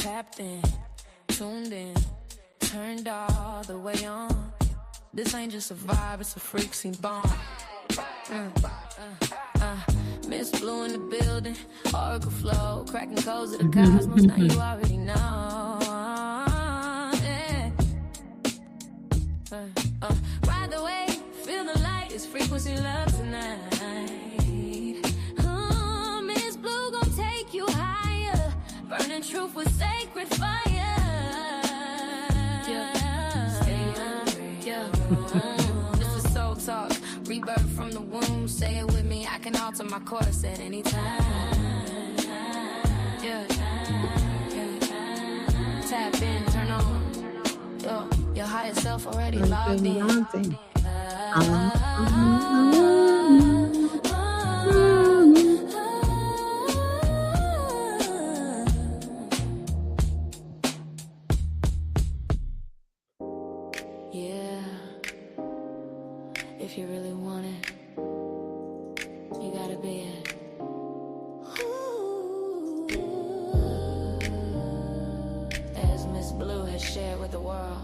Tapped in, tuned in, turned all the way on. This ain't just a vibe, it's a freak scene bomb. Miss Blue in the building, Oracle flow, cracking codes of the cosmos. Now you already know. Yeah. Ride the wave, feel the light. It's frequency love tonight. Miss Blue gon' take you higher, burning truth with sacred fire. Stay hungry. This is soul talk, rebirth from the womb. Say it with me, I can alter my course at any time. Yeah. Tap in, turn on. Yo, your higher self already logged in. Yeah, if you really want it, you gotta be it. As Miss Blue has shared with the world.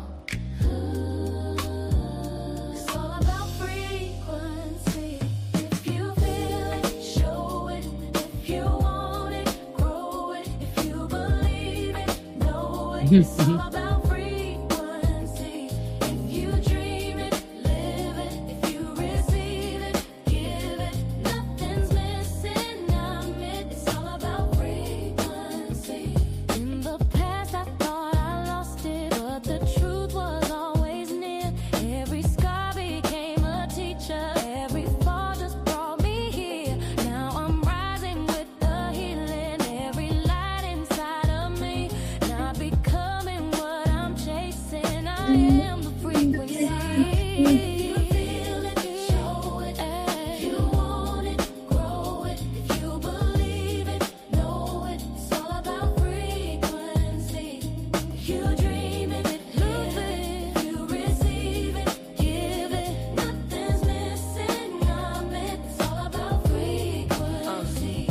It's all about frequency. If you feel it, show it. If you want it, grow it. If you believe it, know it. It's all about frequency. If you dream it, live it. If you receive it, give it. Nothing's missing, I'm it. It's all about frequency. In the past, I thought I lost it, but the truth was always near. Every scar became a teacher. Every fall just brought me here. Now I'm rising with the healing. Every light inside of me. Not becoming what I'm chasing. I am the frequency. You feel it, show it. If you want it, grow it. If you believe it, know it. It's all about frequency. If you dream it, live it. If you receive it, give it. Nothing's missing, I'm it. It's all about frequency.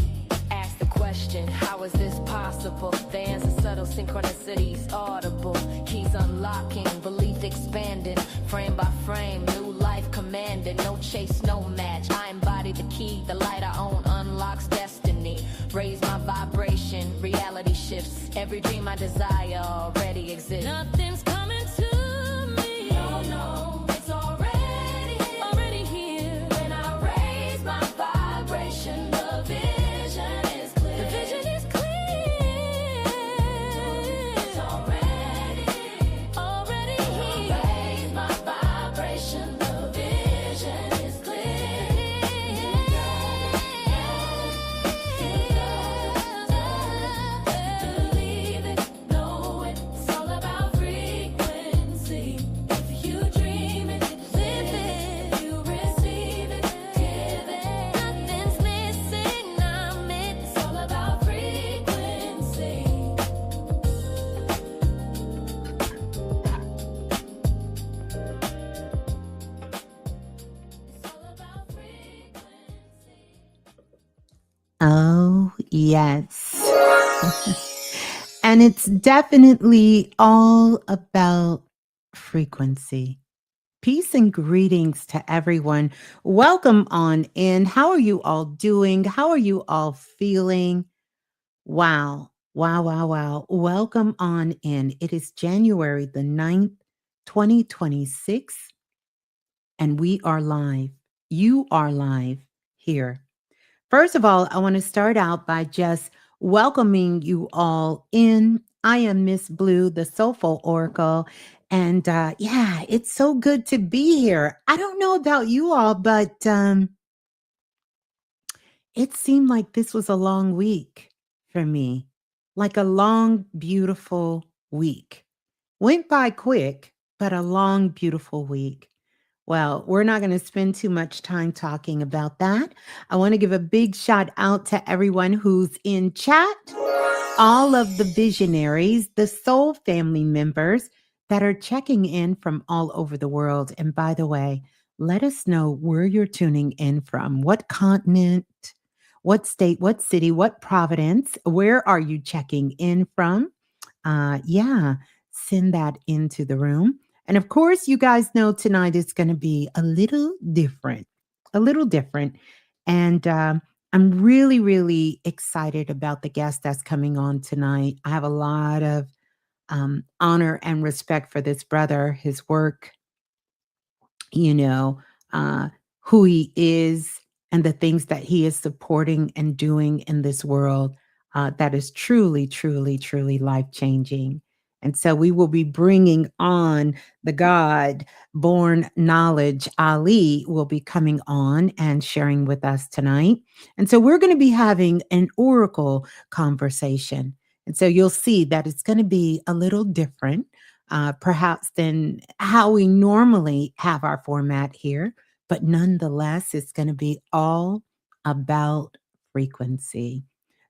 Ask the question, how is this possible? The answer subtle, synchronicities audible. Keys unlocking, belief expanding. Frame by frame, new life commanding. No chase, no match. I embody the key, the light I own unlocks destiny. Raise my vibration, reality shifts. Every dream I desire already exists. Nothing's coming to me. No, it's already here. When I raise my vibration, the vision is clear. The vision is clear. It's already here. Raise my vibration, the vision is clear. Believe it, know it. It's all about frequency. If you dream it, live it. If you receive it, give it. Nothing's missing, I'm it. It's all about frequency. It's all about frequency. Oh, yes. And it's definitely all about frequency. Peace and greetings to everyone. Welcome on in. How are you all doing? How are you all feeling? Wow. Welcome on in. It is January the 9th, 2026, and we are live. You are live here. First of all, I want to start out by just welcoming you all in. I am Miss Blue, the Soulful Oracle. And yeah, it's so good to be here. I don't know about you all, but it seemed like this was a long week for me, like a long, beautiful week. Went by quick, but a long, beautiful week. Well, we're not going to spend too much time talking about that. I want to give a big shout out to everyone who's in chat, all of the visionaries, the soul family members that are checking in from all over the world. And by the way, let us know where you're tuning in from, what continent, what state, what city, what province, where are you checking in from? Yeah, send that into the room. And of course, you guys know tonight is going to be a little different, a little different. And I'm really, really excited about the guest that's coming on tonight. I have a lot of honor and respect for this brother, his work, you know, uh, who he is and the things that he is supporting and doing in this world that is truly, truly, truly life changing. And so we will be bringing on the God born knowledge. Ali will be coming on and sharing with us tonight. And so we're going to be having an oracle conversation. And so you'll see that it's going to be a little different perhaps than how we normally have our format here. But nonetheless, it's going to be all about frequency.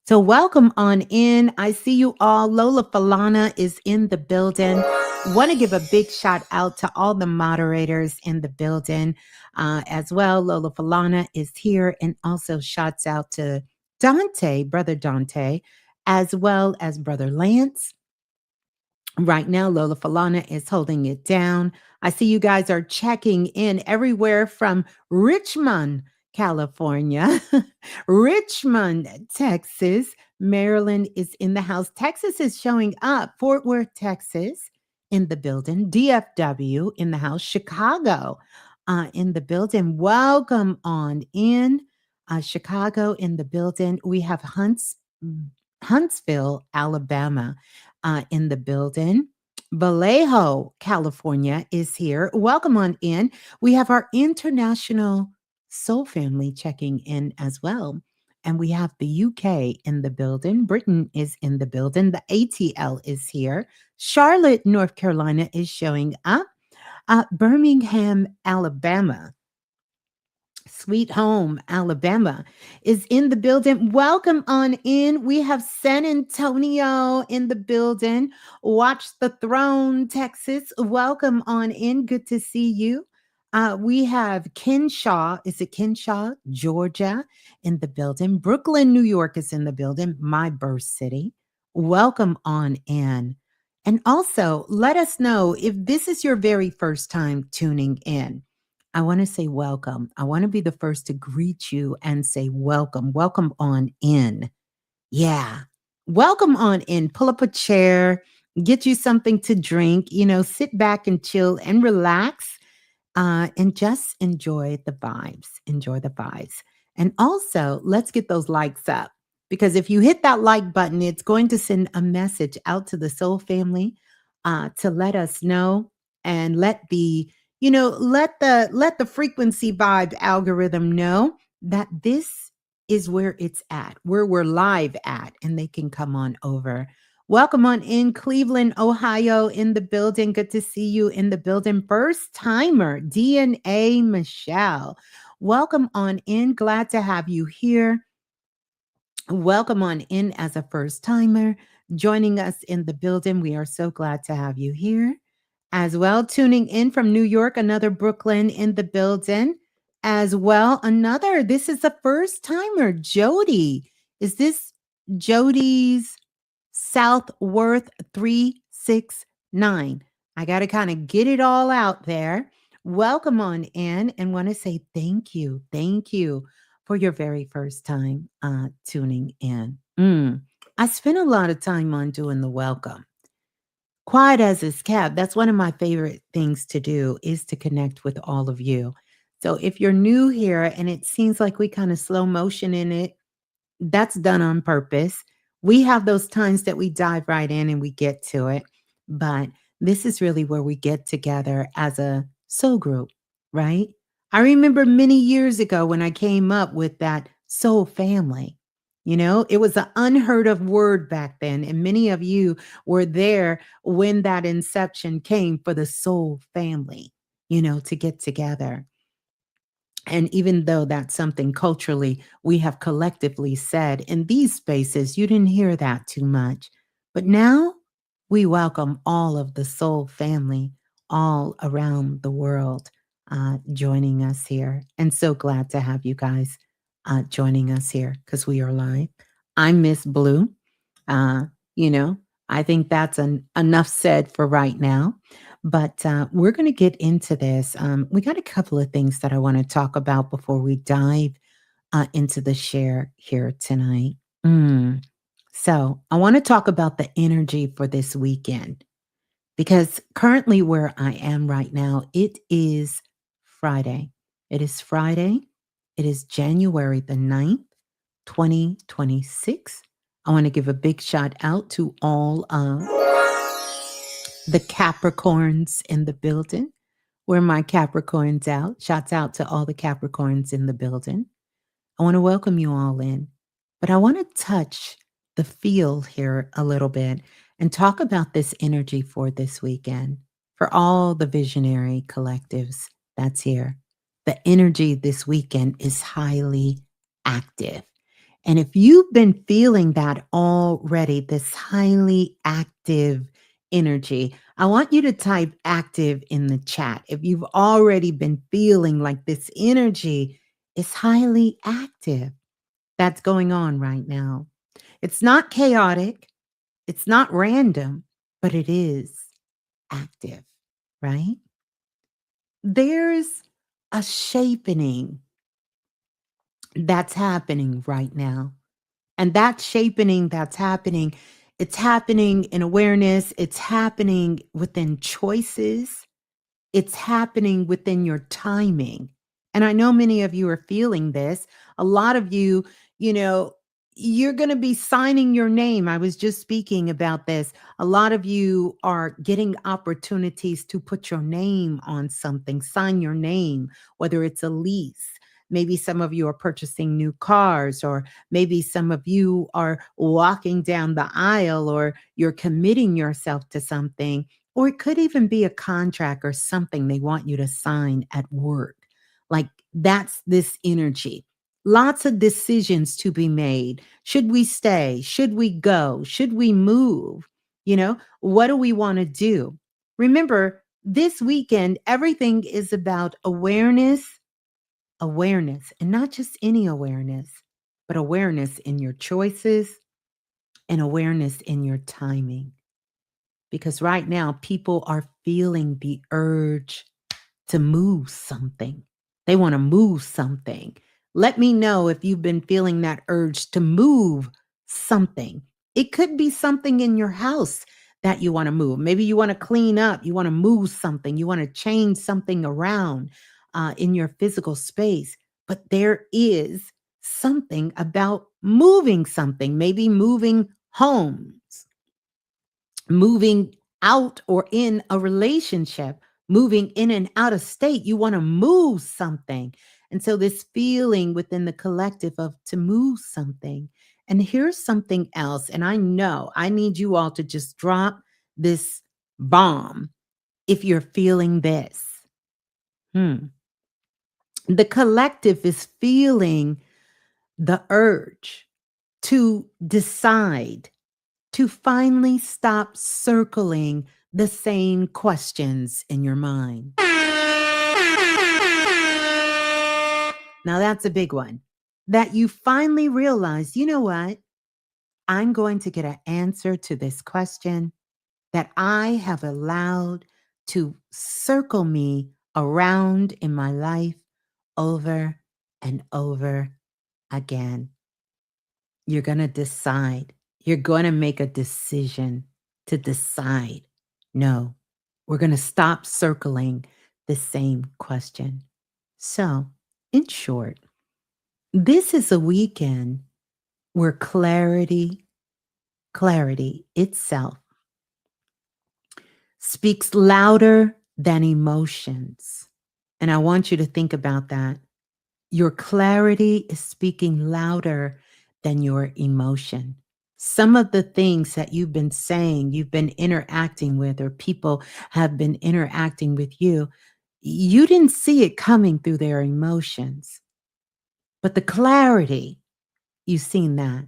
So, welcome on in. I see you all. Lola Falana is in the building. Want to give a big shout out to all the moderators in the building as well. Lola Falana is here, and also shouts out to Dante, Brother Dante, as well as Brother Lance. Right now, Lola Falana is holding it down. I see you guys are checking in everywhere from Richmond, California, Richmond, Texas. Maryland is in the house. Texas is showing up. Fort Worth, Texas in the building. DFW in the house. Chicago in the building. Welcome on in. Chicago in the building. We have Huntsville, Alabama in the building. Vallejo, California is here. Welcome on in. We have our international soul family checking in as well. And we have the UK in the building. Britain is in the building. The ATL is here. Charlotte, North Carolina is showing up. Birmingham, Alabama, Sweet Home, Alabama is in the building. Welcome on in. We have San Antonio in the building. Watch the Throne, Texas. Welcome on in. Good to see you. We have Kenshaw. Is it Kenshaw, Georgia in the building? Brooklyn, New York is in the building, my birth city. Welcome on in. And also, let us know if this is your very first time tuning in. I want to say welcome. I want to be the first to greet you and say welcome. Welcome on in. Yeah. Welcome on in. Pull up a chair, get you something to drink, sit back and chill and relax and just enjoy the vibes. Enjoy the vibes. And also, let's get those likes up because if you hit that like button, it's going to send a message out to the soul family to let us know and let the frequency vibe algorithm know that this is where it's at, where we're live at, and they can come on over. Welcome on in, Cleveland, Ohio, in the building. Good to see you in the building. First timer, DNA Michelle. Welcome on in. Glad to have you here. Welcome on in as a first timer. Joining us in the building. We are so glad to have you here as well. Tuning in from New York, another Brooklyn in the building as well. This is the first timer, Jody. Is this Jody's Southworth 369? I got to kind of get it all out there. Welcome on in and want to say thank you. Thank you for your very first time tuning in. I spent a lot of time on doing the welcome. Quiet as it's kept, that's one of my favorite things to do is to connect with all of you. So if you're new here and it seems like we kind of slow motion in it, that's done on purpose. We have those times that we dive right in and we get to it. But this is really where we get together as a soul group, right? I remember many years ago when I came up with that soul family. It was an unheard of word back then. And many of you were there when that inception came for the soul family, to get together. And even though that's something culturally we have collectively said in these spaces, you didn't hear that too much. But now we welcome all of the soul family all around the world joining us here. And so glad to have you guys joining us here because we are live. I'm Miss Blue. Uh, you know, I think that's enough said for right now. But we're going to get into this. We got a couple of things that I want to talk about before we dive into the share here tonight. Mm. So, I want to talk about the energy for this weekend because currently, where I am right now, it is Friday. It is Friday. It is January the 9th, 2026. I want to give a big shout out to all of the Capricorns in the building. Where my Capricorns out? Shouts out to all the Capricorns in the building. I want to welcome you all in, but I want to touch the feel here a little bit and talk about this energy for this weekend for all the visionary collectives that's here. The energy this weekend is highly active. And if you've been feeling that already, this highly active energy, I want you to type active in the chat. If you've already been feeling like this energy is highly active, that's going on right now. It's not chaotic, it's not random, but it is active, right? There's a shaping that's happening right now. And that shaping that's happening, it's happening in awareness, it's happening within choices, it's happening within your timing. And I know many of you are feeling this. A lot of you, you know, you're going to be signing your name. I was just speaking about this. A lot of you are getting opportunities to put your name on something, sign your name, whether it's a lease. Maybe some of you are purchasing new cars, or maybe some of you are walking down the aisle, or you're committing yourself to something, or it could even be a contract or something they want you to sign at work. Like that's this energy. Lots of decisions to be made. Should we stay? Should we go? Should we move? What do we want to do? Remember, this weekend, everything is about awareness, and not just any awareness, but awareness in your choices and awareness in your timing. Because right now, people are feeling the urge to move something. They want to move something. Let me know if you've been feeling that urge to move something. It could be something in your house that you want to move. Maybe you want to clean up, you want to move something, you want to change something around in your physical space. But there is something about moving something, maybe moving homes, moving out or in a relationship, moving in and out of state. You want to move something. And so, this feeling within the collective of to move something. And here's something else. And I know I need you all to just drop this bomb if you're feeling this. Hmm. The collective is feeling the urge to decide, to finally stop circling the same questions in your mind. Now, that's a big one. That you finally realize, you know what? I'm going to get an answer to this question that I have allowed to circle me around in my life over and over again. You're going to decide. You're going to make a decision to decide. No, we're going to stop circling the same question. So, in short, this is a weekend where clarity itself speaks louder than emotions. And I want you to think about that. Your clarity is speaking louder than your emotion. Some of the things that you've been saying, you've been interacting with, or people have been interacting with you, you didn't see it coming through their emotions. But the clarity, you've seen that.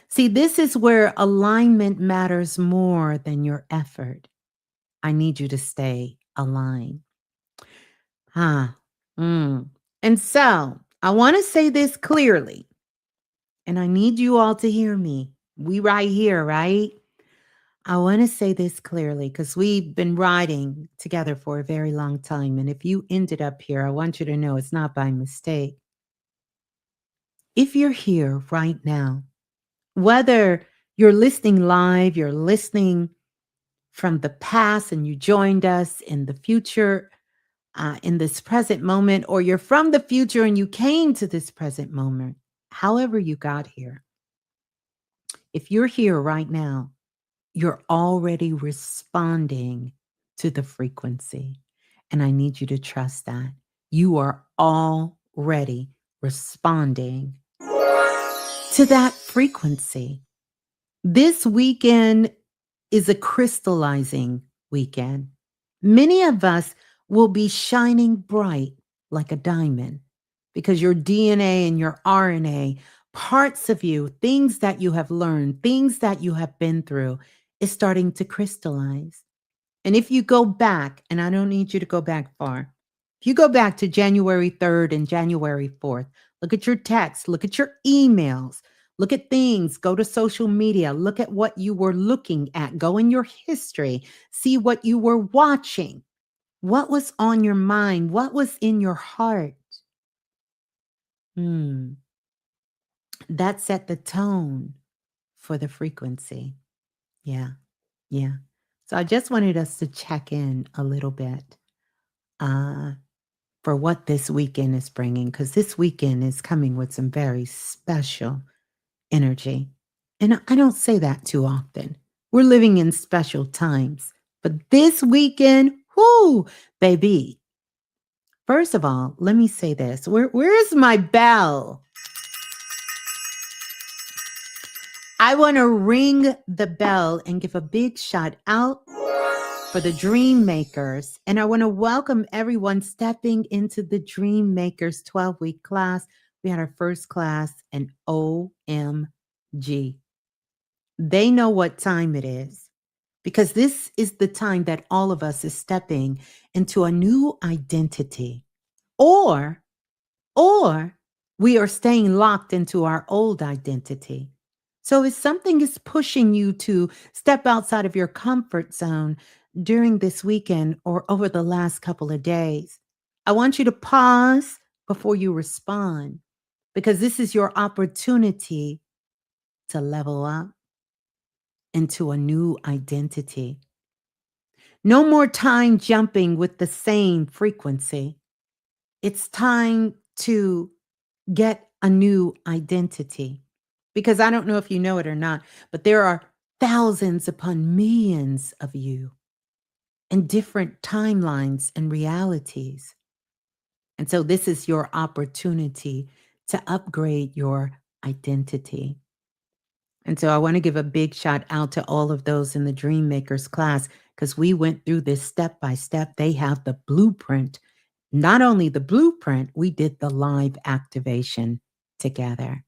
See, this is where alignment matters more than your effort. I need you to stay aligned. Ah, And so I want to say this clearly, and I need you all to hear me. We right here, right? I want to say this clearly because we've been riding together for a very long time. And if you ended up here, I want you to know it's not by mistake. If you're here right now, whether you're listening live, you're listening from the past and you joined us in the future, in this present moment, or you're from the future and you came to this present moment, however you got here, if you're here right now, you're already responding to the frequency. And I need you to trust that. You are already responding to that frequency. This weekend is a crystallizing weekend. Many of us will be shining bright like a diamond because your DNA and your RNA, parts of you, things that you have learned, things that you have been through, is starting to crystallize. And if you go back, and I don't need you to go back far, if you go back to January 3rd and January 4th, look at your texts, look at your emails, look at things, go to social media, look at what you were looking at, go in your history, see what you were watching, what was on your mind, what was in your heart. Hmm. That set the tone for the frequency. Yeah, yeah. So I just wanted us to check in a little bit. Uh, for what this weekend is bringing, because this weekend is coming with some very special energy. And I don't say that too often. We're living in special times. But this weekend, whoo, baby. First of all, let me say this. Where's my bell? I want to ring the bell and give a big shout out for the Dream Makers. And I want to welcome everyone stepping into the Dream Makers 12-week class. We had our first class, and OMG. They know what time it is because this is the time that all of us is stepping into a new identity. Or, or we are staying locked into our old identity. So if something is pushing you to step outside of your comfort zone during this weekend or over the last couple of days, I want you to pause before you respond because this is your opportunity to level up into a new identity. No more time jumping with the same frequency. It's time to get a new identity. Because I don't know if you know it or not, but there are thousands upon millions of you in different timelines and realities. And so this is your opportunity to upgrade your identity. And so I want to give a big shout out to all of those in the Dream Makers class because we went through this step by step. They have the blueprint. Not only the blueprint, we did the live activation together.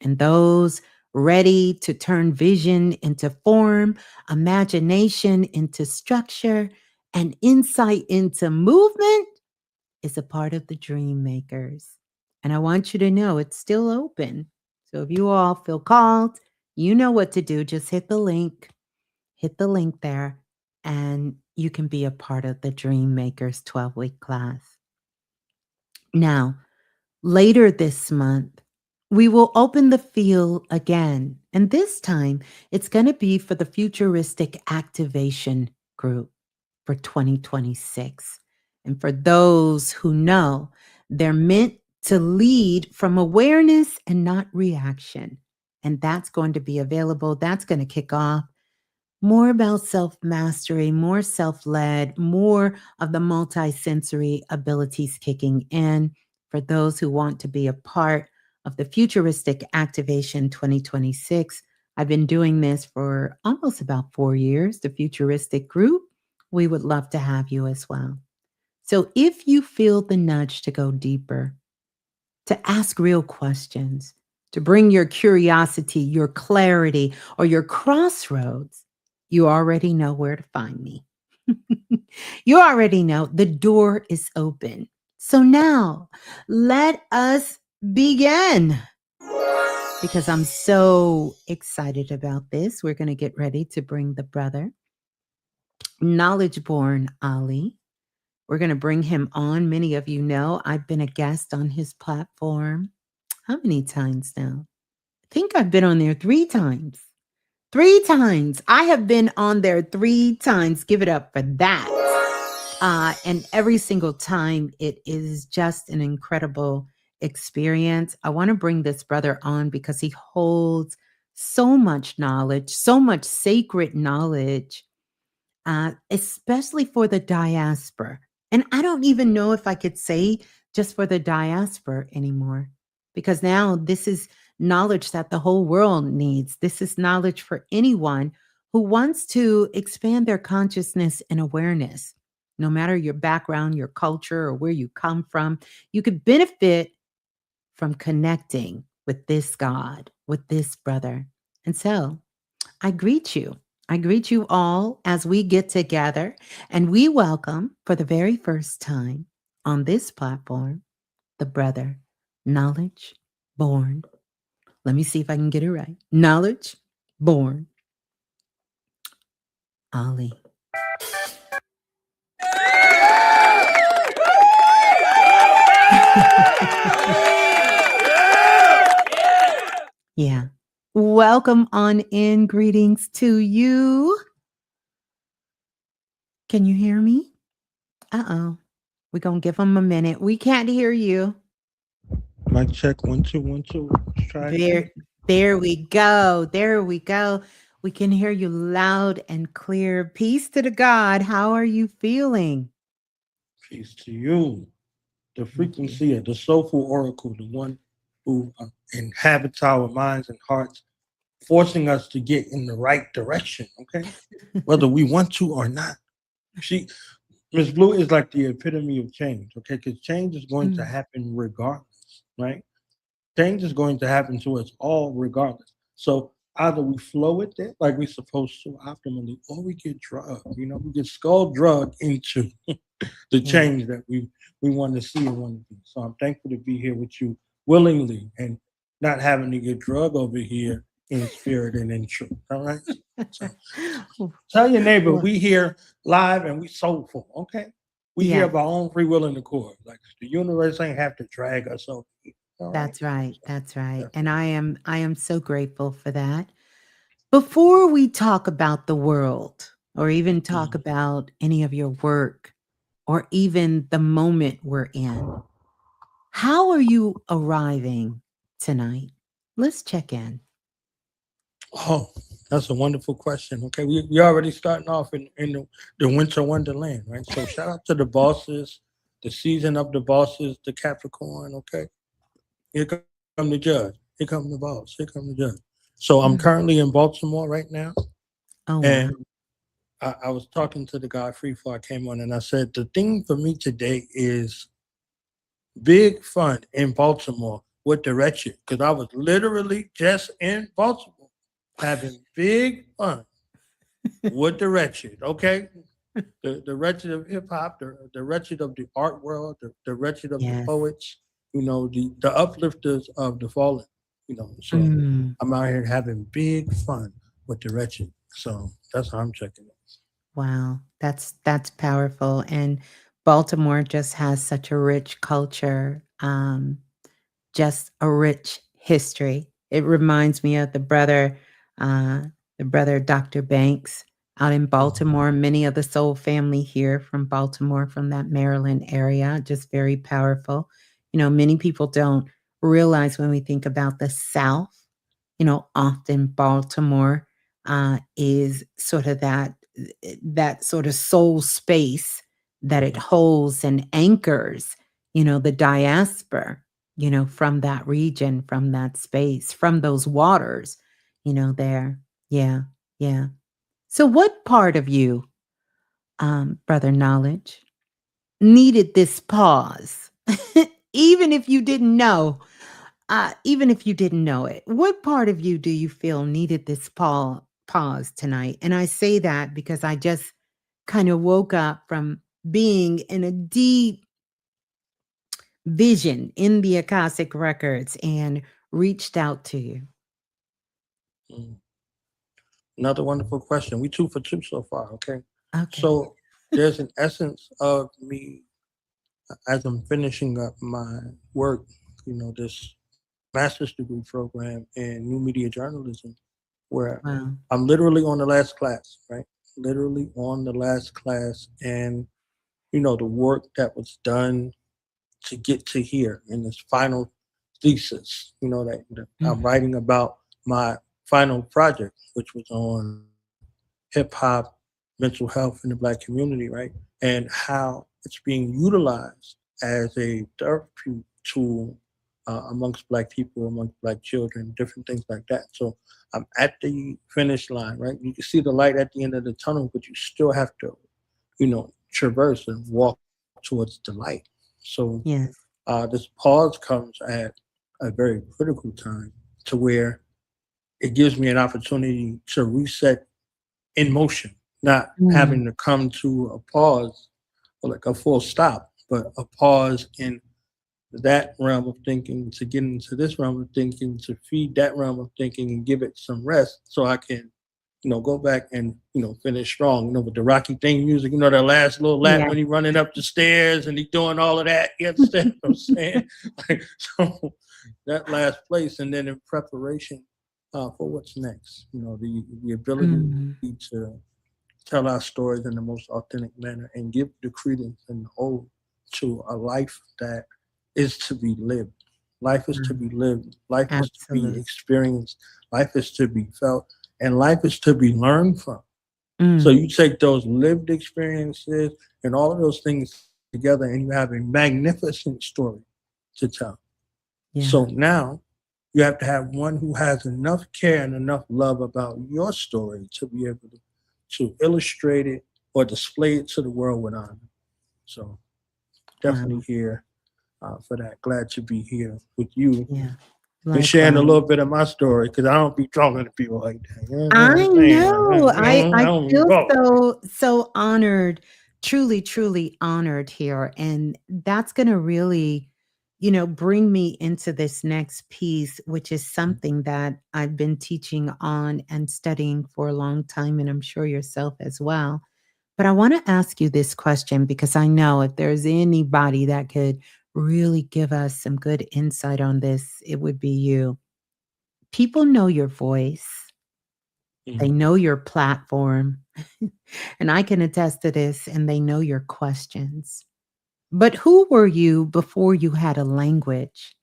And those ready to turn vision into form, imagination into structure, and insight into movement is a part of the Dream Makers. And I want you to know it's still open. So if you all feel called, you know what to do. Just hit the link there, and you can be a part of the Dream Makers 12-week class. Now, later this month, we will open the field again. And this time, it's going to be for the Futuristic Activation Group for 2026. And for those who know, they're meant to lead from awareness and not reaction. And that's going to be available. That's going to kick off more about self mastery, more self led, more of the multisensory abilities kicking in for those who want to be a part of the Futuristic Activation 2026. I've been doing this for almost about 4 years, the Futuristic Group. We would love to have you as well. So if you feel the nudge to go deeper, to ask real questions, to bring your curiosity, your clarity, or your crossroads, you already know where to find me. You already know the door is open. So now let us begin. because I'm so excited about this. We're going to get ready to bring the brother, knowledge born Ali. We're going to bring him on. Many of you know I've been a guest on his platform. How many times now? I think I've been on there 3 times. 3 times. I have been on there 3 times. Give it up for that. And every single time, it is just an incredible experience. I want to bring this brother on because he holds so much knowledge, so much sacred knowledge, especially for the diaspora. And I don't even know if I could say just for the diaspora anymore, because now this is knowledge that the whole world needs. This is knowledge for anyone who wants to expand their consciousness and awareness. No matter your background, your culture, or where you come from, you could benefit from connecting with this God, with this brother. And so I greet you. I greet you all as we get together and we welcome for the very first time on this platform the brother, Knowledge Born. Let me see if I can get it right. Knowledge Born Ali. Yeah. Welcome on in. Greetings to you. Can you hear me? Uh-oh. We're going to give them a minute. We can't hear you. Mic check 1 2 1 2. Let's try it There, again. there we go. There we go. We can hear you loud and clear. Peace to the God. How are you feeling? Peace to you. The Thank you. frequency of the soulful oracle, the one who inhabits our minds and hearts, forcing us to get in the right direction. Okay, whether we want to or not. She, Miss Blue, is like the epitome of change. Okay, because change is going to Mm, happen regardless, right? Change is going to happen to us all regardless. So either we flow with it like we're supposed to optimally, or we get drugged. We get skull drugged into the yeah. change that we want to see and want to be. So I'm thankful to be here with you willingly and not having to get drugged over here in spirit and in truth. All right. So tell your neighbor Well, we here live and we soulful. Okay. We here yeah, of our own free will and accord. Like the universe ain't have to drag us over here. All right. that's right. So That's right. that's And I am so grateful for that. Before we talk about the world or even talk Mhm. about any of your work or even the moment we're in, how are you arriving tonight? Let's check in. Oh, that's a wonderful question. Okay, we already starting off in the winter wonderland, right? So shout out to the bosses, the season of the bosses, the Capricorn. Okay, here come the judge. Here come the boss. Here come the judge. So I'm Mm. currently in Baltimore right now, Oh, and wow. I was talking to the guy free before I came on, and I said the thing for me today is big fun in Baltimore with the wretched, because I was literally just in Baltimore having big fun with the wretched, okay? The wretched of hip hop, the wretched of the art world, the wretched of the Yes. poets, the uplifters of the fallen, So Mm. I'm out here having big fun with the wretched. So that's how I'm checking it. Wow. That's powerful. And Baltimore just has such a rich culture. Just a rich history. It reminds me of uh, the brother Dr. Banks out in Mhm. Baltimore. Many of the Soul family here from Baltimore, from that Maryland area, just very powerful. Many people don't realize when we think about the South, often Baltimore is sort of that sort of soul space that it Mhm. holds and anchors, the diaspora, from that region, from that space, from those waters, there. Yeah, yeah. So, what part of you, Brother Knowledge, needed this pause? Even if you didn't know, even if you didn't know it, what part of you do you feel needed this pause tonight? And I say that because I just kind of woke up from being in a deep vision in the Akashic records and reached out to you? Mm. Another wonderful question. We two for two so far. Okay. Okay. So there's an essence of me as I'm finishing up my work, this master's degree program in new media journalism, where Wow. I'm literally on the last class, right? Literally on the last class. And, the work that was done to get to here in this final thesis, that I'm Mhm. writing about my final project, which was on hip hop, mental health in the Black community, right? And how it's being utilized as a therapy tool amongst Black people, amongst Black children, different things like that. So I'm at the finish line, right? You can see the light at the end of the tunnel, but you still have to, traverse and walk towards the light. So Yes. this pause comes at a very critical time to where it gives me an opportunity to reset in motion, not Mm. having to come to a pause or like a full stop, but a pause in that realm of thinking to get into this realm of thinking to feed that realm of thinking and give it some rest so I can, go back and, finish strong, with the Rocky theme music, that last little lap Yeah. when he running up the stairs and he doing all of that. You understand what I'm saying? Like, so that last place and then in preparation for what's next, the ability Mm. to tell our stories in the most authentic manner and give the credence and the ode to a life that is to be lived. Life is to Mm. be lived. Life is to be Absolutely. experienced. Life is to be felt. And life is to be learned from. So Mm. you take those lived experiences and all of those things together and you have a magnificent story to tell. So Yeah. now you have to have one who has enough care and enough love about your story to be able to illustrate it or display it to the world with honor. So definitely Wow. here for that. Glad to be here with you Yeah. and sharing a Likewise. little bit of my story because I don't be talking to people like that. You know what I I'm saying? Like, know. I I don't be feel talking. so honored, truly, truly honored here. And that's gonna really, bring me into this next piece, which is something that I've been teaching on and studying for a long time, and I'm sure yourself as well. But I want to ask you this question because I know if there's anybody that could really give us some good insight on this, it would be you. People know your voice. They Mhm. know your platform, and I can attest to this, and they know your questions. But who were you before you had a language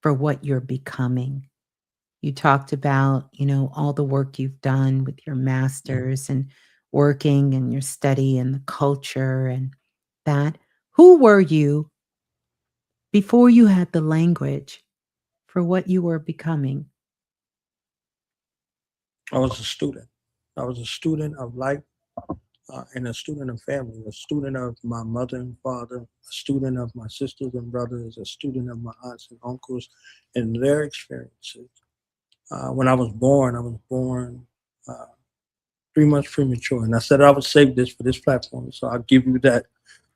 for what you're becoming? You talked about, all the work you've done with your Mhm. masters and working and your study and the culture and that. Who were you before you had the language for what you were becoming? I was a student. I was a student of life and a student of family, a student of my mother and father, a student of my sisters and brothers, a student of my aunts and uncles and their experiences. When I was born uh, 3 months premature, and I said I would save this for this platform, so I'll give you that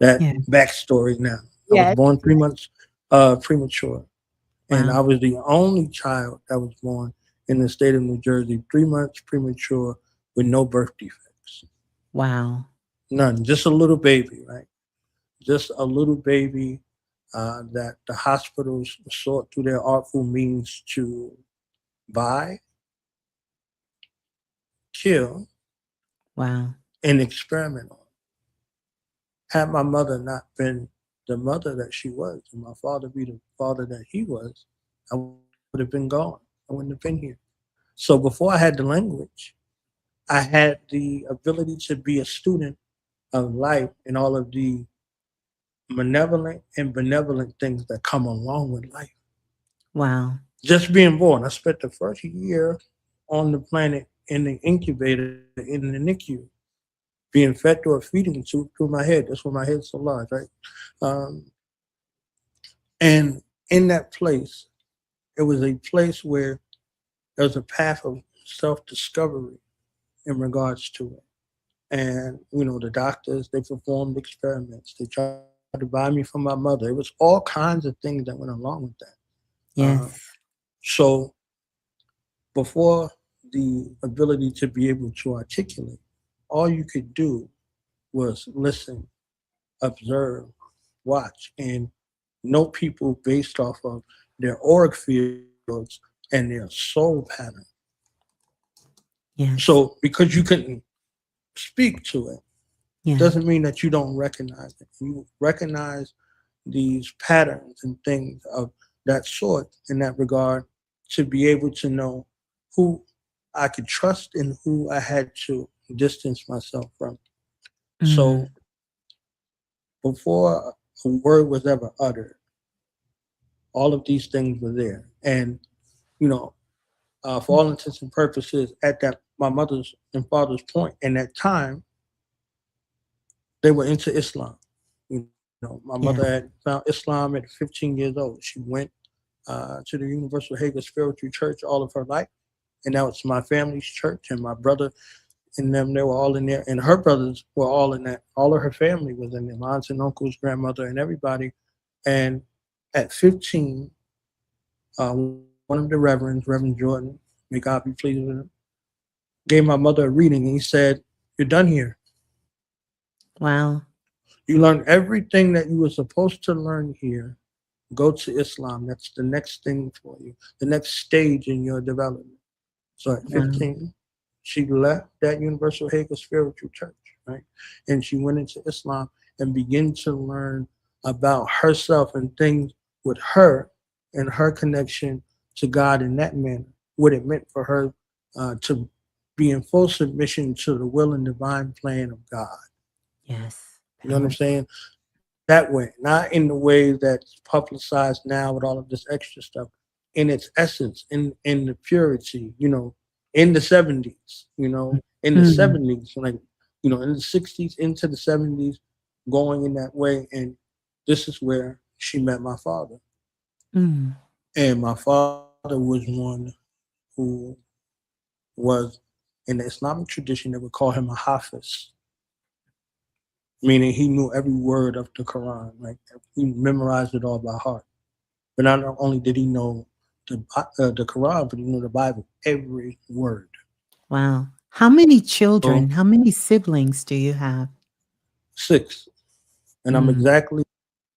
Yeah. backstory now. I was Yes. born 3 months premature, and Wow. I was the only child that was born in the state of New Jersey, 3 months premature with no birth defects. Wow. None, just a little baby, right? Just a little baby that the hospitals sought through their artful means to buy, kill, Wow. and experiment on. Had my mother not been the mother that she was, and my father be the father that he was, I would have been gone. I wouldn't have been here. So before I had the language, I had the ability to be a student of life and all of the malevolent and benevolent things that come along with life. Wow. Just being born, I spent the first year on the planet in the incubator in the NICU, being fed through a feeding tube through my head. That's why my head's so large, right? Um, and in that place, it was a place where there was a path of self discovery in regards to it. And, the doctors, they performed experiments. They tried to buy me from my mother. It was all kinds of things that went along with that. Yes. So before the ability to be able to articulate, all you could do was listen, observe, watch, and know people based off of their auric fields and their soul pattern. Yes. So because you couldn't speak to it, Yeah. doesn't mean that you don't recognize it. You recognize these patterns and things of that sort in that regard to be able to know who I could trust and who I had to distance myself from. Mm. So before a word was ever uttered, all of these things were there. And, you know, for all intents and purposes, at that my mother's and father's point in that time, they were into Islam. You know, my mother had Yes. found Islam at 15 years old. She went to the Universal Hager Spiritual Church all of her life, and that was my family's church. And my brother and them, they were all in there, and her brothers were all in that. All of her family was in there, my aunts and uncles, grandmother, and everybody. And at 15, one of the reverends, Reverend Jordan, may God be pleased with him, gave my mother a reading, and he said, "You're done here. Wow. You learned everything that you were supposed to learn here. Go to Islam. That's the next thing for you, the next stage in your development." So at Wow. 15, she left that Universal Hager Spiritual Church, right? And she went into Islam and began to learn about herself and things with her and her connection to God in that manner, what it meant for her to be in full submission to the will and divine plan of God. Yes. You know what I'm Powerful. saying? That way, not in the way that's publicized now with all of this extra stuff. In its essence, in the purity, in the 70s, in the Mm. 70s, like, in the 60s into the 70s, going in that way. And this is where she met my father. Mm. And my father was one who was in the Islamic tradition, they would call him a hafiz, meaning he knew every word of the Quran. Like, he memorized it all by heart. But not only did he know the Quran, but he knew the Bible, every word. Wow. How many So children, how many siblings do you have? 6, and I'm Mm. exactly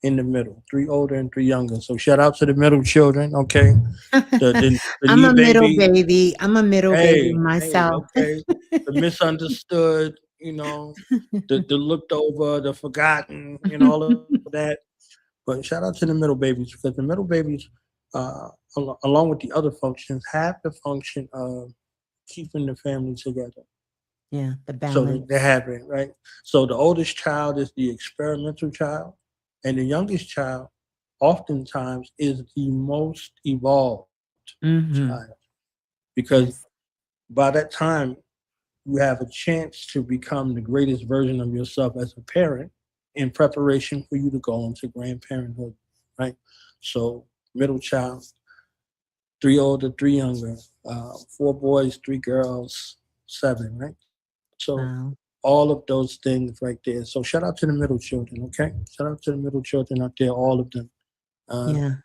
in the middle, 3 older and 3 younger. So shout out to the middle children, okay? The I'm knee a middle baby, baby. I'm a middle baby hey, myself. okay. The misunderstood, the looked over, the forgotten, all of that. But shout out to the middle babies because the middle babies, uh, along with the other functions, have the function of keeping the family together. Yeah, the So they balance. have it, right? So the oldest child is the experimental child, and the youngest child oftentimes is the most evolved child Mhm. because Yes. by that time you have a chance to become the greatest version of yourself as a parent in preparation for you to go into grandparenthood, right? So middle child, 3 older, 3 younger, 4 boys, 3 girls, 7, right? So Wow. all of those things right there. So shout out to the middle children, okay? Shout out to the middle children out there, all of them. Uh, Yeah.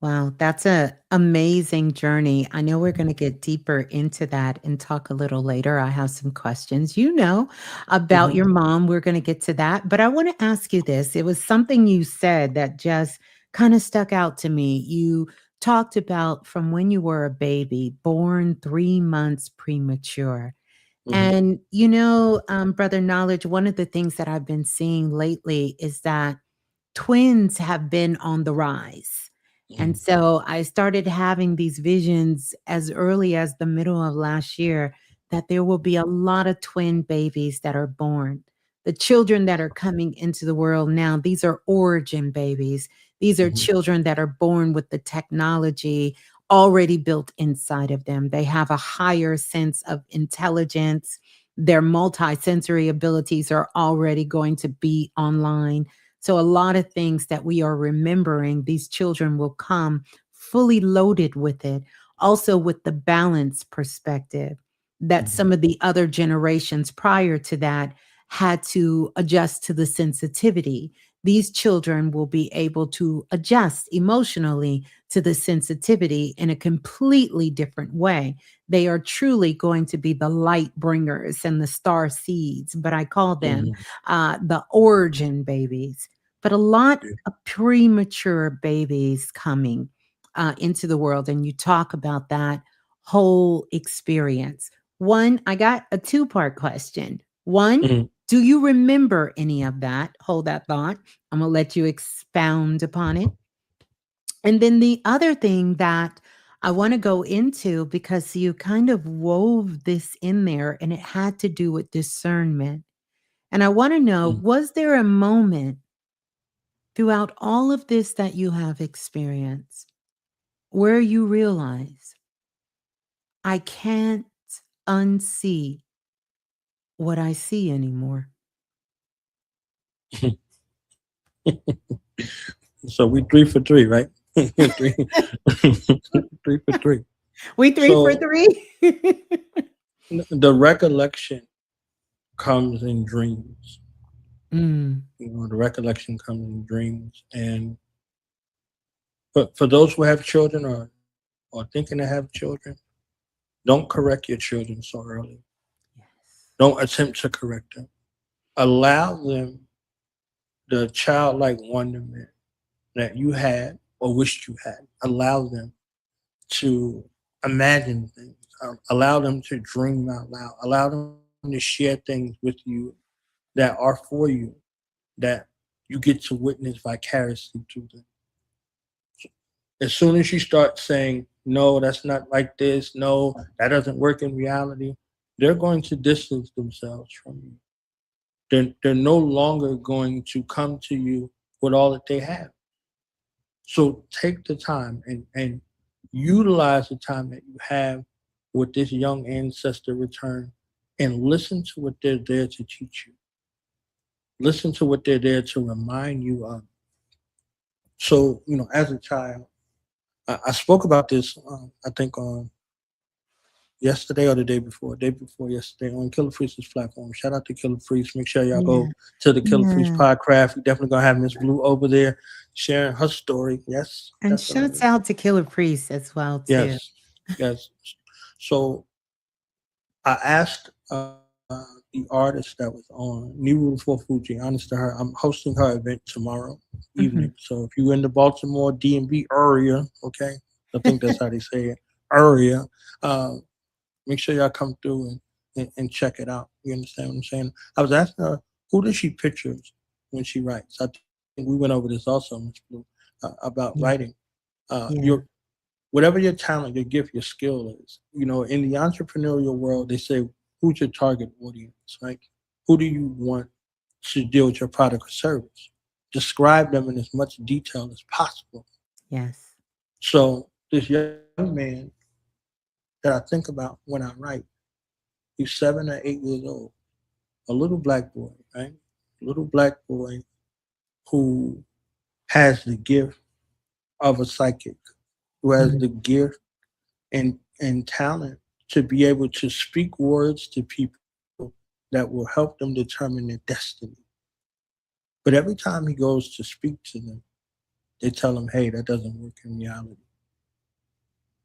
Wow, that's a amazing journey. I know we're going to get deeper into that and talk a little later. I have some questions, about mhm, your mom. We're going to get to that, but I want to ask you this. It was something you said that just kind of stuck out to me. You talked about from when you were a baby, born 3 months premature. mhm, And brother Knowledge, one of the things that I've been seeing lately is that twins have been on the rise. And mhm, so I started having these visions as early as the middle of last year that there will be a lot of twin babies that are born. The children that are coming into the world now, these are origin babies. These are mhm, children that are born with the technology already built inside of them. They have a higher sense of intelligence. Their multisensory abilities are already going to be online, so a lot of things that we are remembering, these children will come fully loaded with it. Also with the balance perspective that mhm, some of the other generations prior to that had to adjust to the sensitivity. These children will be able to adjust emotionally to the sensitivity in a completely different way. They are truly going to be the light bringers and the star seeds, but I call them Mhm. the origin babies. But a lot Yeah. of premature babies coming into the world, and you talk about that whole experience. One, I got a two-part question. One, Mhm. do you remember any of that? Hold that thought. I'm going to let you expound upon it. And then the other thing that I want to go into, because you kind of wove this in there and it had to do with discernment. And I want to know, Mhm. was there a moment throughout all of this that you have experienced where you realize I can't unsee what I see anymore? So we 3 for 3, right? Three, 3 for 3. We three for So three. the recollection comes in dreams. Mm, The recollection comes in dreams. And for those who have children or thinking to have children, don't correct your children so early. yes. Don't attempt to correct them. Allow them the childlike wonderment that you had or wished you had. Allow them to imagine things. Allow them to dream out loud. Allow them to share things with you that are for you, that you get to witness vicariously to them. As soon as you start saying, no, that's not like this, no, that doesn't work in reality, they're going to distance themselves from you. They're no longer going to come to you with all that they have. So take the time and utilize the time that you have with this young ancestor return and listen to what they're there to teach you. Listen to what they're there to remind you of. So, as a child, I spoke about this, I think, on yesterday or the day before yesterday on Killer Priest's platform. Shout out to Killer Priest. Make sure y'all Yeah. go to the Killer Priest Yeah. podcast. We definitely gonna have Miss Blue over there sharing her story. Yes, And shouts definitely. out to Killer Priest as well too. Yes, yes. So I asked the artist that was on New Rule for Fuji, honest to her, I'm hosting her event tomorrow evening. Mhm. So if you're in the Baltimore DMV area, okay, I think that's how they say it, area, uh, make sure y'all come through and check it out. You understand what I'm saying? I was asking her, who does she pictures when she writes? I think we went over this also, Miss Blue, about Yeah. writing. Your Yeah. whatever your talent, your gift, your skill is. In the entrepreneurial world, they say, who's your target audience, right? Who do you want to deal with your product or service? Describe them in as much detail as possible. Yes. So this young man that I think about when I write, he's 7 or 8 years old, a little black boy, right? A little black boy who has the gift of a psychic, who has Mm, the gift and talent to be able to speak words to people that will help them determine their destiny. But every time he goes to speak to them, they tell him, hey, that doesn't work in reality.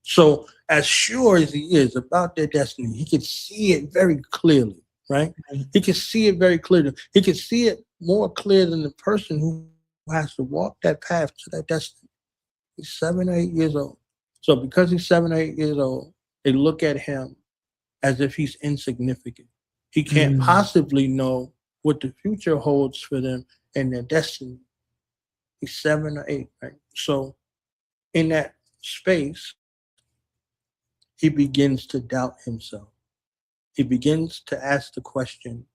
So, as sure as he is about their destiny, he can see it very clearly, right? right. He can see it very clearly. He can see it more clear than the person who has to walk that path to that destiny. He's 7 or 8 years old. So, because he's 7 or 8 years old, they look at him as if he's insignificant. He can't Mm, possibly know what the future holds for them and their destiny. He's 7 or 8, right? So in that space, he begins to doubt himself. He begins to ask the question,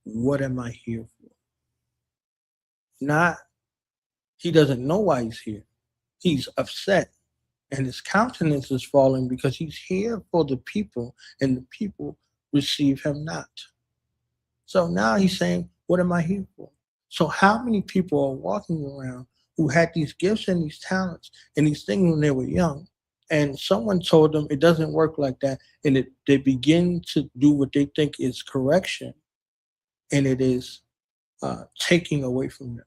what am I here for? Not, he doesn't know why he's here. He's upset and his countenance is falling because he's here for the people and the people receive him not. So now he's saying, what am I here for? So, how many people are walking around who had these gifts and these talents and these things when they were young? And someone told them it doesn't work like that. And they begin to do what they think is correction, and it is taking away from them.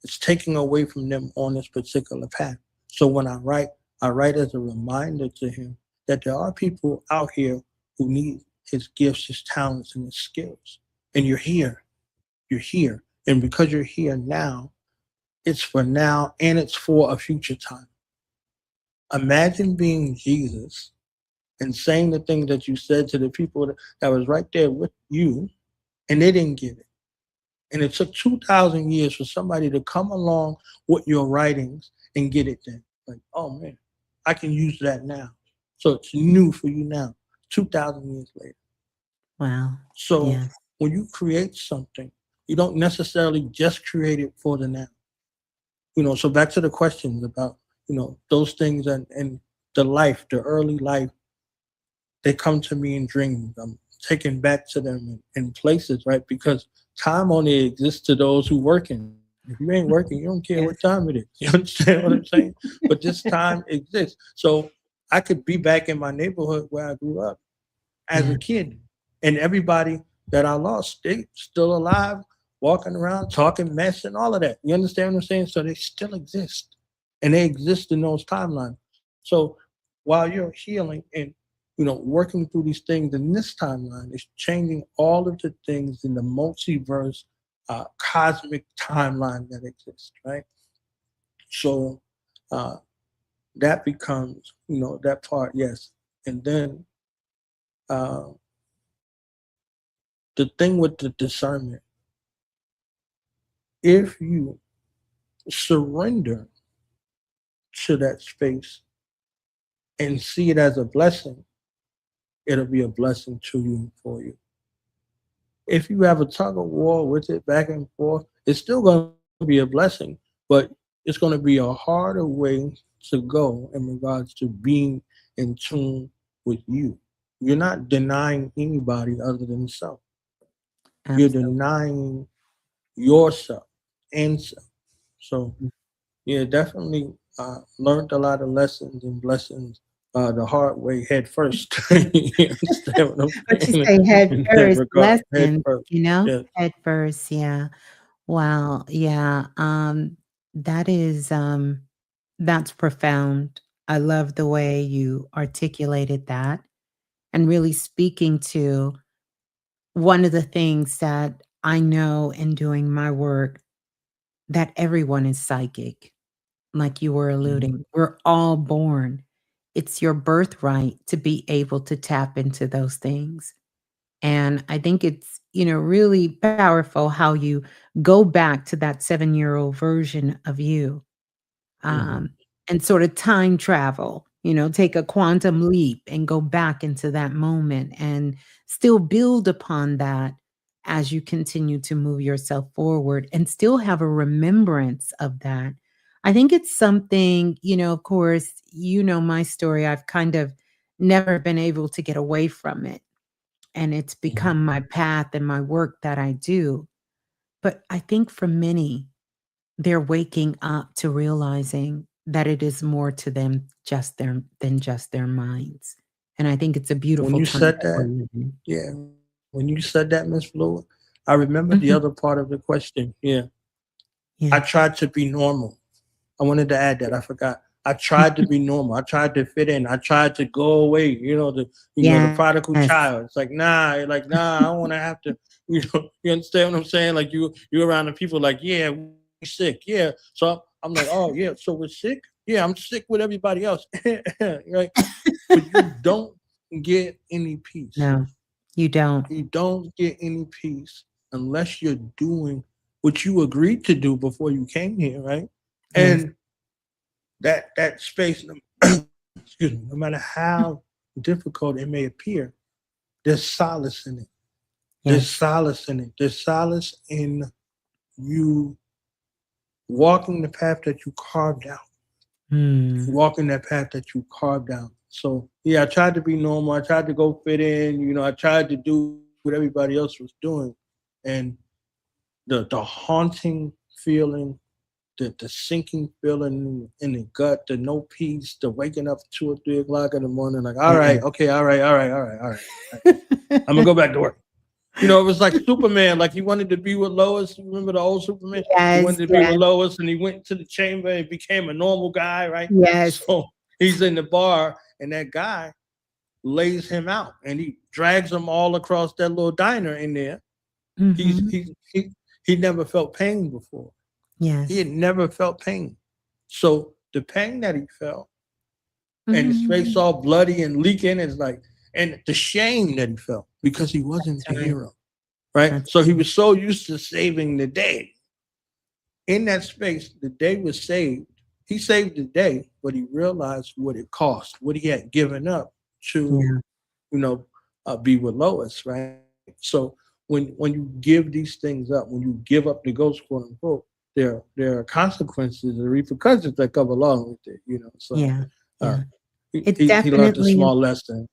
It's taking away from them on this particular path. So when I write as a reminder to him that there are people out here who need his gifts, his talents, and his skills. And you're here. You're here. And because you're here now, it's for now and it's for a future time. Imagine being Jesus and saying the things that you said to the people that was right there with you, and they didn't get it. And it took 2,000 years for somebody to come along with your writings and get it then. Like, oh man, I can use that now. So it's new for you now, 2,000 years later. Wow. So Yes. when you create something, you don't necessarily just create it for the now. So back to the questions about, those things and the life, the early life, they come to me in dreams. I'm taken back to them in places, right? Because time only exists to those who working. If you ain't working, you don't care Yes. what time it is. You understand what I'm saying? But this time exists. So I could be back in my neighborhood where I grew up as Yeah. a kid. And everybody that I lost, they still alive, walking around, talking mess and all of that. You understand what I'm saying? So they still exist. And they exist in those timelines. So while you're healing and working through these things in this timeline, it's changing all of the things in the multiverse cosmic timeline that exists, right? So uh, that becomes, that part, yes. And then uh, the thing with the discernment, if you surrender to that space and see it as a blessing, it'll be a blessing to you and for you. If you have a tug of war with it back and forth, it's still going to be a blessing, but it's going to be a harder way to go in regards to being in tune with you. You're not denying anybody other than self. You're Absolutely. denying yourself and self. So yeah, definitely learned a lot of lessons and blessings the hard way, head first. You understand what I'm But you saying? say head In that first, regard, head lesson, first. Yes. head first. Yeah. Wow. Yeah. That is, that's profound. I love the way you articulated that and really speaking to one of the things that I know in doing my work that everyone is psychic, like you were Mhm. alluding. We're all born. It's your birthright to be able to tap into those things. And I think it's, really powerful how you go back to that 7-year-old version of you, Mhm. um, and sort of time travel, take a quantum leap and go back into that moment and still build upon that as you continue to move yourself forward and still have a remembrance of that. I think it's something, of course, my story. I've kind of never been able to get away from it. And it's Mhm. become my path and my work that I do. But I think for many, they're waking up to realizing that it is more to them just their than just their minds. And I think it's a When beautiful you time said that we're that, living. yeah, when you said that, Miss Blue, I remember the Mhm. other part of the question. Yeah, I Yeah. tried to be normal. I wanted to add that. I forgot. I tried to be normal. I tried to fit in. I tried to go away. The prodigal Yes. child. It's like nah. I don't want to have to. You understand what I'm saying? Like you around the people. Like yeah, we sick. Yeah. So I'm like, oh yeah. So we're sick. Yeah, I'm sick with everybody else. Right. But you don't get any peace. No, you don't. You don't get any peace unless you're doing what you agreed to do before you came here, right? Yes. And that space, excuse me, no matter how difficult it may appear, there's solace in it. There's Yes. solace in it. There's solace in you walking the path that you carved out. Mm. Walking that path that you carved out. So yeah, I tried to be normal. I tried to go fit in. I tried to do what everybody else was doing, and the haunting feeling, the sinking feeling in the gut, the no peace, the waking up 2 or 3 o'clock in the morning, like, all right, Yes. okay, all right, all right, all right, all right. I'm gonna go back to work. It was like Superman. Like he wanted to be with Lois. Remember the old Superman? He Yes, wanted to be with yes, Lois, and he went to the chamber and became a normal guy, right? yes. So he's in the bar, and that guy lays him out, and he drags him all across that little diner in there. He's Mhm. he never felt pain before. He had Yes. never felt pain. So the pain that he felt, and his face Mhm. all bloody and leaking, is like, and the shame that he felt because he wasn't That's the right. hero, right? That's So he right. was so used to saving the day. In that space, the day was saved. He saved the day, but he realized what it cost, what he had given up to, Yeah. you know, be with Lois, right? So when you give these things up, when you give up the ghost, quote unquote, there are consequences and repercussions that come along with it, So Yeah. uh, Yeah. he, It he he learned a definitely small lesson.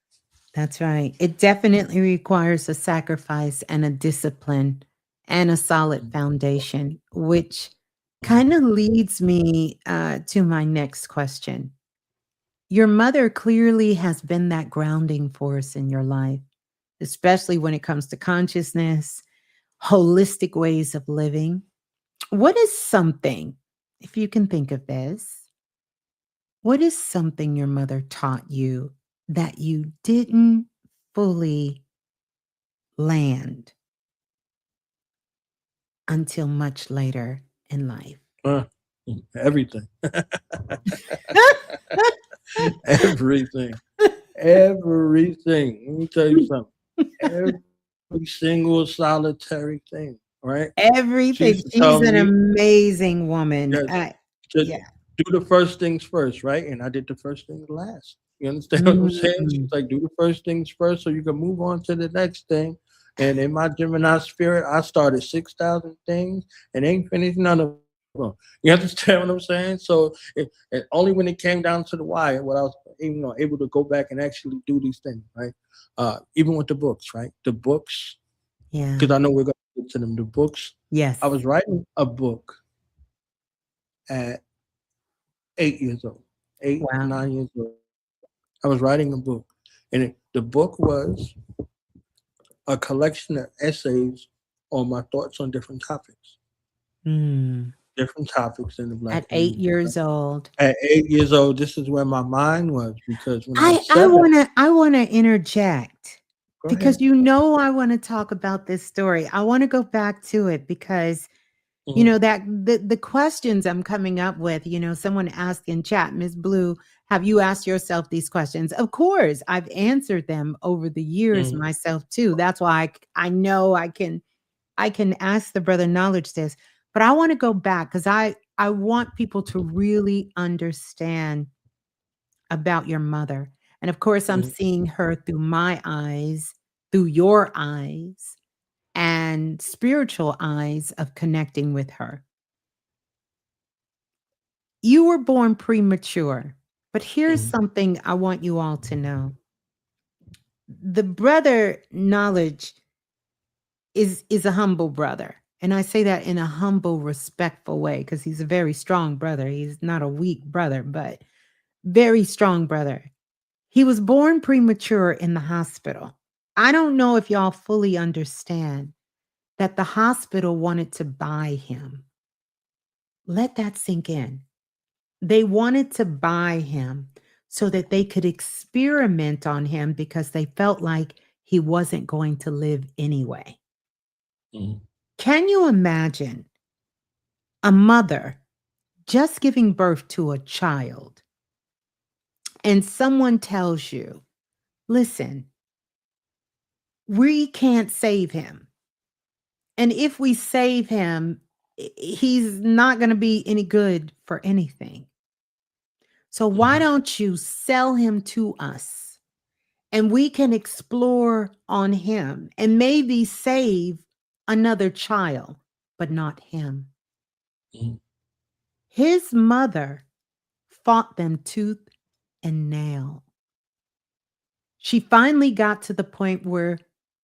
That's right. It definitely requires a sacrifice and a discipline and a solid foundation, which kind of leads me to my next question. Your mother clearly has been that grounding force in your life, especially when it comes to consciousness, holistic ways of living. What is something, if you can think of this, what is something your mother taught you that you didn't fully land until much later in life? Uh, everything, everything, everything. Let me tell you something. Every single solitary thing, right? She Everything. used to She's tell an me, amazing woman. yes, to Yeah. do the first things first, right? And I did the first things last. You understand what I'm saying? She's Mm, like, do the first things first so you can move on to the next thing. And in my Gemini spirit, I started 6,000 things and ain't finished none of them. You understand what I'm saying? So it only when it came down to the wire, what I was able to go back and actually do these things, right? Even with the books, right? The books, yeah. because I know we're going to get to them. The books, I Yes. was writing a book at 8 years old, eight, Wow. 9 years old. I was writing a book, and the book was a collection of essays on my thoughts on Mm. different topics in the black At eight community. years old. At 8 years old, this is where my mind was because when I I was I 7, wanna I wanna interject go because ahead. I wanna talk about this story. I wanna go back to it because Mhm, that the questions I'm coming up with, someone asked in chat, Miss Blue, have you asked yourself these questions? Of course, I've answered them over the years mhm, myself too. That's why I know I can ask the brother knowledge this. But I want to go back because I want people to really understand about your mother. And of course, I'm mhm, seeing her through my eyes, through your eyes, and spiritual eyes of connecting with her. You were born premature, but here's mhm, something I want you all to know. The brother knowledge is a humble brother. And I say that in a humble, respectful way because he's a very strong brother. He's not a weak brother, but very strong brother. He was born premature in the hospital. I don't know if y'all fully understand that the hospital wanted to buy him. Let that sink in. They wanted to buy him so that they could experiment on him because they felt like he wasn't going to live anyway. mhm, Can you imagine a mother just giving birth to a child and someone tells you, listen, we can't save him. And if we save him, he's not going to be any good for anything. So why mhm, don't you sell him to us? And we can explore on him and maybe save another child, but not him. mhm, His mother fought them tooth and nail. She finally got to the point where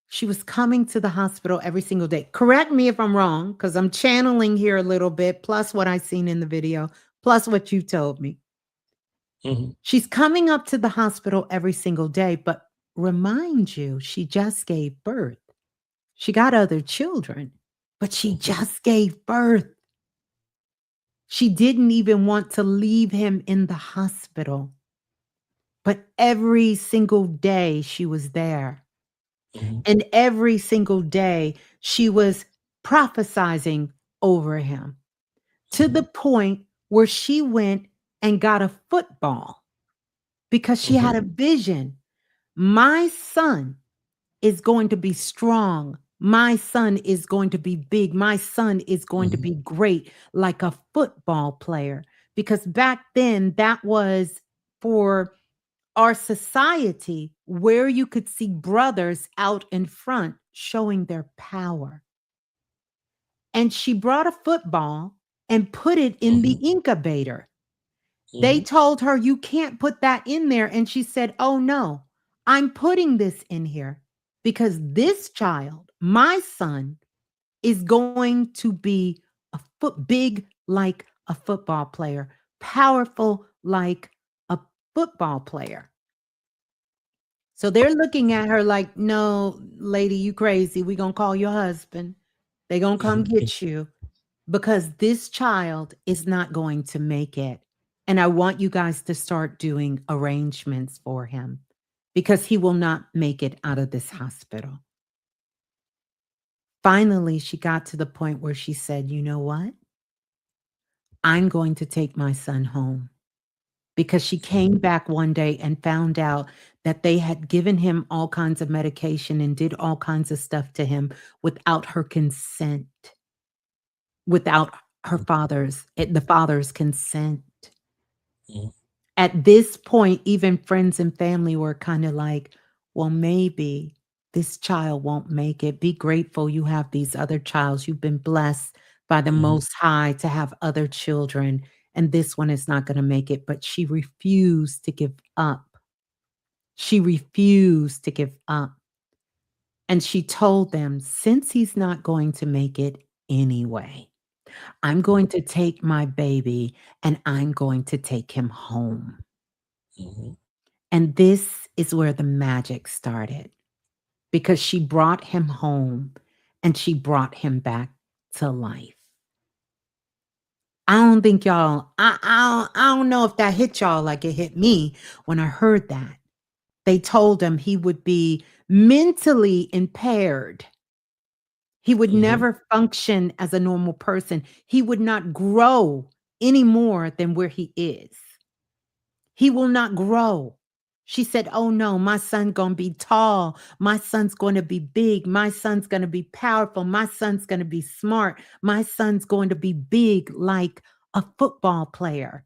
she was coming to the hospital every single day. Correct me if I'm wrong, because I'm channeling here a little bit, plus what I seen in the video, plus what you told me. mhm, She's coming up to the hospital every single day, but remind you, she just gave birth. She got other children, but she Mhm. just gave birth. She didn't even want to leave him in the hospital, but every single day she was there. Mhm. And every single day she was prophesizing over him to the Mhm. point where she went and got a football because she Mhm. had a vision. My son is going to be strong. My son is going to be big. My son is going to Mhm. be great, like a football player. Because back then, that was for our society where you could see brothers out in front showing their power. And she brought a football and put it in the Mhm. incubator. They Mhm. told her, "You can't put that in there." And she said, "Oh no, I'm putting this in here because this child, my son, is going to be a big like a football player, powerful like a football player." So they're looking at her like, "No, lady, you crazy. We gonna call your husband. They gonna come Mhm. get you because this child is not going to make it. And I want you guys to start doing arrangements for him because he will not make it out of this hospital." Finally, she got to the point where she said, "You know what? I'm going to take my son home." Because she came Mhm. back one day and found out that they had given him all kinds of medication and did all kinds of stuff to him without her consent, without the father's consent. Mhm. At this point, even friends and family were kind of like, "Well, maybe this child won't make it. Be grateful you have these other childs. You've been blessed by the Mhm. Most High to have other children, and this one is not going to make it." But she refused to give up. She refused to give up. And she told them, "Since he's not going to make it anyway, I'm going to take my baby and I'm going to take him home." Mhm. And this is where the magic started because she brought him home and she brought him back to life. I don't think y'all, I don't know if that hit y'all like it hit me when I heard that. They told him he would be mentally impaired. He would Mhm. never function as a normal person. He would not grow any more than where he is. He will not grow. She said, "Oh no, my son going to be tall. My son's going to be big. My son's going to be powerful. My son's going to be smart. My son's going to be big like a football player."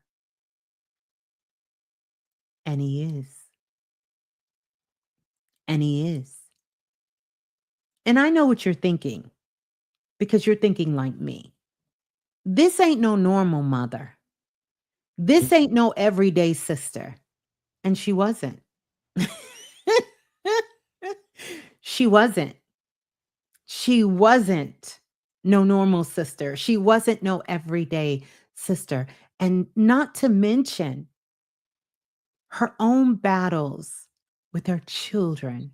And he is. And he is. And I know what you're thinking because you're thinking like me. This ain't no normal mother. This ain't no everyday sister. And she wasn't. She wasn't. She wasn't no normal sister. She wasn't no everyday sister. And not to mention her own battles with her children.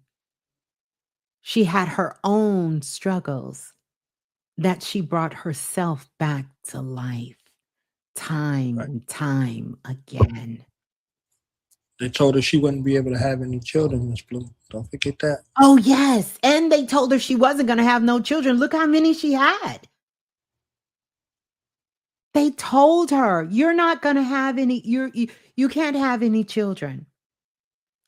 She had her own struggles that she brought herself back to life time Right. and time again. They told her she wouldn't be able to have any children, Miss Blue. Don't forget that. Oh, yes. And they told her she wasn't going to have no children. Look how many she had. They told her, "You're not going to have any, you can't have any children."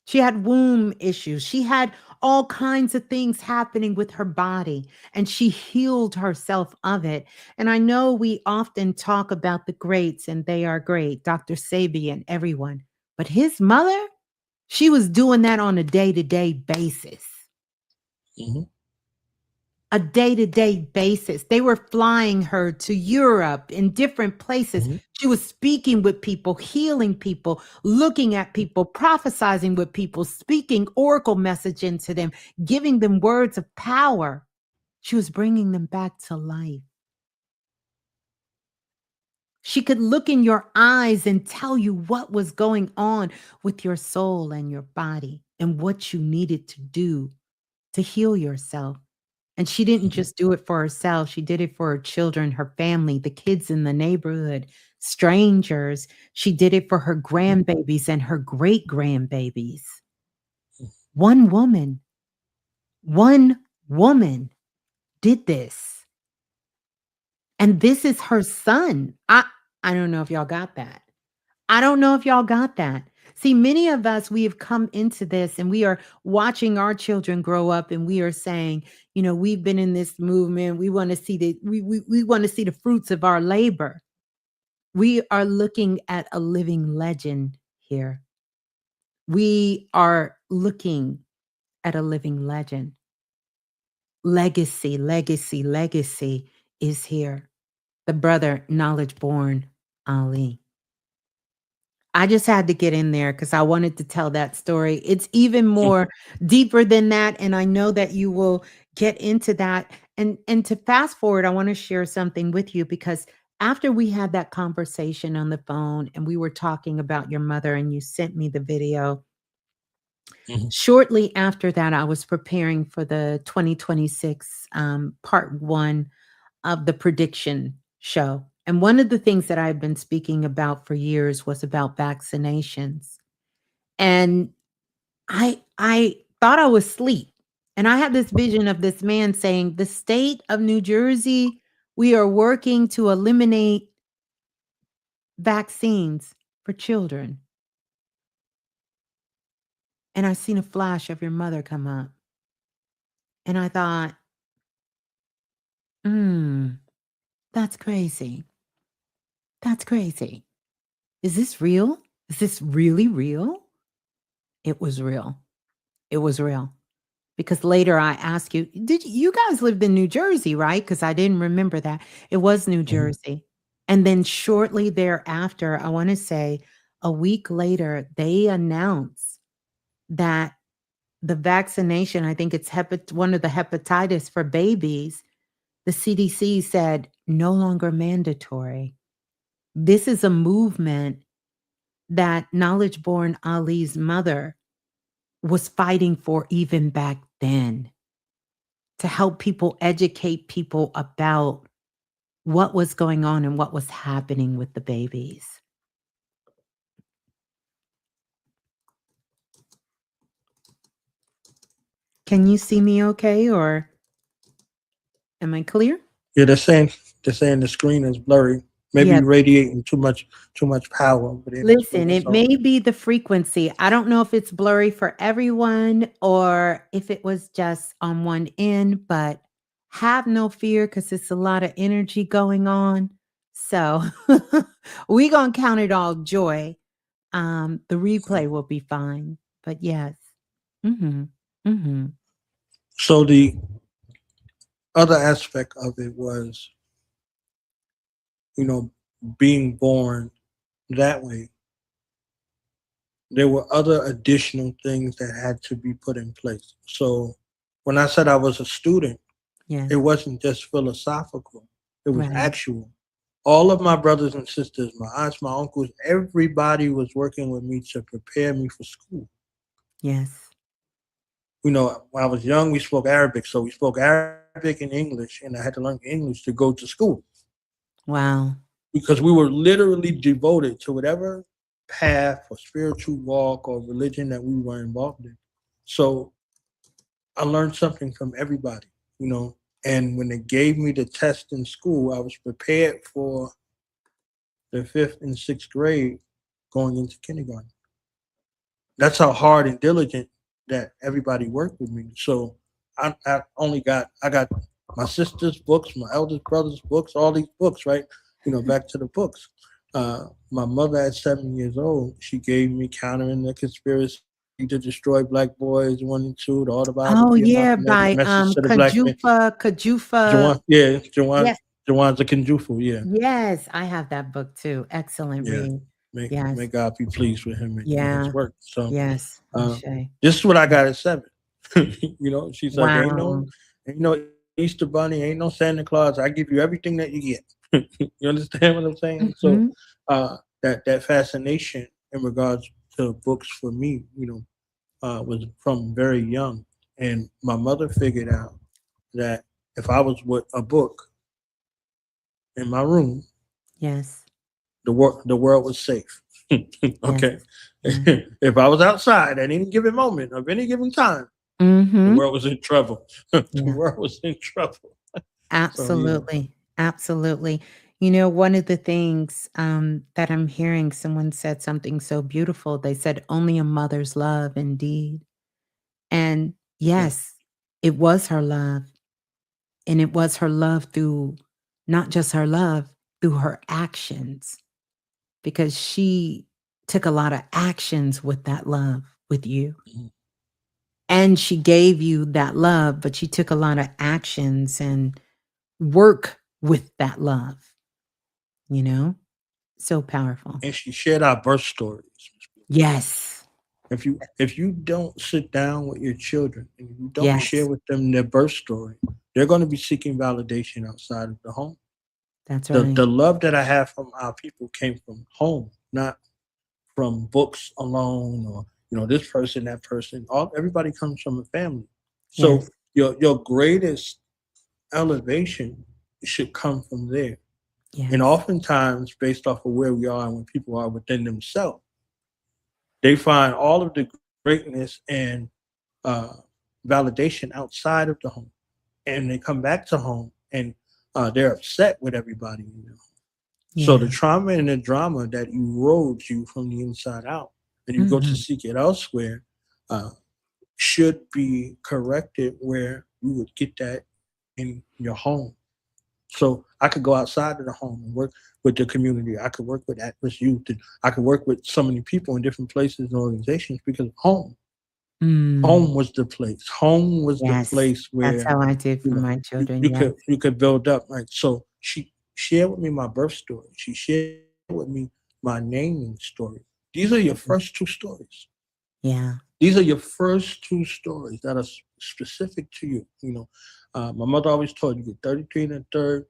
She had womb issues. She had all kinds of things happening with her body, and she healed herself of it. And I know we often talk about the greats, and they are great, Dr. Sabi and everyone. But his mother, she was doing that on a day to day basis. Mhm. A day-to-day basis. They were flying her to Europe in different places. Mhm. She was speaking with people, healing people, looking at people, prophesizing with people, speaking oracle message into them, giving them words of power. She was bringing them back to life. She could look in your eyes and tell you what was going on with your soul and your body and what you needed to do to heal yourself. And she didn't Mhm. just do it for herself, she did it for her children, her family, the kids in the neighborhood, strangers. She did it for her grandbabies and her great grandbabies. One woman, one woman did this. And this is her son. I don't know if y'all got that. I don't know if y'all got that. See, many of us, we have come into this and we are watching our children grow up and we are saying, you know, we've been in this movement. We want to see we want to see the fruits of our labor. We are looking at a living legend here. We are looking at a living legend. Legacy, legacy, legacy is here. The brother, knowledge born Ali. I just had to get in there because I wanted to tell that story. It's even more deeper than that, and I know that you will get into that. And to fast forward, I want to share something with you because after we had that conversation on the phone and we were talking about your mother and you sent me the video, Mhm. shortly after that, I was preparing for the 2026 part one of the prediction show. And one of the things that I've been speaking about for years was about vaccinations. And I thought I was asleep. And I had this vision of this man saying, "The state of New Jersey, we are working to eliminate vaccines for children." And I seen a flash of your mother come up. And I thought, "Hmm, that's crazy. That's crazy. Is this real? Is this really real?" It was real. It was real. Because later I asked you, did you guys lived in New Jersey, right? Because I didn't remember that. It was New Mhm. Jersey. And then shortly thereafter, I want to say a week later, they announced that the vaccination, I think it's one of the hepatitis for babies, the CDC said no longer mandatory. This is a movement that Knowledge Born Ali's mother was fighting for even back then to help people educate people about what was going on and what was happening with the babies. Can you see me okay or am I clear? Yeah, they're saying the screen is blurry. Maybe Yeah. radiating too much power over there in the Listen, screen. it So may be the frequency. I don't know if it's blurry for everyone or if it was just on one end, but have no fear because it's a lot of energy going on. So we gonna count it all joy. The replay will be fine. But yes. Mm-hmm. Mm-hmm. so the other aspect of it was, you know, being born that way. There were other additional things that had to be put in place. So when I said I was a student, it Yes. wasn't just philosophical, it was Right. actual. All of my brothers and sisters, my aunts, my uncles, everybody was working with me to prepare me for school. Yes. You know, when I was young, we spoke Arabic. So we spoke Arabic and English, and I had to learn English to go to school Wow. because we were literally devoted to whatever path or spiritual walk or religion that we were involved in. So I learned something from everybody, you know. And when they gave me the test in school, I was prepared for the fifth and sixth grade going into kindergarten. That's how hard and diligent that everybody worked with me. So I got my sister's books, my eldest brother's books, all these books, right? You know, back to the books. My mother at 7 years old, she gave me Countering the Conspiracy to Destroy Black Boys 1 and 2, the Oh, autobiography of yeah, Malcolm X, by, Message to the Black Man. Kajufa. Jawan, yeah, Jawan, Yes, Jawan Zakinjufu, yeah, yes, I have that book too. Excellent yeah. read. May Yes. God be pleased with him and his Yeah. work. So Yes. uh, Ashe. this is what I got at 7. You know, she's like, Wow. ain't no Easter Bunny, ain't no Santa Claus. I give you everything that you get. You understand what I'm saying? So Mhm. that fascination in regards to books for me, you know, was from very young, and my mother figured out that if I was with a book in my room, Yes. the world was safe. Yes. Okay. Yes. If I was outside at any given moment of any given time, the Mhm. world was in trouble. The Yeah. world was in trouble. So yeah. Absolutely. Absolutely. One of the things, that I'm hearing, someone said something so beautiful. They said, "Only a mother's love indeed." And Yeah. yes, it was her love, and it was her love through not just her love, through her actions, because she took a lot of actions with that love with you. Mhm. And she gave you that love, but she took a lot of actions and work with that love, you know? So powerful. And she shared our birth stories. Yes. If you don't sit down with your children and you don't share Yes. with them their birth story, they're going to be seeking validation outside of the home. That's The right. the love that I have from our people came from home, not from books alone or this person, that person. All everybody comes from a family. So Yes. your greatest elevation should come from there. And Yes. oftentimes, based off of where we are and where people are within themselves, they find all of the greatness and uh, validation outside of the home, and they come back to home and they're upset with everybody. So the Yeah. trauma and the drama that erodes you from the inside out, and you go to Mhm. seek it elsewhere, uh, should be corrected where you would get that in your home. So I could go outside of the home and work with the community. I could work with at-risk youth, and I could work with so many people in different places and organizations because home. Mm. Home was the place. Home was the Yes. place That's where how I did you for know my you, children, you yes. could you could build up. Like so, she shared with me my birth story. She shared with me my naming story. These are your first two stories. Yeah. These are your first two stories that are specific to you. My mother always told you get 33 and a third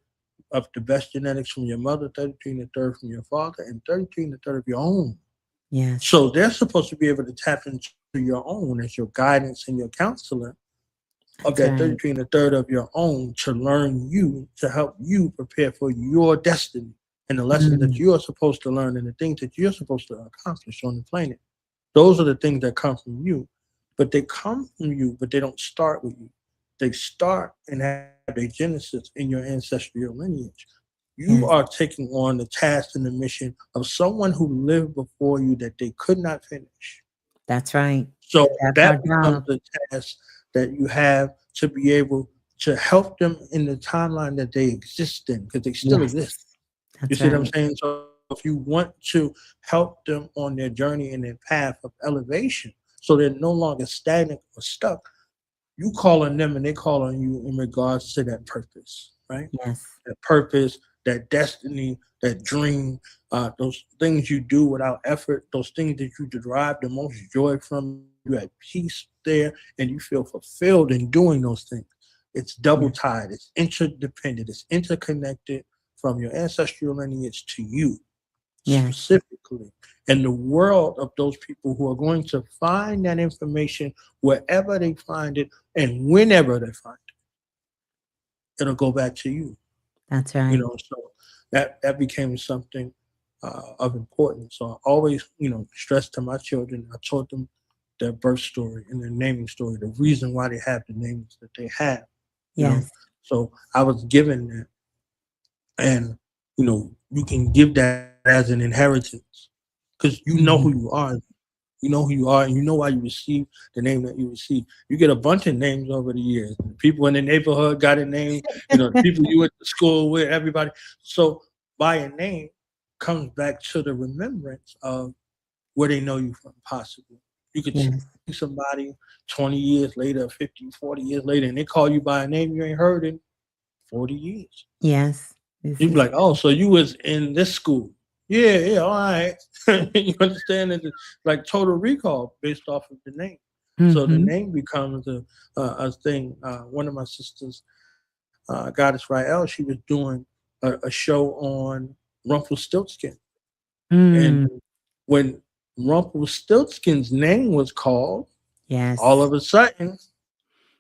of the best genetics from your mother, 33 and a third from your father, and 33 and a third of your own. Yes. So they're supposed to be able to tap into your own as your guidance and your counselor of That's that right. 33 and a third of your own to learn you, to help you prepare for your destiny and the lessons that Mm. you are supposed to learn and the things that you're supposed to accomplish on the planet. Those are the things that come from you, but they come from you, but they don't start with you. They start and have their genesis in your ancestral lineage. You are Yes. taking on the task and the mission of someone who lived before you that they could not finish. That's right. So And that's our that becomes job. the task that you have to be able to help them in the timeline that they exist in, because they still Yes. exist. You That's see what I'm right. saying? So if you want to help them on their journey and their path of elevation, so they're no longer stagnant or stuck, you call on them and they call on you in regards to that purpose, right? Yes. That purpose, that destiny, that dream, those things you do without effort, those things that you derive the most joy from, you at peace there, and you feel fulfilled in doing those things. It's double Yes. tied, it's interdependent, it's interconnected from your ancestral lineage to you Yes. specifically. And the world of those people who are going to find that information wherever they find it and whenever they find it, it'll go back to you. That's right. So that became something of importance. So I always stress to my children. I taught them their birth story and their naming story, the reason why they have the names that they have. You know, Yes. so I was given that, and you can give that as an inheritance because you know who Mhm. you are. You know who you are, and you know why you receive the name that you receive. You get a bunch of names over the years. The people in the neighborhood got a name. The people you went to school with, everybody. So by a name comes back to the remembrance of where they know you from, possibly. You could see Yes. somebody 20 years later, 50, 40 years later, and they call you by a name you ain't heard in 40 years. Yes. This You'd be is like, oh, so you was in this school. Yeah, yeah, all right. You understand? It's like total recall based off of the name. So the Mhm. name becomes a thing. One of my sisters, Goddess Rael, she was doing a show on Rumpelstiltskin. And Mm. when Rumpelstiltskin's name was called, all Yes. of a sudden,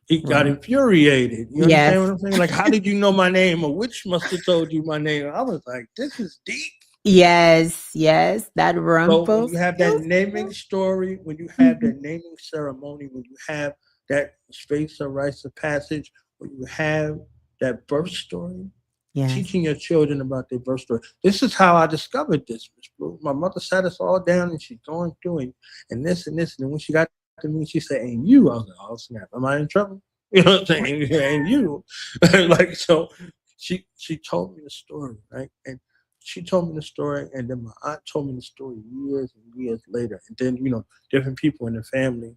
He got Right. infuriated. You understand Yes. what I'm saying? Like, how did you know my name? A witch must have told you my name. I was like, this is deep. Yes, yes, that So when you have that naming Rumpelstiltskin. story, when you have Mhm. that naming ceremony, when you have that space of rites of passage, when you have that birth story, Yes. teaching your children about their birth story. This is how I discovered this, Miss Blue. My mother sat us all down and she's going through it and this and this. And then when she got to me, she said, "And you?" I was like, "Oh snap, am I in trouble?" You know what I'm saying? And you, like so. She told me the story, right? And she told me the story, and then my aunt told me the story years and years later. And then different people in the family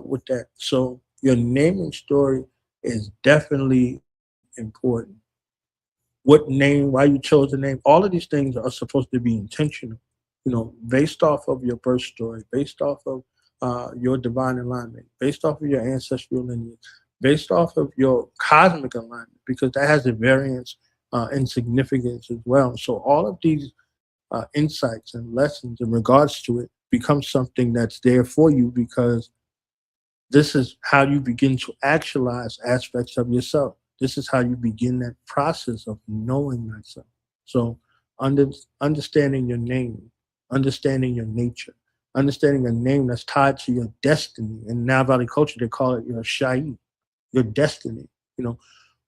with that. So your naming story is definitely important. What name, why you chose the name, all of these things are supposed to be intentional, based off of your birth story, based off of your divine alignment, based off of your ancestral lineage, based off of your cosmic alignment, because that has a variance and significance as well. So all of these insights and lessons in regards to it become something that's there for you because this is how you begin to actualize aspects of yourself. This is how you begin that process of knowing thyself. So, under, understanding your name, understanding your nature, understanding a name that's tied to your destiny. In Now Valley culture, they call it your shai, your destiny. You know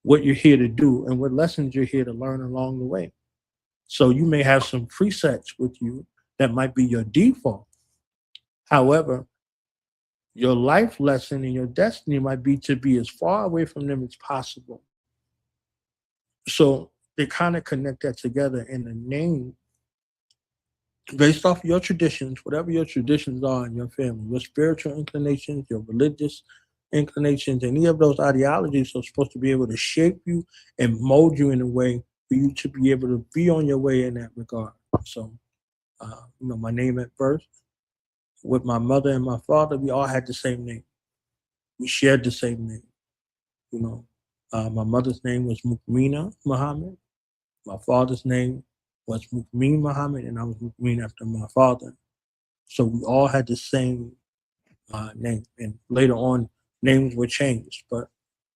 what you're here to do and what lessons you're here to learn along the way. So you may have some presets with you that might be your default. However, your life lesson and your destiny might be to be as far away from them as possible. So they kind of connect that together in the name based off your traditions, whatever your traditions are in your family, your spiritual inclinations, your religious inclinations, any of those ideologies are supposed to be able to shape you and mold you in a way for you to be able to be on your way in that regard. So, my name at birth with my mother and my father, we all had the same name. We shared the same name. You know, my mother's name was Mukmina Muhammad. My father's name was Mukmin Muhammad, and I was Mukmin after my father. So we all had the same name. And later on, names were changed. But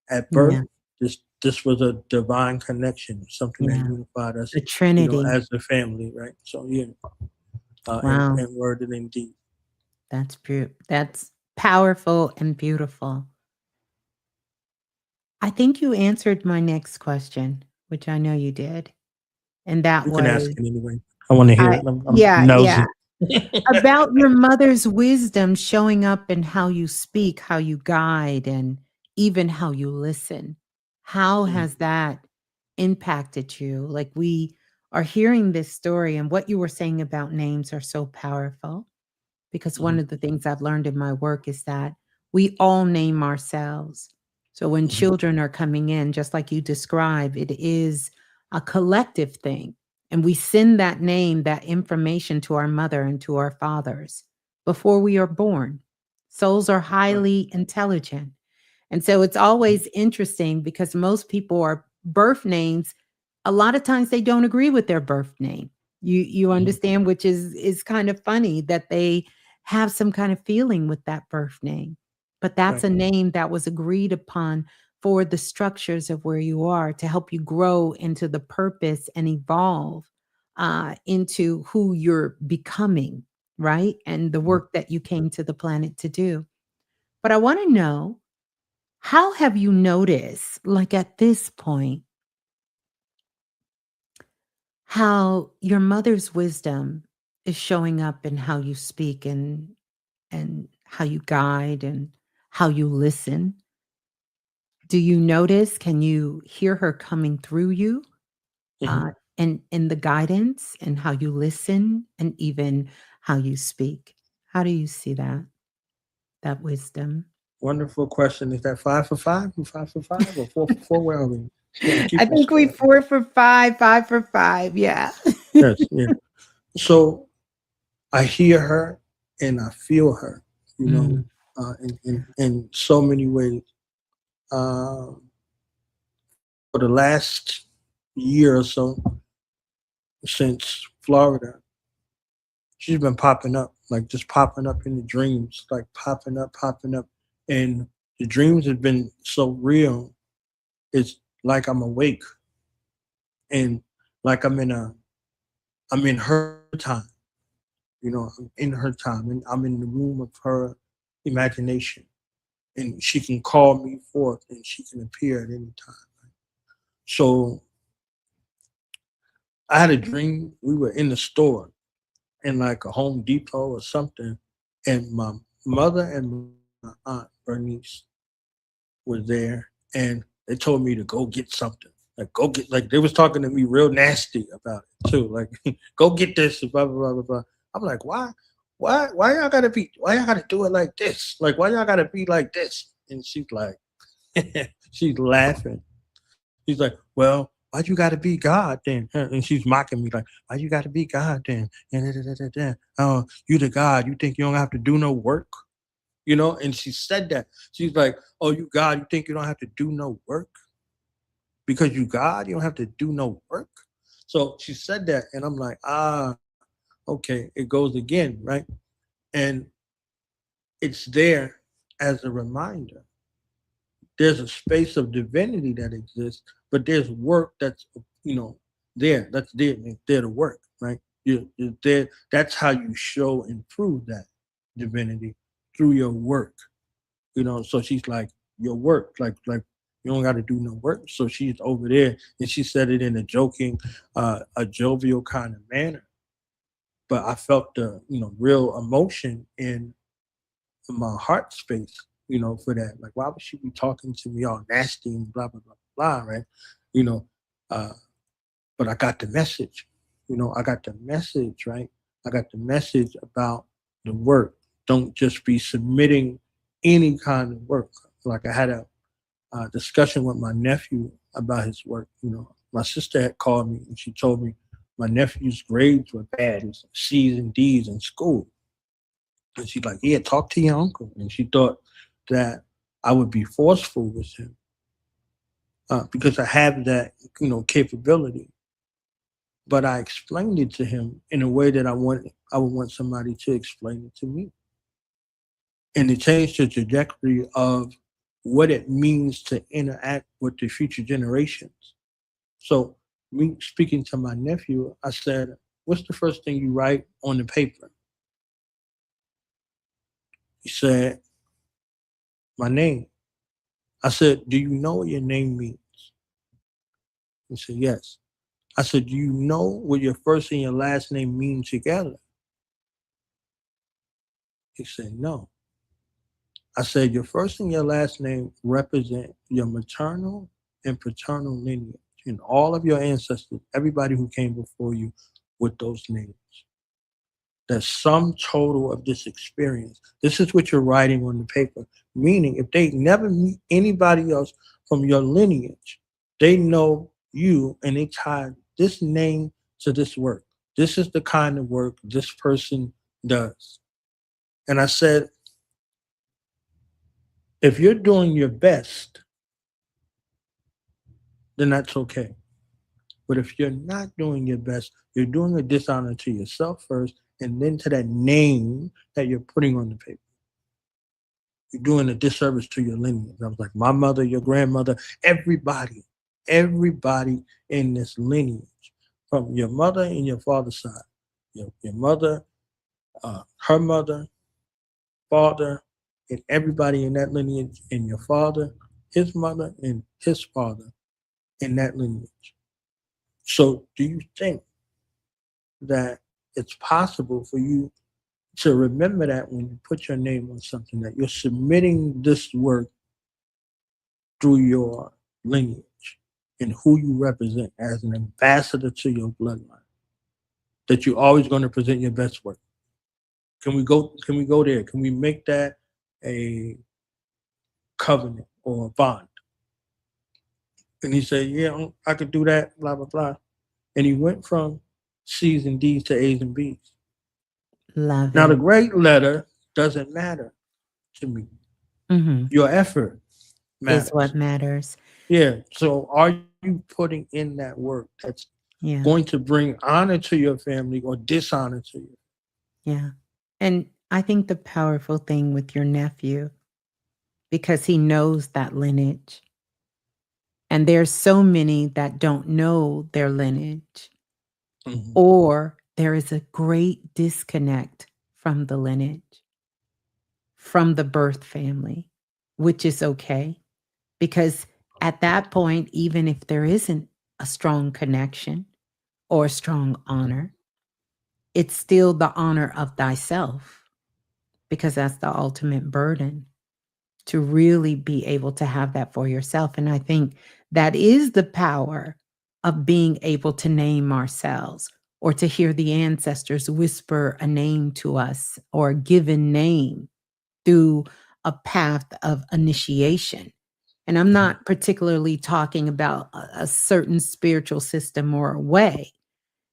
at birth, Yeah, this was a divine connection, something that yeah. unified us, The Trinity. as a family, right? So yeah, Wow, and word and indeed. that's powerful and beautiful. I think you answered my next question, which I know you did, and that You can ask was it anyway. I want to hear I it. I'm yeah, yeah. nosy. About your mother's wisdom showing up in how you speak, how you guide, and even how you listen. How Mhm, has that impacted you? Like, we are hearing this story, and what you were saying about names are so powerful because one mhm, of the things I've learned in my work is that we all name ourselves. So when mhm, children are coming in, just like you describe, it is a collective thing. And we send that name, that information to our mother and to our fathers before we are born. Souls are right, highly intelligent. And so it's always interesting because most people are birth names, a lot of times they don't agree with their birth name. You mhm, understand, which is kind of funny that they have some kind of feeling with that birth name. But that's right, a name that was agreed upon for the structures of where you are to help you grow into the purpose and evolve into who you're becoming, right? And the mhm. work that you came to the planet to do. But I want to know, how have you noticed, like at this point, how your mother's wisdom is showing up in how you speak and how you guide and how you listen? Do you notice? Can you hear her coming through you? Mhm. And in the guidance and how you listen and even how you speak. How do you see that wisdom? Wonderful question. Is that 5 for 5? You 5 for 5 or 4 for 4? Where are we? I Keep us think we score. 4 for 5, 5 for 5. Yeah. Yes, yeah. So I hear her and I feel her, Mm, in so many ways. Um, for the last year or so, since Florida, she's been popping up, like just popping up in the dreams, like popping up. And The dreams have been so real. It's like I'm awake and like I'm in her time. I'm in her time and I'm in the room of her imagination. And she can call me forth and she can appear at any time. So I had a dream we were in the store in like a Home Depot or something, and my mother and my aunt Bernice was there, and they told me to go get something. Like go get like they was talking to me real nasty about it too. Like go get this, blah blah blah blah blah. I'm like, why y'all gotta be why y'all gotta do it like this? Like why y'all gotta be like this? And she's like she's laughing. She's like, well, why'd you gotta be God then? And she's mocking me like, why you gotta be God then? And oh, you the God, you think you don't have to do no work? And she said that. She's like, oh, you God, you think you don't have to do no work? Because you God, you don't have to do no work. So she said that, and I'm like, okay, it goes again, right? And it's there as a reminder. There's a space of divinity that exists, but there's work that's you know there. That's there. It's there to work, right? You're there. That's how you show and prove that divinity through your work. So she's like, your work, like you don't got to do no work. So she's over there, and she said it in a jovial kind of manner. But I felt the real emotion in my heart space, for that. Like, why would she be talking to me all nasty and blah blah blah blah, right? You know, uh, but I got the message. I got the message, right? I got the message about the work. Don't just be submitting any kind of work. Like I had a discussion with my nephew about his work. My sister had called me and she told me my nephew's grades were bad. His C's and D's in school. And she's like, yeah, talk to your uncle. And she thought that I would be forceful with him because I have that, capability. But I explained it to him in a way that I would want somebody to explain it to me. And it changed the trajectory of what it means to interact with the future generations. So me speaking to my nephew, I said, what's the first thing you write on the paper? He said, my name. I said, do you know what your name means? He said, yes. I said, do you know what your first and your last name mean together? He said, no. I said, your first and your last name represent your maternal and paternal lineage and all of your ancestors, everybody who came before you with those names. The sum total of this experience. This is what you're writing on the paper. Meaning, if they never meet anybody else from your lineage, they know you and they tie this name to this work. This is the kind of work this person does. And I said, if you're doing your best, then that's okay. But if you're not doing your best, you're doing a dishonor to yourself first and then to that name that you're putting on the paper. You're doing a disservice to your lineage. I was like, my mother, your grandmother, everybody in this lineage, from your mother and your father's side, your mother, her mother, father, and everybody in that lineage, and your father, his mother, and his father in that lineage. So, do you think that it's possible for you to remember that when you put your name on something, that you're submitting this work through your lineage and who you represent as an ambassador to your bloodline, that you're always going to present your best work? Can we go there? Can we make that a covenant or a bond? And he said, yeah, I could do that, blah, blah, blah. And he went from C's and D's to A's and B's. Love Now, the it. grade letter doesn't matter to me. Hmm. Your effort Is what matters. matters. Yeah. So, are you putting in that work that's Yeah. going to bring honor to your family or dishonor to you? Yeah. And I think the powerful thing with your nephew because he knows that lineage. And there's so many that don't know their lineage, Mhm. or there is a great disconnect from the lineage, from the birth family, which is okay. Because at that point, even if there isn't a strong connection or a strong honor, it's still the honor of thyself, because that's the ultimate burden, to really be able to have that for yourself. And I think that is the power of being able to name ourselves, or to hear the ancestors whisper a name to us, or a given name through a path of initiation. And I'm Mhm. not particularly talking about a certain spiritual system or a way,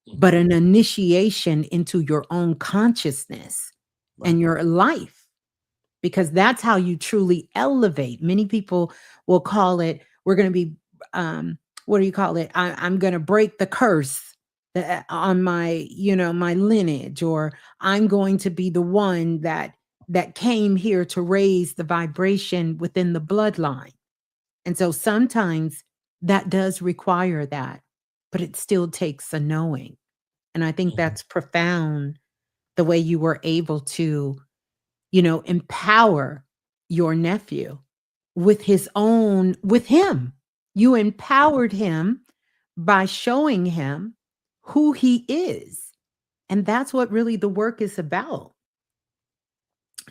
but Mhm. an initiation into your own consciousness Right. and your life, because that's how you truly elevate. Many people will call it, we're going to be, what do you call it? I'm going to break the curse on my, my lineage, or I'm going to be the one that came here to raise the vibration within the bloodline. And so sometimes that does require that, but it still takes a knowing. And I think Mhm. that's profound, the way you were able to, empower your nephew with him. You empowered him by showing him who he is. And that's what really the work is about.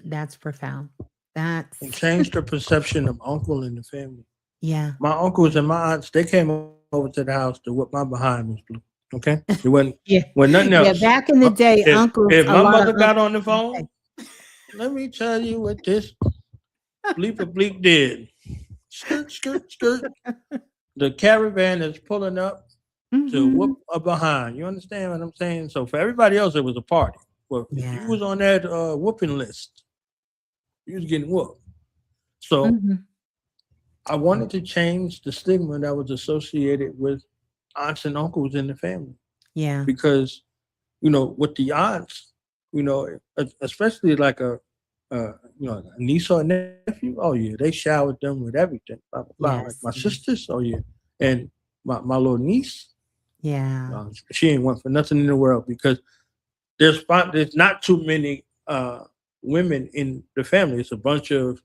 That's profound. And That's, change the perception of uncle in the family. yeah. My uncles and my aunts, they came over to the house to whip my behind, Miss Blue. Okay, it Yeah. wasn't nothing Yeah. else. Back in the day, If uncles, my a lot of mother got on the uncles. phone, let me tell you what this bleeper bleep did. Skirt, skirt, skirt. The caravan is pulling up to whoop Hmm. a behind. You understand what I'm saying? So for everybody else, it was a party. Well, if you Yeah. was on that whooping list, you was getting whooped. So Hmm. I wanted to change the stigma that was associated with aunts and uncles in the family, Yeah. because with the aunts, especially like a niece or a nephew. Oh yeah, they showered them with everything. Blah blah blah. Like my Yes. sisters. Oh yeah, and my little niece, Yeah. she ain't want for nothing in the world, because there's not too many women in the family. It's a bunch of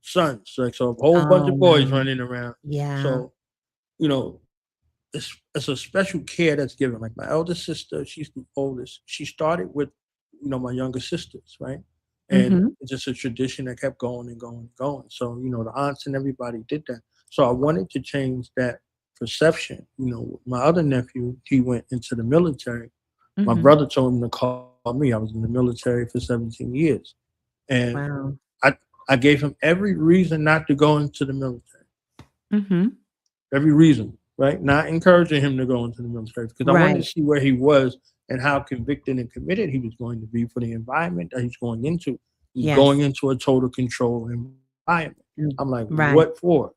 sons, like, so a whole bunch Oh, of boys wow. running around. Yeah. So you know it's a special care that's given. Like my eldest sister, she's the oldest. She started with my younger sisters, right? And Hmm. it's just a tradition that kept going and going and going. So the aunts and everybody did that. So I wanted to change that perception. My other nephew, he went into the military. My Hmm. brother told him to call me. I was in the military for 17 years, and Wow. I I gave him every reason not to go into the military. Hmm. Every reason, right? Not encouraging him to go into the military, because I wanted to Right. see where he was and how convicted and committed he was going to be for the environment that he's going into. He's Yes. going into a total control environment. I'm like, Mm. what Right. for?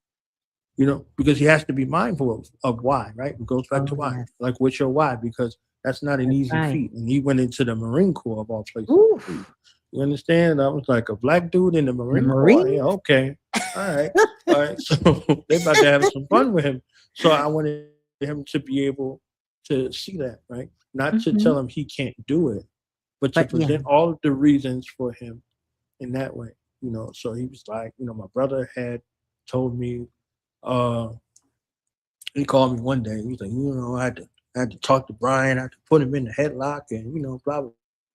Because he has to be mindful of why, right? It goes back to Oh, why. yes. Like, what's your why? Because that's not an That's easy right. feat. And he went into the Marine Corps of all places. Oof. You understand? I was like, a black dude in the The Marine Corps? Yeah, Marines. okay. All right. All right. So they about to have some fun with him. So I wanted him to be able to see that, right? Not to tell him Hmm. he can't do it, but to But present yeah. all of the reasons for him in that way. So he was like, my brother had told me, uh, he called me one day. He was like, I had to talk to Brian. I had to put him in the headlock, and blah blah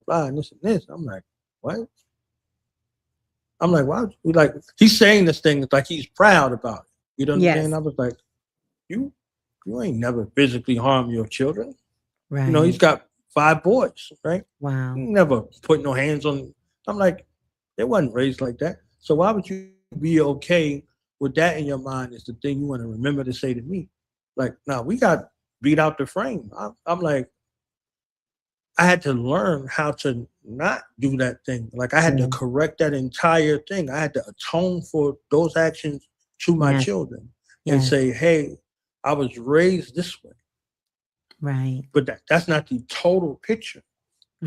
blah, and this. I'm like, what? I'm like, why? Like, he's saying this thing like he's proud about it. You know what I'm saying? Yes. I was like, you, you ain't never physically harmed your children. He's Right. got 5 boys, right? He Wow. never put no hands on. I'm like, they wasn't raised like that. So why would you be okay with that in your mind? Is the thing you want to remember to say to me? Like, now we got beat out the frame. I'm like, I had to learn how to not do that thing. Like, I had to Yeah. correct that entire thing. I had to atone for those actions to my Yes. children and Yes. say, hey, I was raised this way. Right. But that's not the total picture.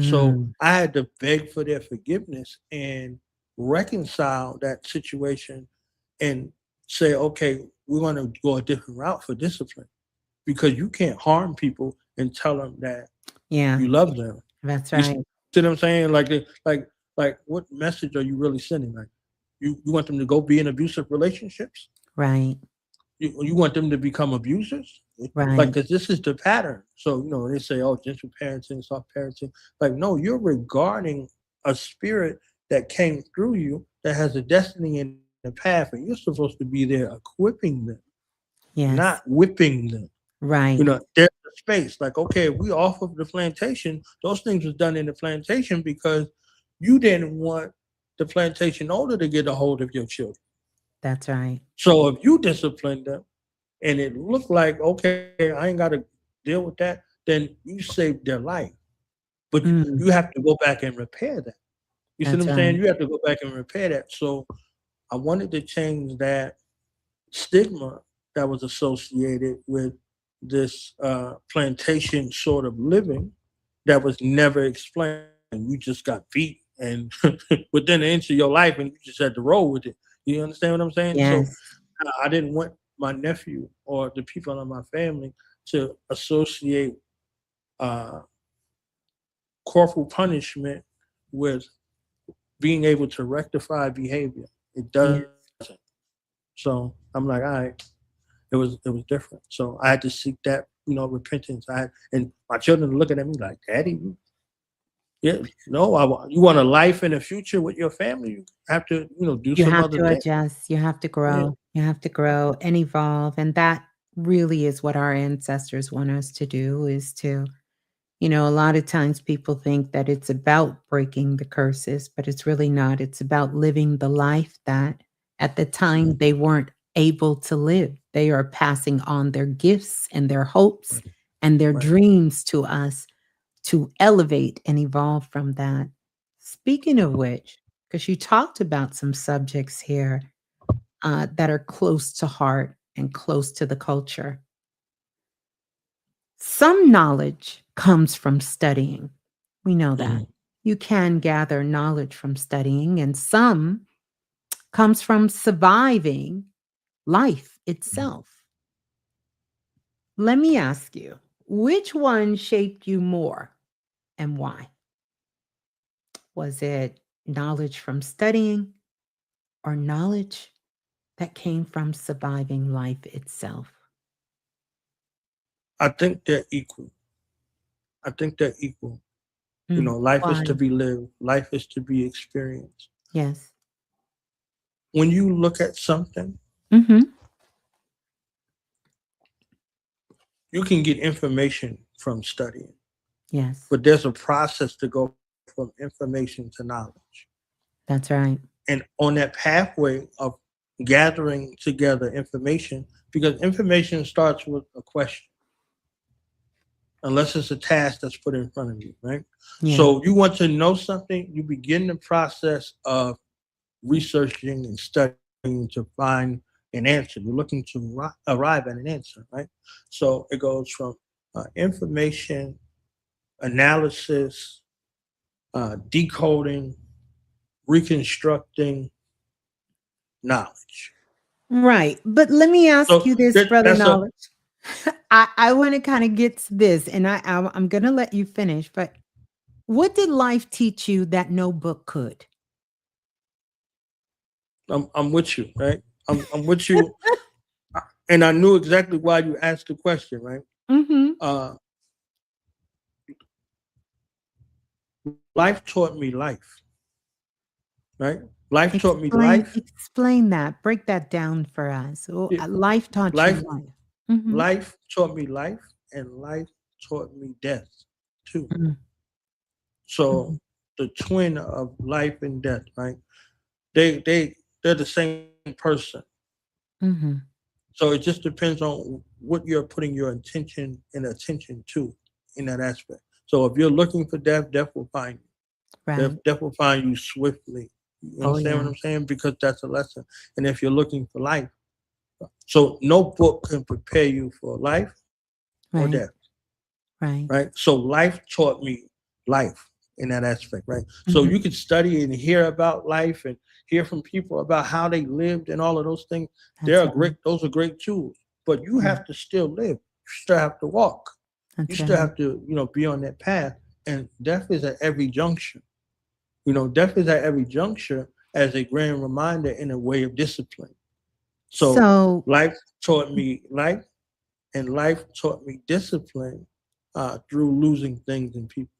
So Mm. I had to beg for their forgiveness and reconcile that situation and say, okay, we want to go a different route for discipline because you can't harm people and tell them that Yeah, you love them. that's You see right. what I'm saying? Like, what message are you really sending? Like, you want them to go be in abusive relationships? Right. You want them to become abusers? Like, Right. because this is the pattern. So, they say, oh, gentle parenting, soft parenting. Like, no, you're regarding a spirit that came through you that has a destiny and a path, and you're supposed to be there equipping them, not Yes. whipping them. Right. There's a space. Like, okay, we off of the plantation. Those things was done in the plantation because you didn't want the plantation owner to get a hold of your children. That's right. So if you discipline them and it looked like, okay, I ain't got to deal with that, then you saved their life. But you Mm, have to go back and repair that. You see what that's I'm saying? right. You have to go back and repair that. So I wanted to change that stigma that was associated with this plantation sort of living that was never explained. You just got beat and within an inch of your life, and you just had to roll with it. You understand what I'm saying? So Yes. I didn't want my nephew or the people in my family to associate uh, corporal punishment with being able to rectify behavior. It doesn't. Yes. So I'm like, all right, it was different. So I had to seek that, repentance. And my children are looking at me like, Daddy, yeah, no, you want a life and a future with your family. You have to, do You some have other to things. adjust, you have to Yeah, grow, you have to grow and evolve, and that really is what our ancestors want us to do is to a lot of times people think that it's about breaking the curses, but it's really not. It's about living the life that at the time mhm, they weren't able to live. They are passing on their gifts and their hopes right, and their right. dreams to us to elevate and evolve from that. Speaking of which, because you talked about some subjects here that are close to heart and close to the culture. Some knowledge comes from studying. We know that. Mhm. You can gather knowledge from studying, and some comes from surviving life itself. Let me ask you, which one shaped you more and why? Was it knowledge from studying or knowledge that came from surviving life itself? I think they're equal. I think they're equal. Mm, Life is why? to be lived. Life is to be experienced. Yes. When you look at something, Hmm. you can get information from studying, Yes. but there's a process to go from information to knowledge. That's right. And on that pathway of gathering together information, because information starts with a question, unless it's a task that's put in front of you, right? Yeah. So you want to know something, you begin the process of researching and studying to find an answer. You're looking to arrive at an answer, right? So it goes from information, analysis, decoding, reconstructing, knowledge. Right. But let me ask So you this, brother that's a Knowledge. I want to kind of get to this, and I'm going to let you finish. But what did life teach you that no book could? I'm with you, right? I'm with you, and I knew exactly why you asked the question, right? Hmm. Uh, life taught me life, right? Life taught me Explain life. explain that. Break that down for us. Oh, Yeah, life taught you life life. Hmm. life taught me life, and life taught me death too. So Hmm. the twin of life and death, right? They're the same person. Hmm. So it just depends on what you're putting your intention and attention to in that aspect. So if you're looking for death, death will find you. Death, Right. death will find you swiftly. You Oh understand what yeah. I'm saying? Because that's a lesson. And if you're looking for life, so no book can prepare you for life or Right. death, Right. right? So life taught me life. in that aspect, right? So Mhm. you can study and hear about life and hear from people about how they lived and all of those things. They That's are right. great. Those are great tools. But you Yeah, have to still live. You still have to walk. You that's still right. have to, be on that path. And death is at every junction. Death is at every juncture as a grand reminder in a way of discipline. So So life taught me life, and life taught me discipline through losing things and people.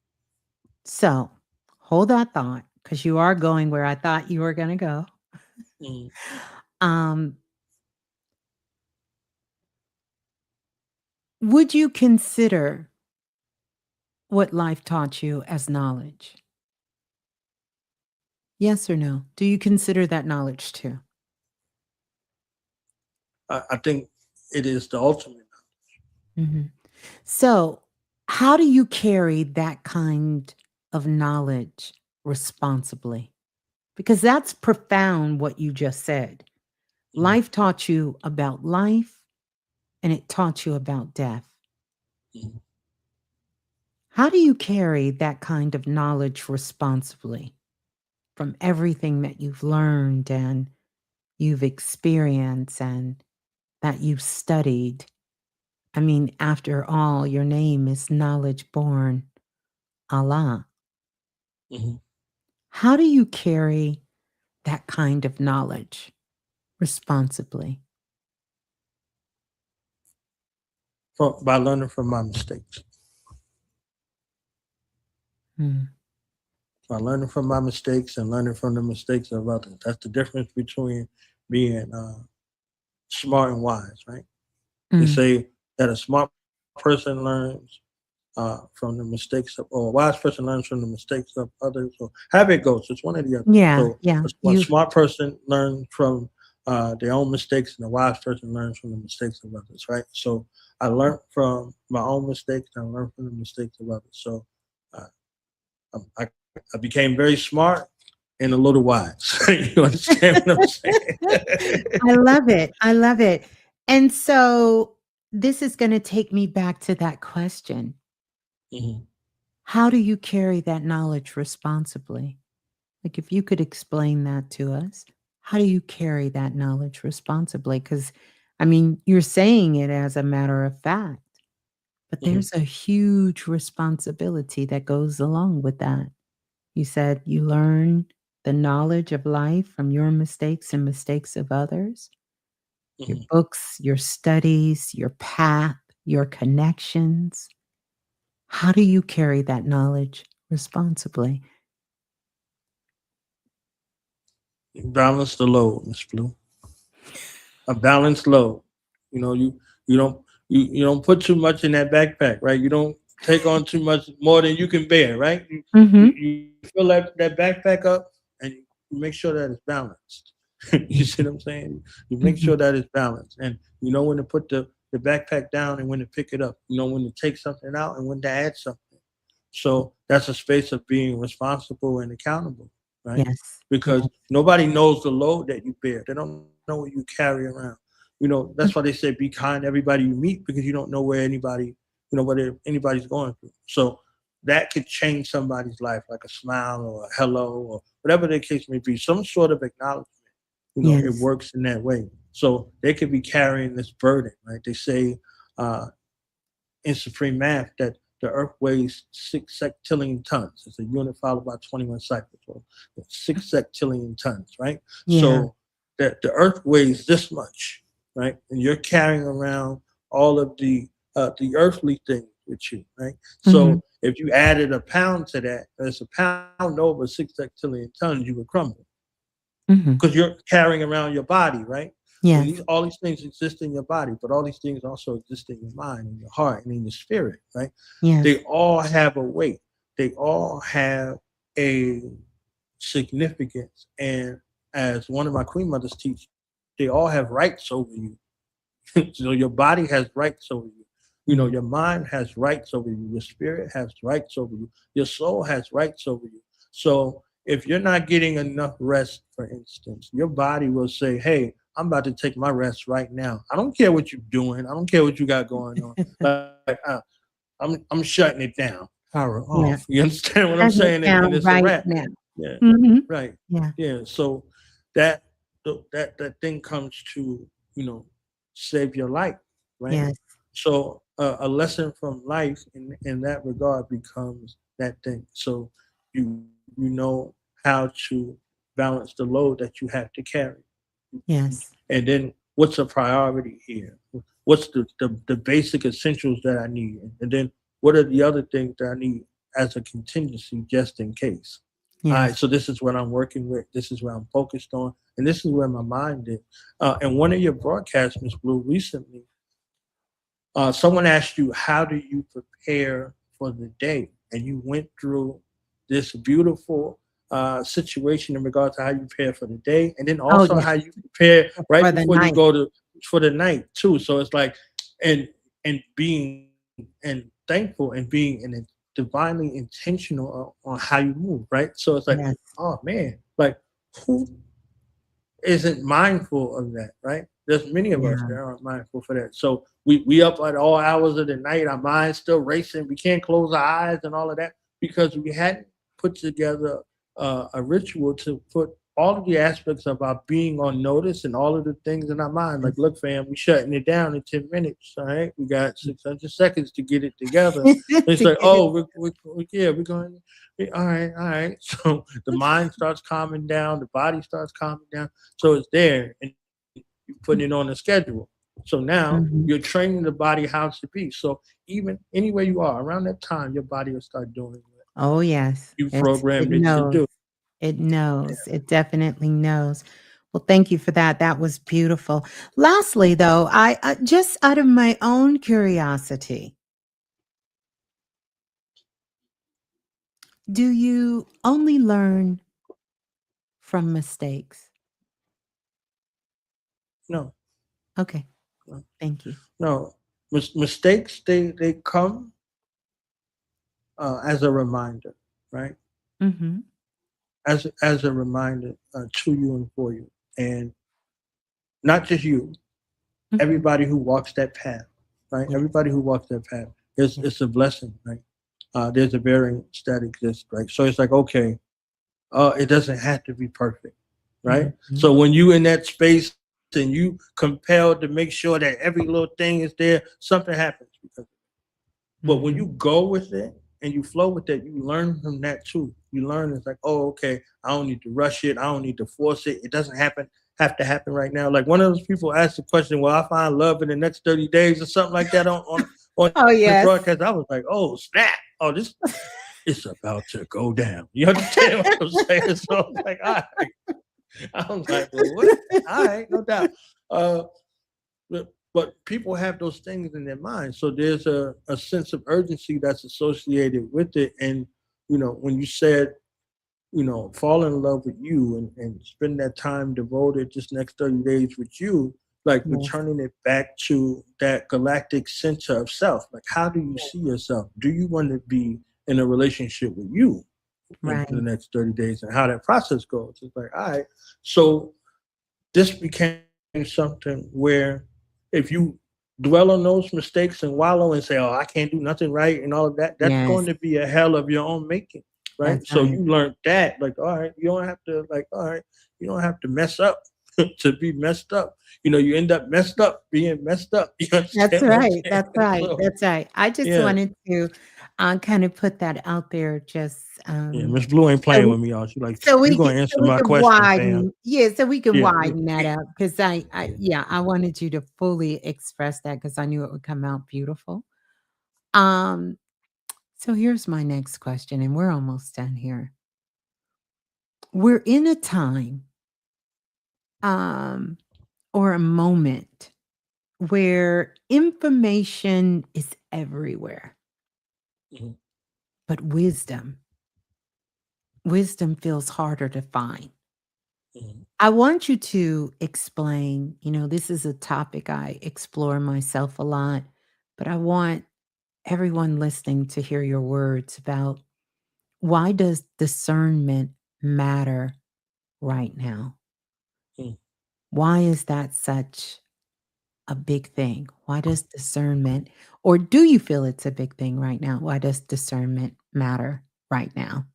so hold that thought because you are going where I thought you were gonna go. Mm. Um, would you consider what life taught you as knowledge? Yes or no? Do you consider that knowledge too? I think it is the ultimate. Mhm. So, how do you carry that kind of knowledge responsibly? Because that's profound what you just said. Mm. Life taught you about life and it taught you about death. Mm. How do you carry that kind of knowledge responsibly from everything that you've learned and you've experienced and that you've studied? I mean, after all, your name is knowledge born Allah. Mhm. How do you carry that kind of knowledge responsibly? By learning from my mistakes. Mm. By learning from my mistakes and learning from the mistakes of others. That's the difference between being smart and wise, right? They Mm. say that a smart person learns from the mistakes of, or a wise person learns from the mistakes of others, or however it goes. It's one or the other. Yeah, So yeah. a You smart person learns from their own mistakes, and a wise person learns from the mistakes of others, right? So I learned from my own mistakes, and I learned from the mistakes of others. So uh, I became very smart and a little wise. You understand what I'm saying? I love it. I love it. And so this is going to take me back to that question. Mhm. How do you carry that knowledge responsibly? Like, if you could explain that to us, how do you carry that knowledge responsibly? Because, I mean, you're saying it as a matter of fact, but Mhm. there's a huge responsibility that goes along with that. You said you learn the knowledge of life from your mistakes and mistakes of others, your Mhm. books, your studies, your path, your connections. How do you carry that knowledge responsibly? Balance the load, Miss Blue. A balanced load. You don't you don't put too much in that backpack, right? You don't take on too much more than you can bear, right? Mhm. You fill that backpack up, and you make sure that it's balanced. You see what I'm saying? You make Mhm. sure that it's balanced, and you know when to put the backpack down and when to pick it up. You know when to take something out and when to add something. So that's a space of being responsible and accountable, right? Yes. Because Yes. nobody knows the load that you bear. They don't know what you carry around. That's why they say be kind to everybody you meet, because you don't know where anybody's going through. So that could change somebody's life, like a smile or a hello or whatever the case may be, some sort of acknowledgement. It Yes. works in that way. So they could be carrying this burden, right? They say uh, in supreme math that the Earth weighs 6 sextillion tons. It's a unit followed by 21 cycles. So 6 sextillion tons, right? Yeah. So that the Earth weighs this much, right? And you're carrying around all of the earthly things with you, right? Mhm. So if you added a pound to that, that's a pound over 6 sextillion tons, you would crumble Mhm. because you're carrying around your body, right? And Yes. all these things exist in your body, but all these things also exist in your mind, in your heart, and in your spirit, right? Yes. They all have a weight. They all have a significance. And as one of my queen mothers teach, they all have rights over you. So your body has rights over you. Mm. Your mind has rights over you. Your spirit has rights over you. Your soul has rights over you. So if you're not getting enough rest, for instance, your body will say, "Hey, I'm about to take my rest right now. I don't care what you're doing. I don't care what you got going on. Like I'm shutting it down." power Yeah. off. You understand what I'm Shutting it saying? And down it's a right wrap. now. Yeah, Mhm. right. Yeah. Yeah. So that that thing comes to, you know, save your life, right? Yes. So a lesson from life in that regard becomes that thing. So you know how to balance the load that you have to carry, Yes. and then what's a priority here? What's the basic essentials that I need, and then what are the other things that I need as a contingency just in case. All right, Yes. so this is what I'm working with. This is where I'm focused on, and this is where my mind is. And one of your broadcasts, Miss Blue, recently, someone asked you, "How do you prepare for the day?" And you went through this beautiful situation in regards to how you prepare for the day, and then Oh, also yeah. how you prepare right For the before you night. go to for the night too. So it's like, and being and thankful and being in a divinely intentional on how you move, right? So it's like, Yes. oh man, like who isn't mindful of that, right? There's many of us Yeah. that aren't mindful for that. So we up at all hours of the night, our minds still racing. We can't close our eyes and all of that because we hadn't put together a ritual to put all of the aspects of our being on notice and all of the things in our mind. Like, Yes. look, fam, we shutting it down in 10 minutes. All right, we got 600 seconds to get it together. And it's To like, get it. oh, yeah, we're going. All right, all right. So the mind starts calming down, the body starts calming down, so it's there, and you put it on the schedule. So now you're Mhm. training the body how to be. So even anywhere you are around that time, your body will start doing what Oh, yes. you It programmed it to knows. do. It knows. It definitely knows. Well, thank you for that. That was beautiful. Lastly, though, I just out of my own curiosity, do you only learn from mistakes? No, Okay. no, Thank you. no. Mistakes they come as a reminder, right? Mhm. As a reminder to you and for you, and not just you, Mhm. everybody who walks that path, right? Yes. Everybody who walks that path, Yes. it's a blessing, right? There's a variance that exists, right? So it's like, okay, it doesn't have to be perfect, right? Mhm. So when you in that space and you compelled to make sure that every little thing is there, something happens because. But when you Mhm. go with it and you flow with it, you learn from that too. You learn it's like, oh, okay, I don't need to rush it. I don't need to force it. It doesn't have to happen right now. Like one of those people asked the question, "Well, I find love in the next 30 days or something like that on the Oh, broadcast." I yes. was like, oh snap! Oh, this it's about to go down. You understand what I'm saying? So I was like, all right. I was like, well, what? All right, no doubt. Uh, but people have those things in their mind. So there's a sense of urgency that's associated with it. And, when you said, fall in love with you and spend that time devoted just next 30 days with you, like Yes. returning it back to that galactic center of self. Like, how do you see yourself? Do you want to be in a relationship with you in the Right. next 30 days and how that process goes? It's like, all right. So this became something where if you dwell on those mistakes and wallow and say, "Oh, I can't do nothing right," and all of that, that's going Yes. to be a hell of your own making, right? That's So right. you learned that, like, all right, you don't have to, like, all right, you don't have to mess up to be messed up. You end up messed up being messed up. You That's understand what I'm right. saying? That's right. So That's right. I just yeah, wanted to, kind of put that out there just, yeah. Miss Blue ain't so playing we with me, y'all. She like, so you we gonna can answer my question, fam? so we can Yeah, widen that out because yeah. yeah, I wanted you to fully express that because I knew it would come out beautiful. Um, so here's my next question, and we're almost done here. We're in a time, um, or a moment where information is everywhere, Mhm, but wisdom feels harder to find. mhm, I want you to explain, this is a topic I explore myself a lot, but I want everyone listening to hear your words about why does discernment matter right now? mhm. Why is that such? a big thing? Why does discernment, or do you feel it's a big thing right now? Why does discernment matter right now?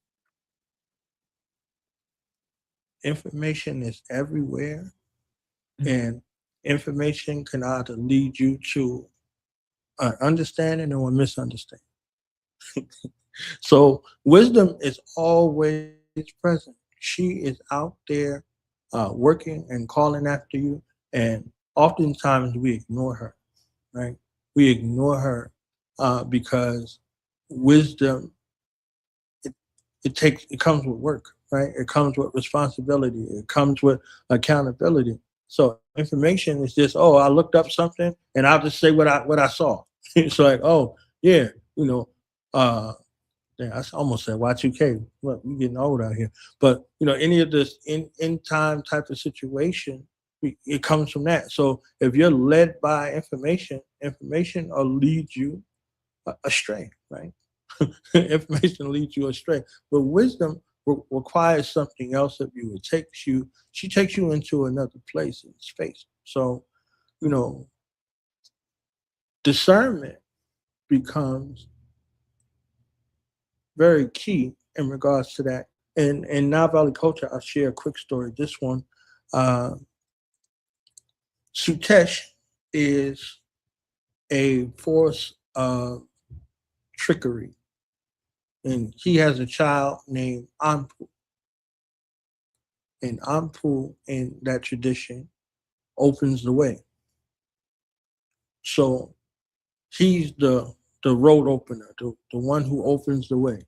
Information is everywhere, Mm. and information can either lead you to an understanding or a misunderstanding. So wisdom is always present. She is out there working and calling after you, and oftentimes we ignore her, right? We ignore her because wisdom it, it comes with work, right? It comes with responsibility. It comes with accountability. So information is just, oh, I looked up something and I'll just say what I saw. It's like, oh yeah, you know, uh, yeah, I almost said Y2K. Look, we're getting old out here. But any of this in time type of situation, it comes from that. So if you're led by information will lead you astray, right? Information leads you astray. But wisdom requires something else of you. She takes you into another place in space. So, you know, discernment becomes very key in regards to that. And in Nile Valley culture, I'll share a quick story. This one, uh, Sutesh is a force of trickery, and he has a child named Anpu. And Anpu, in that tradition, opens the way. So he's the road opener, the one who opens the way.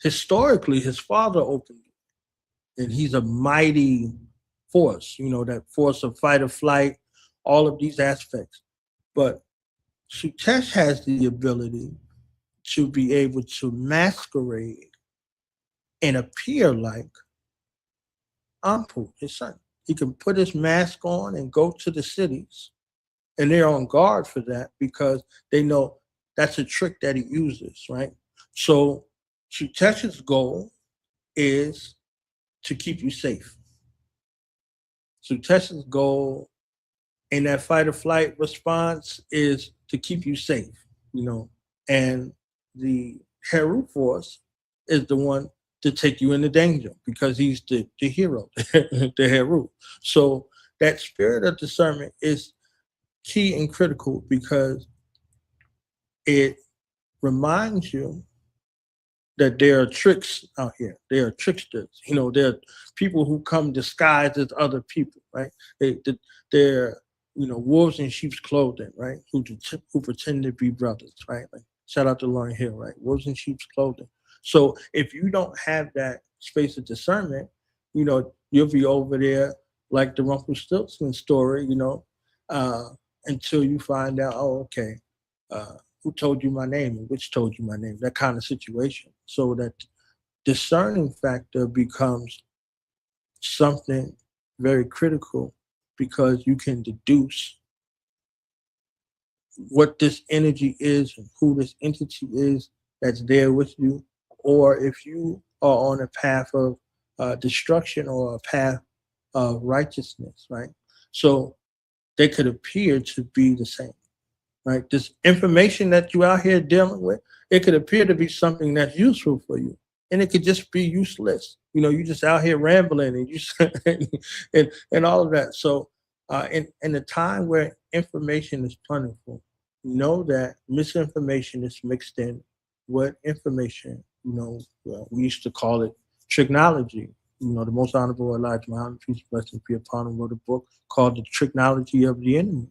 Historically, his father opened it, and he's a mighty force. That force of fight or flight, all of these aspects. But Sutesh has the ability to be able to masquerade and appear like Ampu, his son. He can put his mask on and go to the cities, and they're on guard for that because they know that's a trick that he uses, right? So Sutesh's goal is to keep you safe. Sutesh's goal in that fight or flight response is to keep you safe, you know, and the Heru force is the one to take you into danger because he's the hero, the Heru. So that spirit of discernment is key and critical because it reminds you that there are tricks out here. There are tricksters. There are people who come disguised as other people, right? They're wolves in sheep's clothing, right? Who pretend to be brothers, right? Like shout out to Lauren Hill, right? Wolves in sheep's clothing. So if you don't have that space of discernment, you'll be over there like the Rumpelstiltskin story, uh, until you find out, oh, okay, uh, who told you my name and which told you my name, that kind of situation. So that discerning factor becomes something very critical because you can deduce what this energy is and who this entity is that's there with you, or if you are on a path of destruction or a path of righteousness, right? So they could appear to be the same, right? This information that you out here dealing with, it could appear to be something that's useful for you, and it could just be useless. You just out here rambling and and all of that. So, in a time where information is plentiful, know that misinformation is mixed in with information. Well, we used to call it tricknology. The most honorable Elijah Muhammad, peace and blessings be upon him, wrote a book called The Tricknology of the Enemy.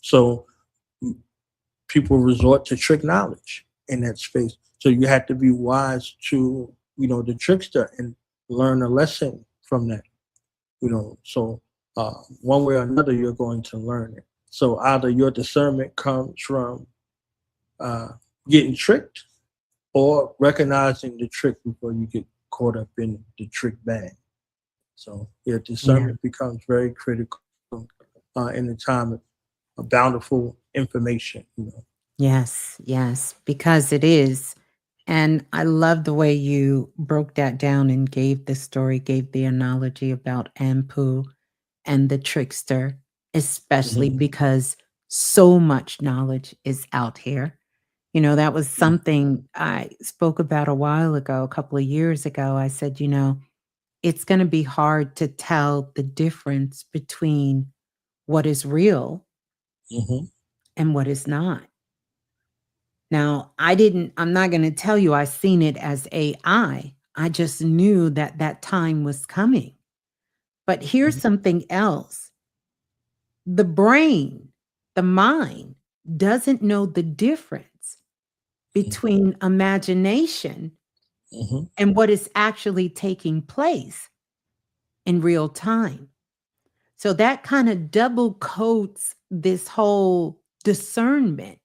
So people resort to trick knowledge in that space. So you have to be wise to, the trickster and learn a lesson from that, So one way or another, you're going to learn it. So either your discernment comes from uh, getting tricked or recognizing the trick before you get caught up in the trick bag. So yeah, Yeah. discernment becomes very critical in the time of bountiful information. Yes, yes, because it is. And I love the way you broke that down and gave the story, gave the analogy about Ampu and the trickster. especially Mhm. because so much knowledge is out here. That was Mhm. something I spoke about a while ago, a couple of years ago. I said, it's going to be hard to tell the difference between what is real Mhm. and what is not. Now, I'm not going to tell you I seen it as AI. I just knew that that time was coming. But here's Mhm. something else. The brain, the mind doesn't know the difference between imagination Mhm. and what is actually taking place in real time. So that kind of double coats this whole discernment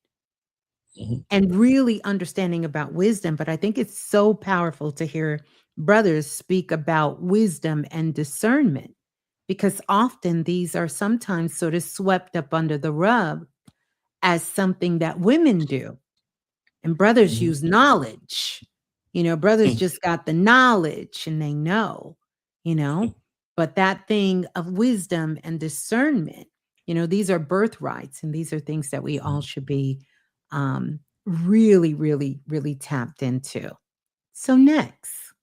Mhm. and really understanding about wisdom. But I think it's so powerful to hear brothers speak about wisdom and discernment because often these are sometimes sort of swept up under the rug as something that women do. And brothers Mhm. use knowledge. Brothers Mhm. just got the knowledge and they know, you know, but that thing of wisdom and discernment, these are birthrights and these are things that we all should be really, really, really tapped into. So, next,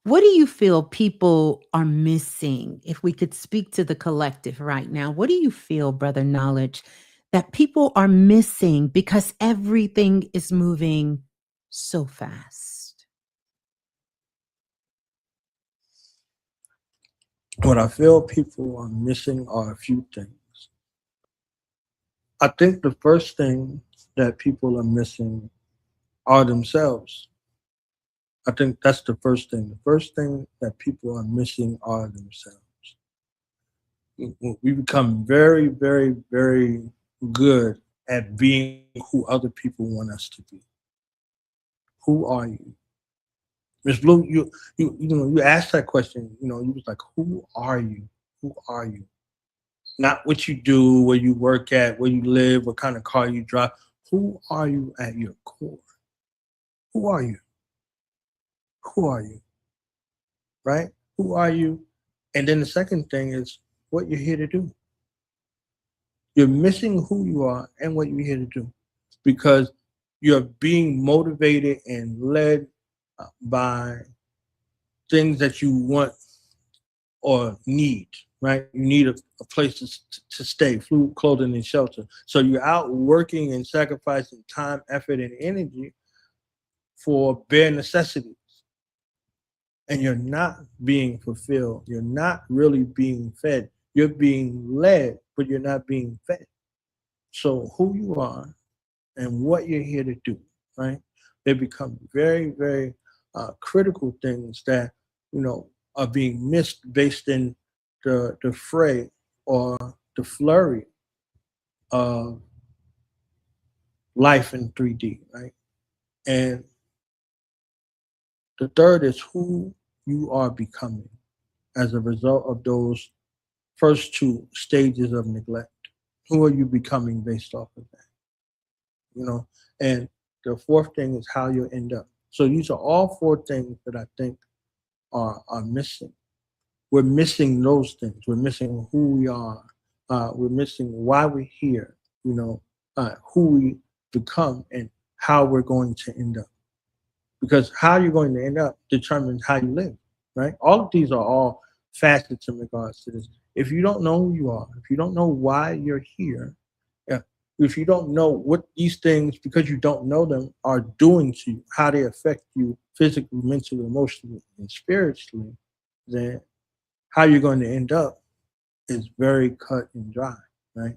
what do you feel people are missing? If we could speak to the collective right now, what do you feel, Brother Knowledge, that people are missing because everything is moving so fast? What I feel people are missing are a few things. I think the first thing that people are missing are themselves. I think that's the first thing. The first thing that people are missing are themselves. We become very, very, very good at being who other people want us to be. Who are you? Miss Blue, you asked that question, you was like, who are you? Who are you? Not what you do, where you work at, where you live, what kind of car you drive. Who are you at your core? Who are you? Who are you? Right? Who are you? And then the second thing is what you're here to do. You're missing who you are and what you're here to do because you're being motivated and led by things that you want or need, right? You need a place to stay, food, clothing, and shelter. So you're out working and sacrificing time, effort, and energy for bare necessities. And you're not being fulfilled. You're not really being fed. You're being led, but you're not being fed. So who you are and what you're here to do, right? They become very, very critical things that, you know, are being missed based in the fray or the flurry of life in 3D, right? And the third is who you are becoming as a result of those first two stages of neglect. Who are you becoming based off of that? You know, and the fourth thing is how you end up. So these are all four things that I think are missing. We're missing those things. We're missing who we are. We're missing why we're here. Who we become and how we're going to end up. Because how you're going to end up determines how you live, right? All of these are all facets in regards to this. If you don't know who you are, if you don't know why you're here, yeah, if you don't know what these things, because you don't know them, are doing to you, how they affect you physically, mentally, emotionally, and spiritually, then how you're going to end up is very cut and dry, right?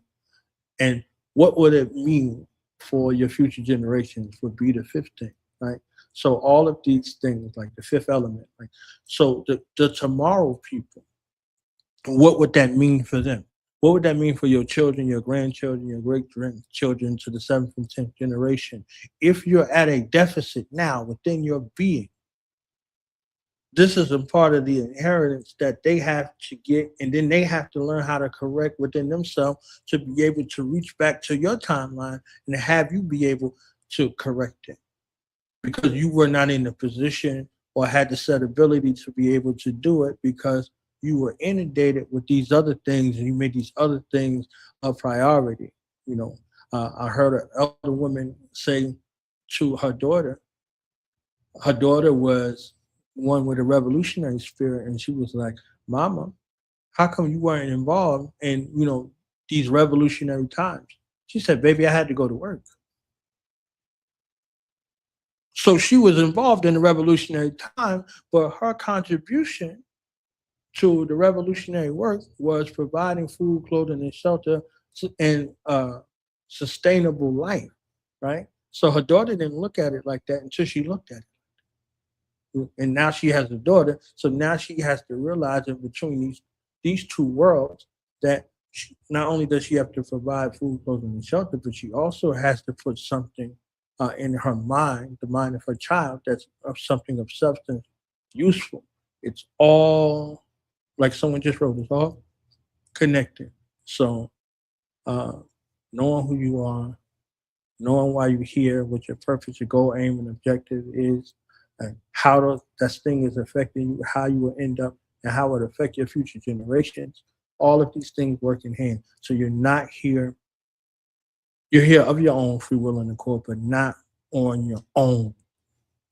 And what would it mean for your future generations would be the fifth thing, right? So all of these things, like the fifth element, like so the tomorrow people, what would that mean for them? What would that mean for your children, your grandchildren, your great grandchildren to the seventh and tenth generation? If you're at a deficit now within your being, this is a part of the inheritance that they have to get, and then they have to learn how to correct within themselves to be able to reach back to your timeline and have you be able to correct it because you were not in the position or had the set ability to be able to do it because you were inundated with these other things, and you made these other things a priority. You know, I heard an elder woman say to her daughter was one with a revolutionary spirit, and she was like, "Mama, how come you weren't involved in these revolutionary times?" She said, "Baby, I had to go to work." So she was involved in the revolutionary time, but her contribution to the revolutionary work was providing food, clothing, and shelter and sustainable life, right? So her daughter didn't look at it like that until she looked at it, and now she has a daughter. So now she has to realize that between these two worlds, that not only does she have to provide food, clothing, and shelter, but she also has to put something in her mind, the mind of her child, that's of something of substance, useful. It's all, like someone just wrote, it's all connected. So uh, knowing who you are, knowing why you're here, what your purpose, your goal, aim, and objective is, and how that thing is affecting you, how you will end up, and how it will affect your future generations. All of these things work in hand. So you're not here. You're here of your own free will and accord, but not on your own.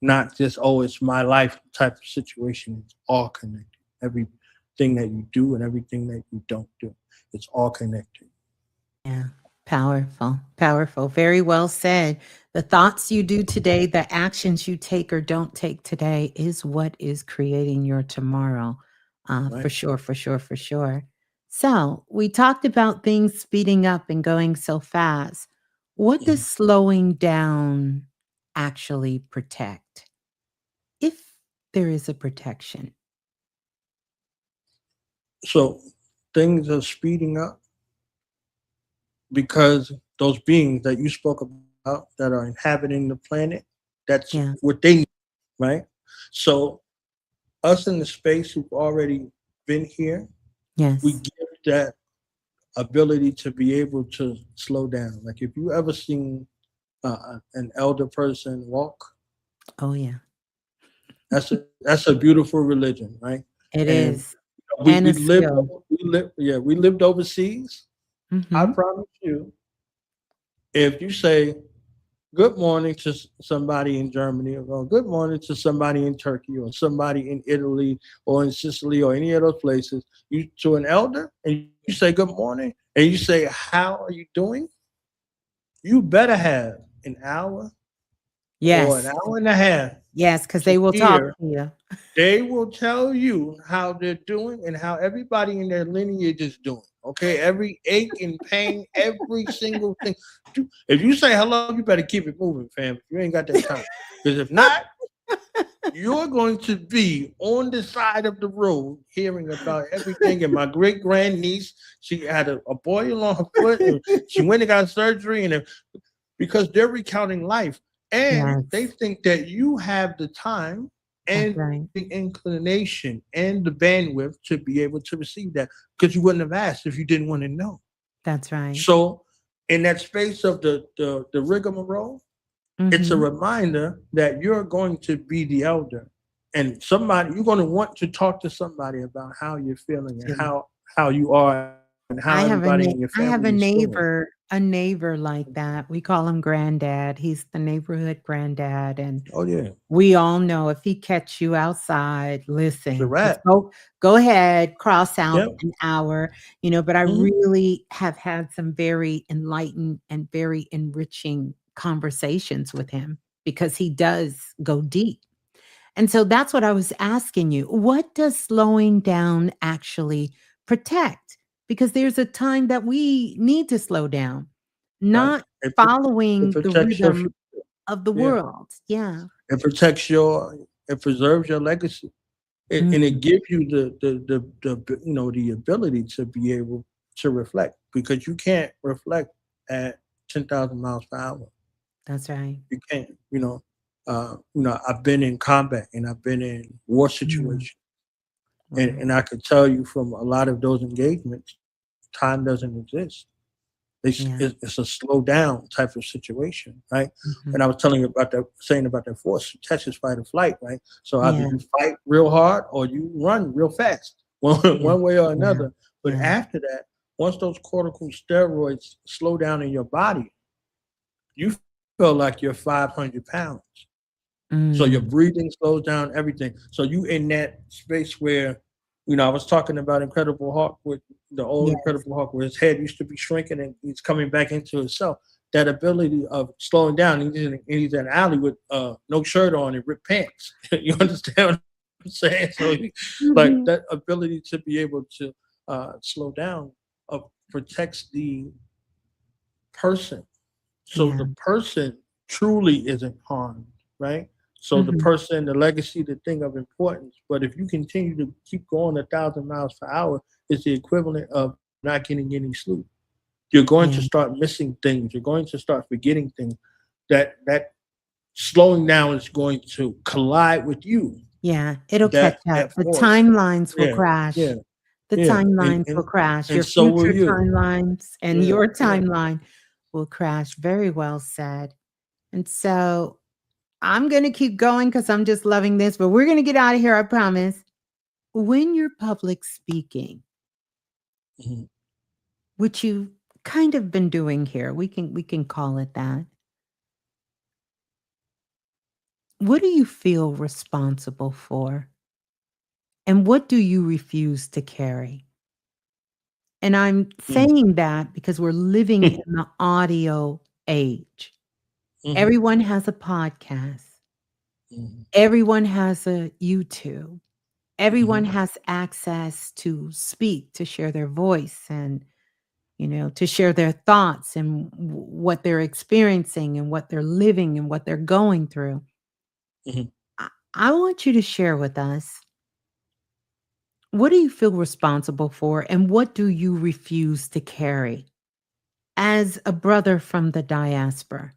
Not just, oh, it's my life type of situation. It's all connected. Everything that you do and everything that you don't do, it's all connected. Yeah, powerful, powerful. Very well said. The thoughts you do today, the actions you take or don't take today is what is creating your tomorrow. For Right? sure, for sure, for sure. So, we talked about things speeding up and going so fast. What does Mhm. slowing down actually protect? If there is a protection. So things are speeding up because those beings that you spoke about that are inhabiting the planet, that's Yeah. what they need, right? So us in the space who've already been here, we Yes. give that ability to be able to slow down. Like if you ever seen an elder person walk, Oh, yeah. that's a beautiful religion, right? It And is. we And we a lived skill. we lived overseas. I Mhm. promise you, if you say good morning to somebody in Germany, or good morning to somebody in Turkey, or somebody in Italy, or in Sicily, or any of those places, you to an elder, and you say good morning, and you say, "How are you doing?" You better have an hour or an Yes. hour and a half Yes, because to they will talk hear. to you. They will tell you how they're doing and how everybody in their lineage is doing. Okay, every ache and pain, every single thing. If you say hello, you better keep it moving, fam. You ain't got that time. Because if not, you're going to be on the side of the road hearing about everything. And my great grandniece, she had a boil on her foot, and she went and got surgery, and because they're recounting life, and they Yes, think that you have the time that's and right. the inclination and the bandwidth to be able to receive that, because you wouldn't have asked if you didn't want to know. That's right. So in that space of the rigmarole, it's a Mhm. reminder that you're going to be the elder, and somebody, you're going to want to talk to somebody about how you're feeling and True. how you are and how everybody in your family I is have doing. a neighbor like that. We call him granddad. He's the neighborhood granddad, and Oh yeah, we all know if he catch you outside, it's a listen, just rat. go ahead, cross out Yep. an hour, but I Mhm. really have had some very enlightened and very enriching conversations with him because he does go deep. And so that's what I was asking you. What does slowing down actually protect? Because there's a time that we need to slow down, Right. not It following the protects your rhythm future. of the Yeah. world. Yeah. It protects it preserves your legacy. And it Mhm. gives you the ability to be able to reflect, because you can't reflect at 10,000 miles per hour. That's right. You can't, I've been in combat and I've been in war Mm. situations. Wow. And I can tell you from a lot of those engagements, time doesn't exist. Yeah. It's a slow down type of situation, right? And I Mhm. was telling you about that, saying about that force, test is fight or flight, right? So either Yeah. you fight real hard or you run real fast. Yeah. one way or Yeah. another. But Yeah. after that, once those cortical steroids slow down in your body, you feel like you're 500 pounds. So your Mm. breathing slows down, everything. So you in that space where, I was talking about Incredible Hulk with the old Yes. Incredible Hulk, where his head used to be shrinking and he's coming back into himself. That ability of slowing down. He's in an alley with no shirt on and ripped pants. You understand what I'm saying? So, like that Mhm. ability to be able to slow down protects the person, so Yeah. the person truly isn't harmed, right? So the Mhm. person, the legacy, the thing of importance. But if you continue to keep going 1,000 miles per hour, it's the equivalent of not getting any sleep. You're going to Yeah. start missing things. You're going to start forgetting things. That slowing down is going to collide with you. Yeah. It'll catch That up. The force. timelines will Yeah, yeah, crash. The yeah. And timelines will and crash. and Your so will future you. timelines and Yeah, your yeah. timeline will crash. Very well said. And so I'm going to keep going because I'm just loving this, but we're going to get out of here, I promise. When you're public speaking, Mhm. which you've kind of been doing here, we can call it that. What do you feel responsible for? And what do you refuse to carry? And I'm Mm. saying that because we're living in the audio age. Mhm. Everyone has a podcast. Mhm. Everyone has a YouTube. Everyone Mhm. has access to speak, to share their voice and, to share their thoughts and what they're experiencing and what they're living and what they're going through. Mhm. I want you to share with us, what do you feel responsible for and what do you refuse to carry as a brother from the diaspora,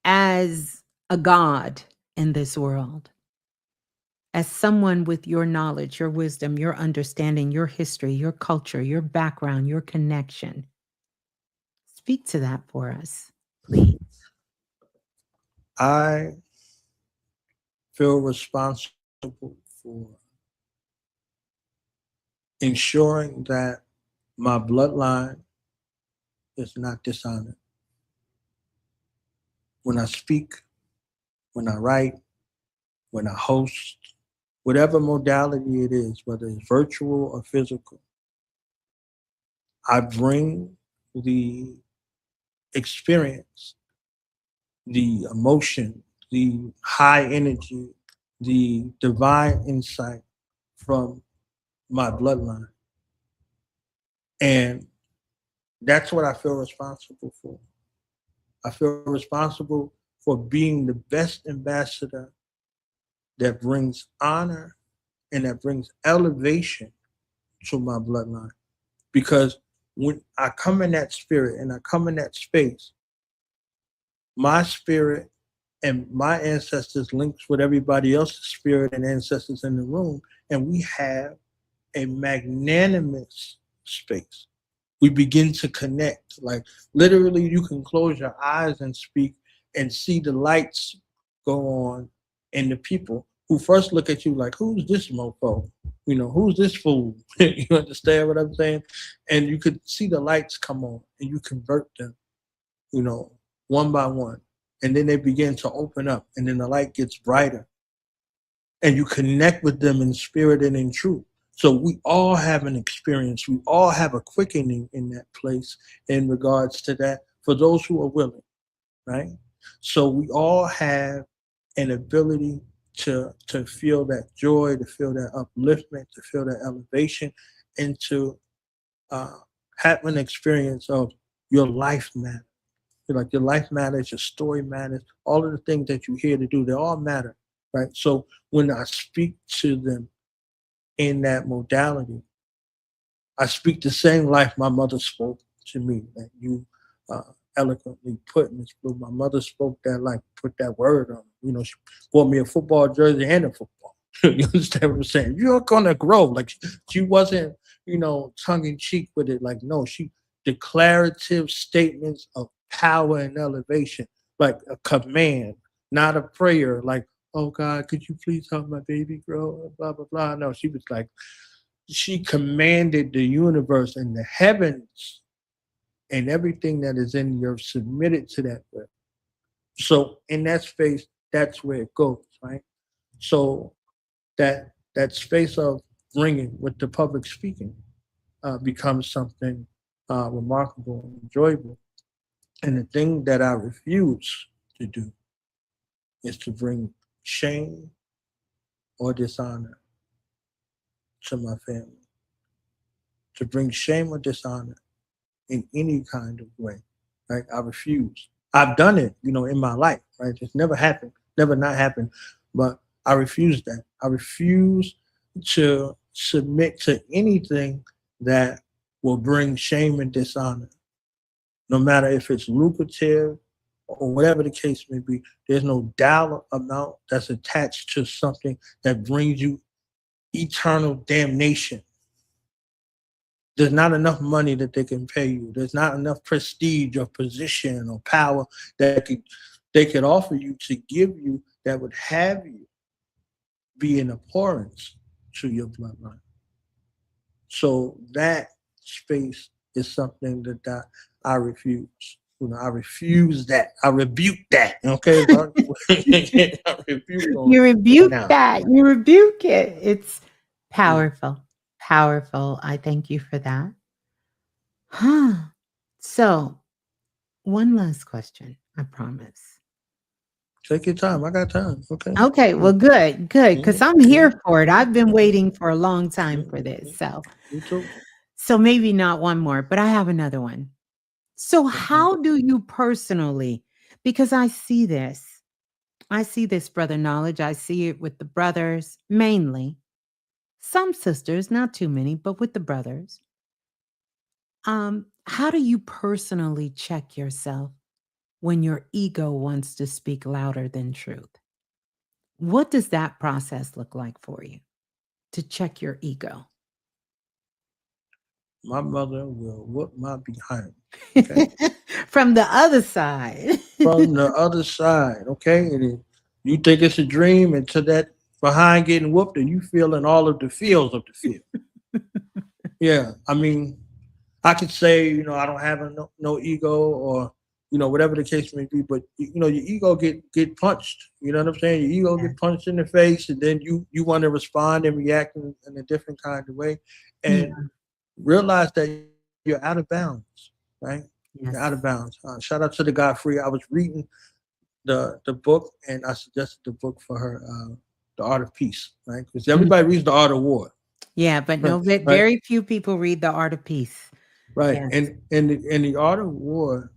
as a God in this world, as someone with your knowledge, your wisdom, your understanding, your history, your culture, your background, your connection? Speak to that for us, please. I feel responsible for ensuring that my bloodline is not dishonored. When I speak, when I write, when I host, whatever modality it is, whether it's virtual or physical, I bring the experience, the emotion, the high energy, the divine insight from my bloodline. And that's what I feel responsible for. I feel responsible for being the best ambassador that brings honor and that brings elevation to my bloodline. Because when I come in that spirit and I come in that space, my spirit and my ancestors links with everybody else's spirit and ancestors in the room, and we have a magnanimous space. We begin to connect. Like literally, you can close your eyes and speak and see the lights go on in the people who first look at you like, who's this mofo? Who's this fool? You understand what I'm saying? And you could see the lights come on and you convert them, you know, one by one. And then they begin to open up and then the light gets brighter and you connect with them in spirit and in truth. So we all have an experience. We all have a quickening in that place in regards to that for those who are willing, right? So we all have an ability to feel that joy, to feel that upliftment, to feel that elevation, and to uh, have an experience of your life matters. Like your life matters, your story matters, all of the things that you're here to do, they all matter, right? So when I speak to them in that modality, I speak the same life my mother spoke to me that you uh, eloquently put, Miss Blue. My mother spoke that like put that word on. She bought me a football jersey and a football. You understand what I'm saying? You're gonna grow. Like she wasn't, tongue in cheek with it. Like no, she declarative statements of power and elevation, like a command, not a prayer. Like, oh God, could you please help my baby grow? Blah blah blah. No, she was like she commanded the universe and the heavens and everything that is in the earth submitted to that will. So in that space, that's where it goes, right? So that space of bringing with the public speaking becomes something remarkable and enjoyable. And the thing that I refuse to do is to bring shame or dishonor to my family, to bring shame or dishonor in any kind of way. Right? I refuse. I've done it, in my life. Right? It's never happened, never not happened, but I refuse that. I refuse to submit to anything that will bring shame and dishonor, no matter if it's lucrative or whatever the case may be. There's no dollar amount that's attached to something that brings you eternal damnation. There's not enough money that they can pay you. There's not enough prestige or position or power that they could offer you to give you that would have you be in abhorrence to your bloodline. So that space is something that I refuse. I refuse that. I rebuke that. Okay, I rebuke on You right rebuke now. that. You rebuke it. It's Yeah. powerful. Powerful. I thank you for that. Huh. So, one last question, I promise. Take your time. I got time. Okay. Okay, Yeah. well, good, good, Yeah. because I'm Yeah. here for it. I've been Yeah. waiting for a long time Yeah. for this. Yeah. So, Me too. maybe not one more, but I have another one. So, Okay. how do you personally, because I see this, brother knowledge. I see it with the brothers mainly, some sisters, not too many, but with the brothers. How do you personally check yourself when your ego wants to speak louder than truth? What does that process look like for you to check your ego? My mother will whoop my behind. Okay. From the other side. From the other side. Okay. And if you think it's a dream until that behind getting whooped and you feeling all of the feels of the feel. Yeah. I mean, I could say, I don't have no ego or, whatever the case may be, but your ego get punched. You know what I'm saying? Your ego Yeah. get punched in the face, and then you want to respond and react in a different kind of way, and Yeah. realize that you're out of bounds, right? You're out of Yes. bounds. Shout out to the guy free. I was reading the book, and I suggested the book for her, The Art of Peace, right? Because Mhm. everybody reads The Art of War, Yeah, but right? no, Right? very few people read The Art of Peace. Right. Yes. And the Art of War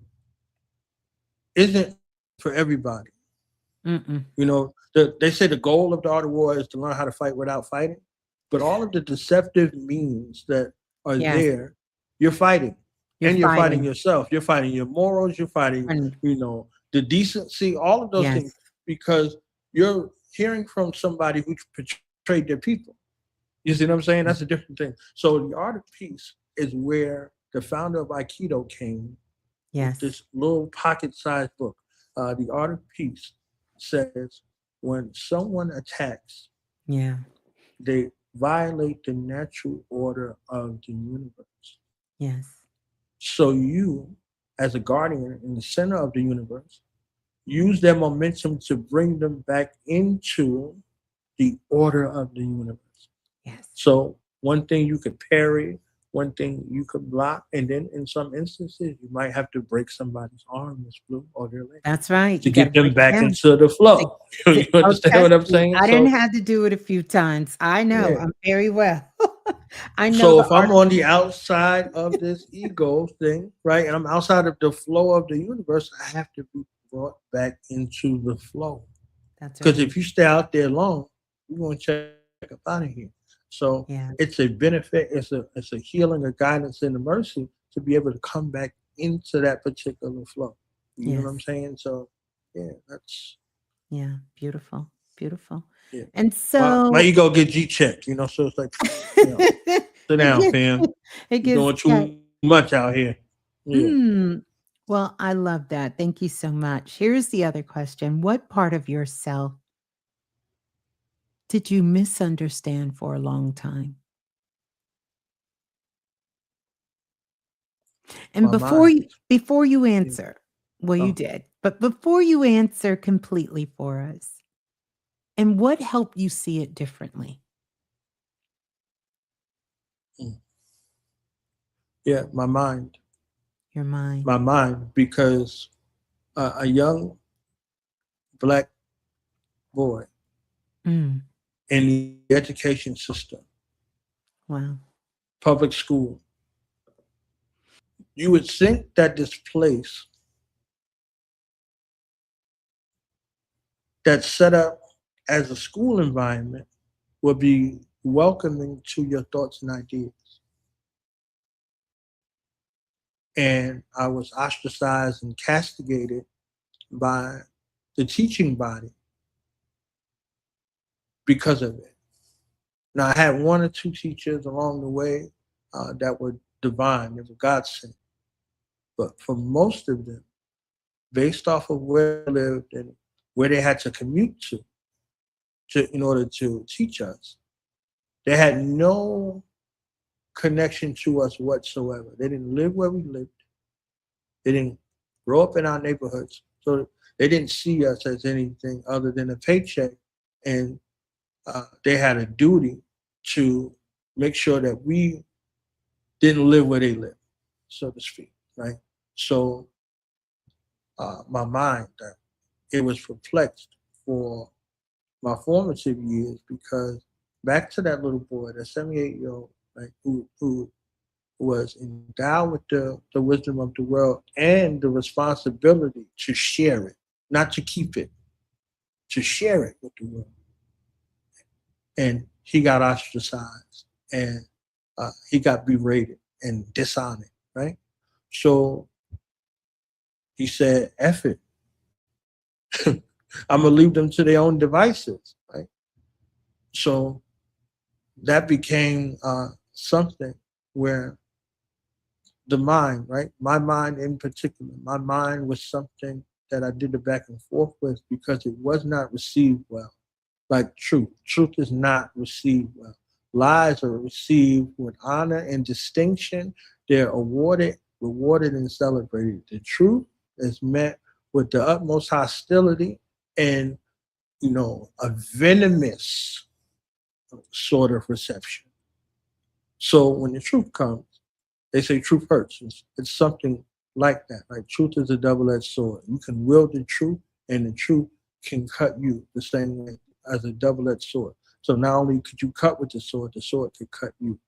isn't for everybody. Mm-mm. They say the goal of the art of war is to learn how to fight without fighting, but all of the deceptive means that are Yes. there, you're fighting, You're and you're fighting fighting. yourself. You're fighting your morals. You're fighting, And the decency, all of those yes. things, because you're hearing from somebody who betrayed their people. You see what I'm saying? That's a different thing. So the art of peace is where the founder of Aikido came with Yes. this little pocket-sized book. The Art of Peace says when someone attacks, Yeah. they violate the natural order of the universe. Yes. So you, as a guardian in the center of the universe, use their momentum to bring them back into the order of the universe. Yes. So one thing you could parry, one thing you could block, and then in some instances you might have to break somebody's arm, Miss Blue, or their leg That's right. to You gotta get them break it back down. into the To flow. to You oh, understand trust what I'm me, saying? I didn't So have to do it a few times. I know, yeah. I'm very well. I know So the if art I'm of on the peace. outside of this ego thing, right, and I'm outside of the flow of the universe, I have to be brought back into the flow. That's Because right. if you stay out there long, you're gonna check up out of here. So it's a Yeah. benefit, it's a healing, a guidance, and a mercy to be able to come back into that particular flow. You know what I'm Yes. saying? So yeah, that's Yeah. Beautiful. Beautiful. yeah. And My so ego get G checked, so it's like, you know, sit it down, gets fam. it You're gets doing too checked. much out here. Yeah. Mm. Well, I love that. Thank you so much. Here's the other question. What part of yourself did you misunderstand for a long time? And My mind. before you Yeah. answer, well, you Oh, did, but before you answer completely for us, and what helped you see it differently? mm. Yeah, my mind. Your mind. My mind, because a young black boy Mm, in the education system, wow. public school, you would think that this place that's set up as a school environment would be welcoming to your thoughts and ideas. And I was ostracized and castigated by the teaching body because of it. Now, I had one or two teachers along the way that were divine, they were God sent. But for most of them, based off of where they lived and where they had to commute to in order to teach us, they had no connection to us whatsoever. They didn't live where we lived. They didn't grow up in our neighborhoods. So they didn't see us as anything other than a paycheck. And they had a duty to make sure that we didn't live where they lived, so to speak, right? So my mind, it was perplexed for my formative years because back to that little boy, that 78-year-old, right, who was endowed with the wisdom of the world and the responsibility to share it, not to keep it, to share it with the world. And he got ostracized and he got berated and dishonored, right? So he said, F it. I'm going to leave them to their own devices, right? So that became something where the mind, right? My mind in particular, my mind was something that I did the back and forth with because it was not received well. Like truth. Truth is not received well. Lies are received with honor and distinction. They're awarded, rewarded, and celebrated. The truth is met with the utmost hostility and, a venomous sort of reception. So when the truth comes, they say truth hurts. It's something like that. Like truth is a double-edged sword. You can wield the truth, and the truth can cut you the same way as a double-edged sword. So not only could you cut with the sword could cut you.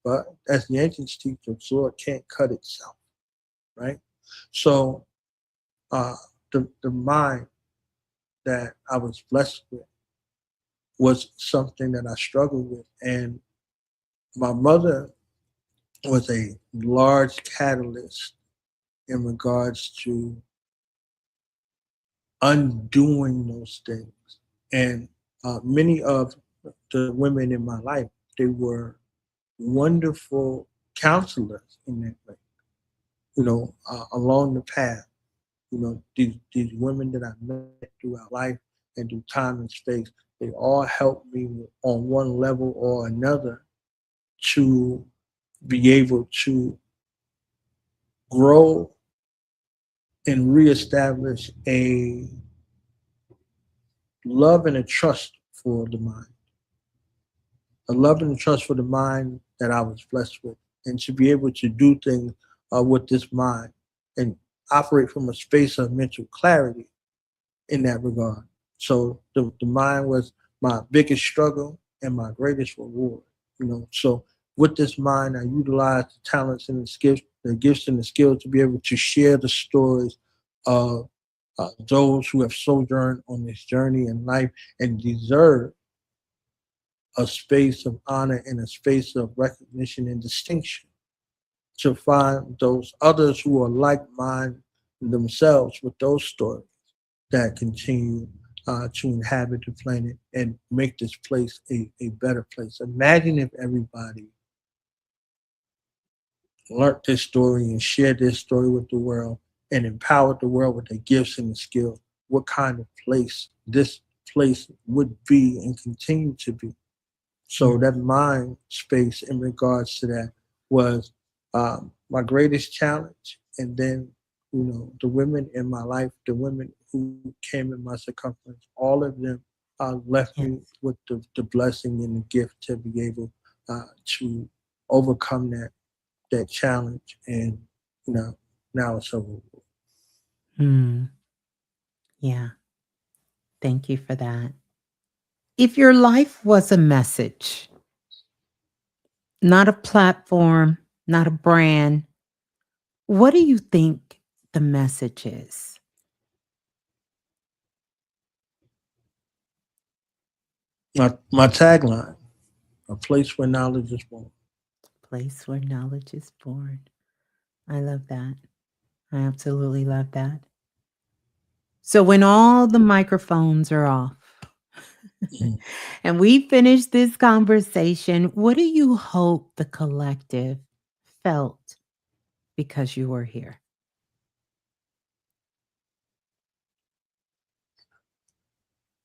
But as the ancients teach, the sword can't cut itself, right? So uh, the mind that I was blessed with was something that I struggled with, and my mother was a large catalyst in regards to undoing those things. And many of the women in my life, they were wonderful counselors in that way, along the path. These women that I met throughout life and through time and space, they all helped me on one level or another to be able to grow and reestablish a love and a trust for the mind, a love and a trust for the mind that I was blessed with, and to be able to do things with this mind and operate from a space of mental clarity in that regard. So the mind was my biggest struggle and my greatest reward. So with this mind, I utilized the talents and the gifts and the skills to be able to share the stories of those who have sojourned on this journey in life and deserve a space of honor and a space of recognition and distinction, to find those others who are like mind themselves with those stories that continue to inhabit the planet and make this place a better place. Imagine if everybody learned this story and shared this story with the world and empowered the world with their gifts and the skills. What kind of place this place would be and continue to be. So Mm, that mind space in regards to that was my greatest challenge, and then the women in my life, the women who came in my circumference, all of them left Yes. me with the blessing and the gift to be able to overcome that challenge, and you know now it's over. Mm, yeah. Thank you for that. If your life was a message, not a platform, not a brand, what do you think the message is? My tagline: a place where knowledge is born. Place where knowledge is born. I love that. I absolutely love that. So when all the microphones are off Mhm. and we finish this conversation, what do you hope the collective felt because you were here?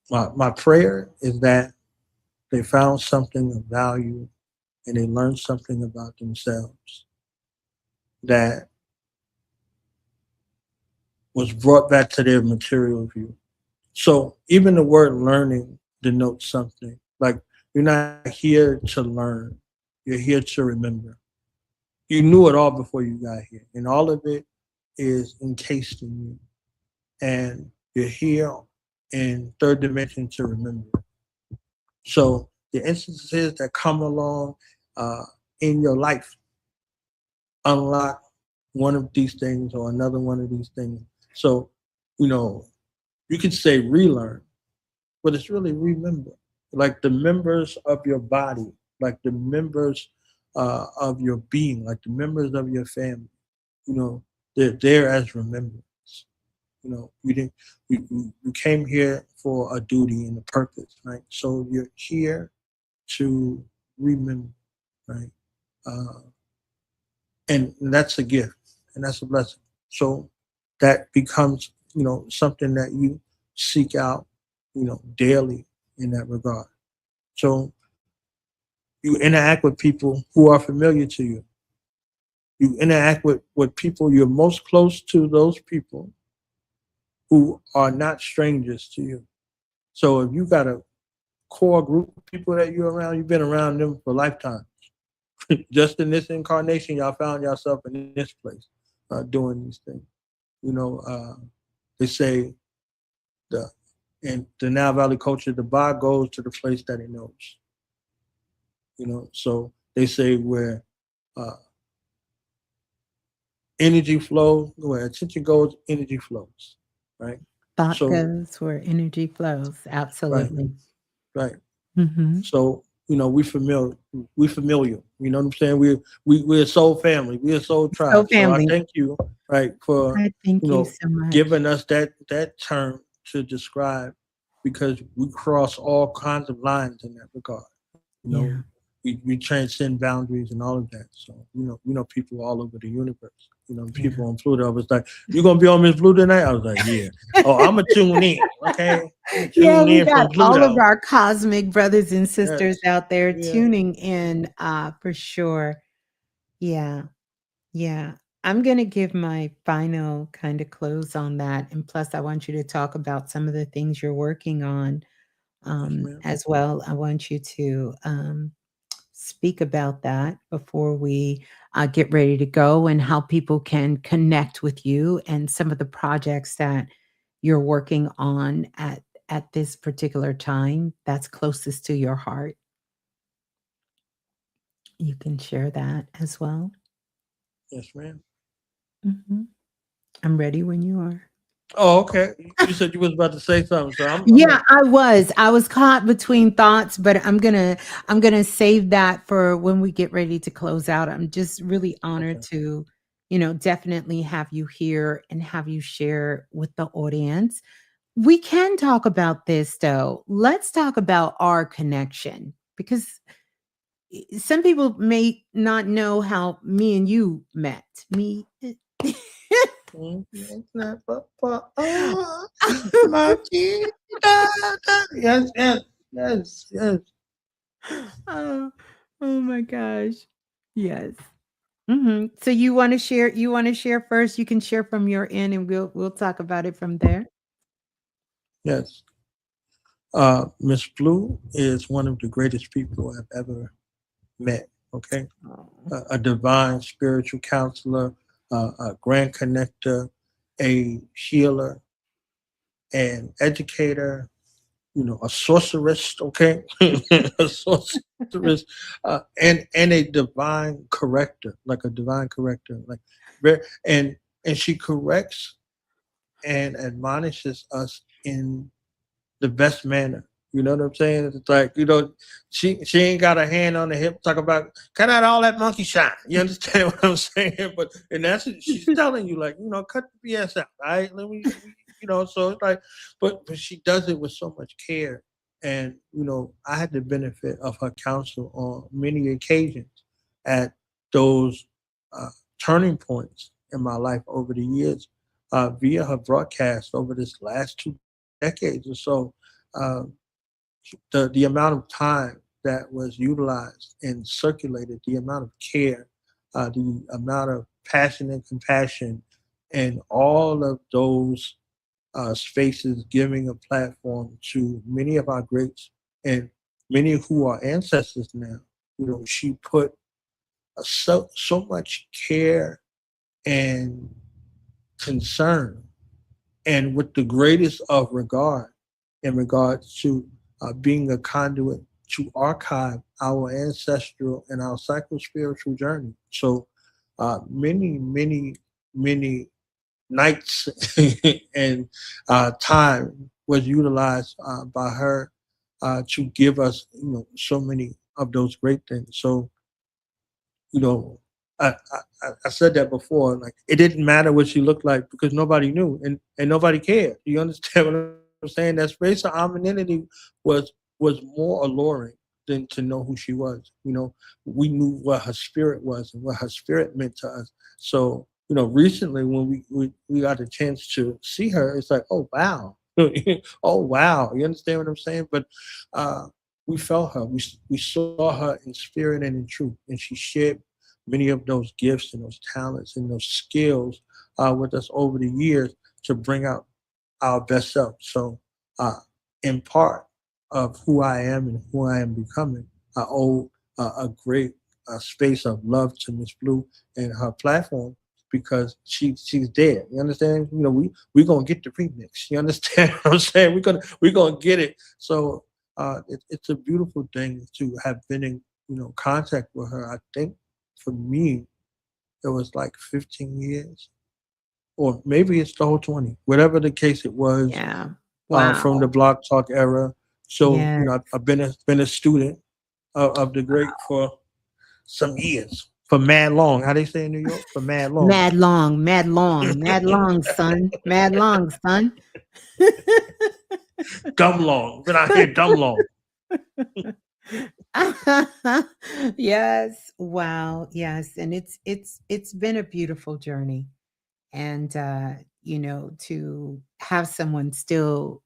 My prayer is that they found something of value and they learned something about themselves that was brought back to their material view. So even the word learning denotes something. Like, you're not here to learn, you're here to remember. You knew it all before you got here, and all of it is encased in you. And you're here in third dimension to remember. So the instances that come along uh, in your life unlock one of these things or another one of these things. So, you know, you could say relearn, but it's really remember. Like the members of your body, like the members of your being, like the members of your family, they're there as remembrance. You didn't, you came here for a duty and a purpose, right? So you're here to remember, right? Uh, and that's a gift and that's a blessing. So that becomes something that you seek out daily in that regard. So you interact with people who are familiar to you. You interact with people, you're most close to those people who are not strangers to you. So if you got a core group of people that you're around, you've been around them for lifetime. Just in this incarnation, y'all found yourself in this place doing these things. You know, uh, they say the in the Nile Valley culture, the bar goes to the place that it knows. So they say where uh, energy flows, where attention goes, energy flows, right? Thought So, goes where energy flows. right, Absolutely. right. Hmm. So we familiar. You know what I'm saying? We're a soul family. We're a soul So, tribe. So I family, thank you, right, for I thank you so much. giving us that term to describe, because we cross all kinds of lines in that regard. Yeah. We transcend boundaries and all of that. So people all over the universe. Yeah. People on Pluto was like, "You gonna be on Miss Blue tonight?" I was like, "Yeah." Oh, I'm gonna tune in. Okay, I'm gonna Yeah, tune we in got from all of Pluto. our cosmic brothers and sisters Yes. out there Yeah. tuning in for sure. Yeah. Yeah. I'm going to give my final kind of close on that. And plus, I want you to talk about some of the things you're working on Yes, ma'am. as well. I want you to speak about that before we get ready to go and how people can connect with you and some of the projects that you're working on at this particular time that's closest to your heart. You can share that as well. Yes, ma'am. Hmm. I'm ready when you are. Oh, okay. You said you was about to say something, so I'm Yeah, ready. I was. I was caught between thoughts, but I'm gonna save that for when we get ready to close out. I'm just really honored Okay. to, definitely have you here and have you share with the audience. We can talk about this though. Let's talk about our connection because some people may not know how me and you met. Me. My kid. Yes, yes, yes, yes. Oh, oh my gosh. Yes. So you want to share first? You can share from your end and we'll talk about it from there. Yes. Miss Blue is one of the greatest people I've ever met. Okay. Oh. A divine spiritual counselor, a grand connector, a healer, an educator, a sorceress, okay? A sorceress, and a divine corrector, like a divine corrector, like and she corrects and admonishes us in the best manner. You know what I'm saying? It's like, she ain't got a hand on the hip talk about cut out all that monkey shine. You understand what I'm saying? But and that's what she's telling you, like, cut the BS out. All right. So it's like, but she does it with so much care. And I had the benefit of her counsel on many occasions at those uh, turning points in my life over the years, via her broadcast over this last 2 decades or so. uh, the amount of time that was utilized and circulated, the amount of care, the amount of passion and compassion, and all of those spaces giving a platform to many of our greats and many who are ancestors now. She put so much care and concern, and with the greatest of regard in regards to being a conduit to archive our ancestral and our psycho-spiritual journey. So many nights and time was utilized by her to give us, so many of those great things. So you know, I said that before. Like, it didn't matter what she looked like because nobody knew and nobody cared. You understand what I'm saying? That space of anonymity was more alluring than to know who she was. We knew what her spirit was and what her spirit meant to us. So recently when we got a chance to see her, it's like, oh wow, oh wow. You understand what I'm saying? But uh, we felt her. We saw her in spirit and in truth, and she shared many of those gifts and those talents and those skills with us over the years to bring out our best self. So, uh, in part of who I am and who I am becoming, I owe a great space of love to Miss Blue and her platform because she's there. You understand? We gonna get the remix. You understand what I'm saying? We're gonna get it. So it's a beautiful thing to have been in contact with her. I think for me it was like 15 years, or maybe it's the whole 20, whatever the case it was, Yeah. from the Wow. Block Talk era. So Yeah. I've been a student of the great for some years, for mad long. How they say in New York, for mad long. Mad long, mad long, mad long, son. Mad long, son. Dumb long. Been out here dumb long. Yes. Wow. Yes. And it's been a beautiful journey. And to have someone still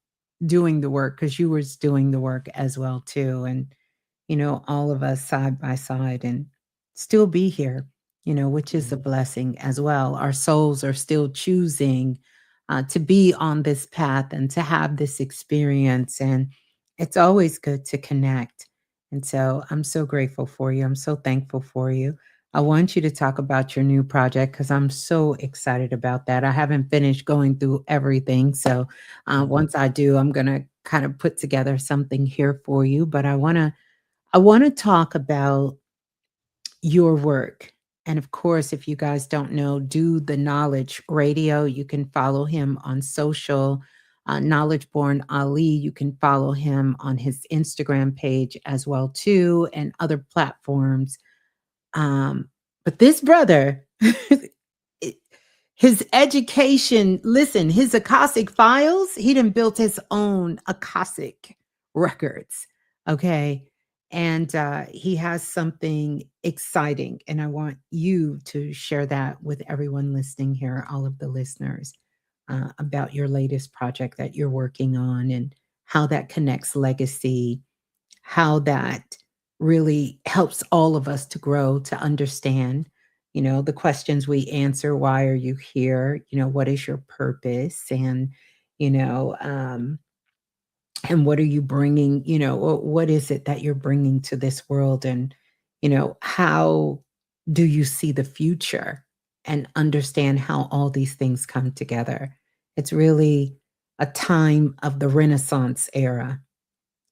doing the work, because you was doing the work as well too. And all of us side by side and still be here, which is a Mhm. blessing as well. Our souls are still choosing to be on this path and to have this experience. And it's always good to connect. And so I'm so grateful for you. I'm so thankful for you. I want you to talk about your new project because I'm so excited about that. I haven't finished going through everything. So Mhm. once I do, I'm going to kind of put together something here for you. But I want to talk about your work. And of course, if you guys don't know, do the Knowledge Radio. You can follow him on social. Knowledge Born Ali. You can follow him on his Instagram page as well too, and other platforms. Um, but this brother, it- his education, listen, his Akashic files, he done built his own Akashic records. Okay. And he has something exciting. And I want you to share that with everyone listening here, all of the listeners, about your latest project that you're working on and how that connects legacy, how that really helps all of us to grow, to understand. The questions we answer: why are you here? What is your purpose? You know, um, and what are you bringing? What is it that you're bringing to this world? And how do you see the future and understand how all these things come together? It's really a time of the Renaissance era,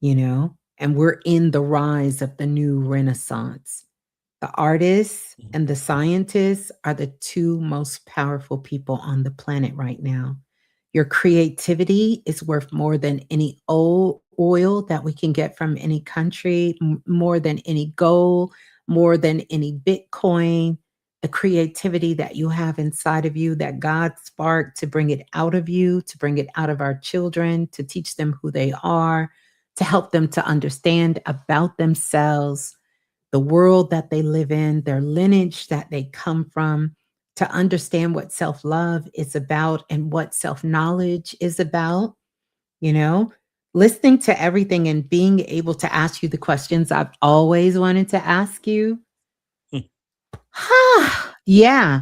and we're in the rise of the new Renaissance. The artists and the scientists are the two most powerful people on the planet right now. Your creativity is worth more than any oil that we can get from any country, more than any gold, more than any Bitcoin. The creativity that you have inside of you, that God sparked to bring it out of you, to bring it out of our children, to teach them who they are, to help them to understand about themselves, the world that they live in, their lineage that they come from, to understand what self love is about and what self knowledge is about, you know, listening to everything and being able to ask you the questions I've always wanted to ask you. Yeah.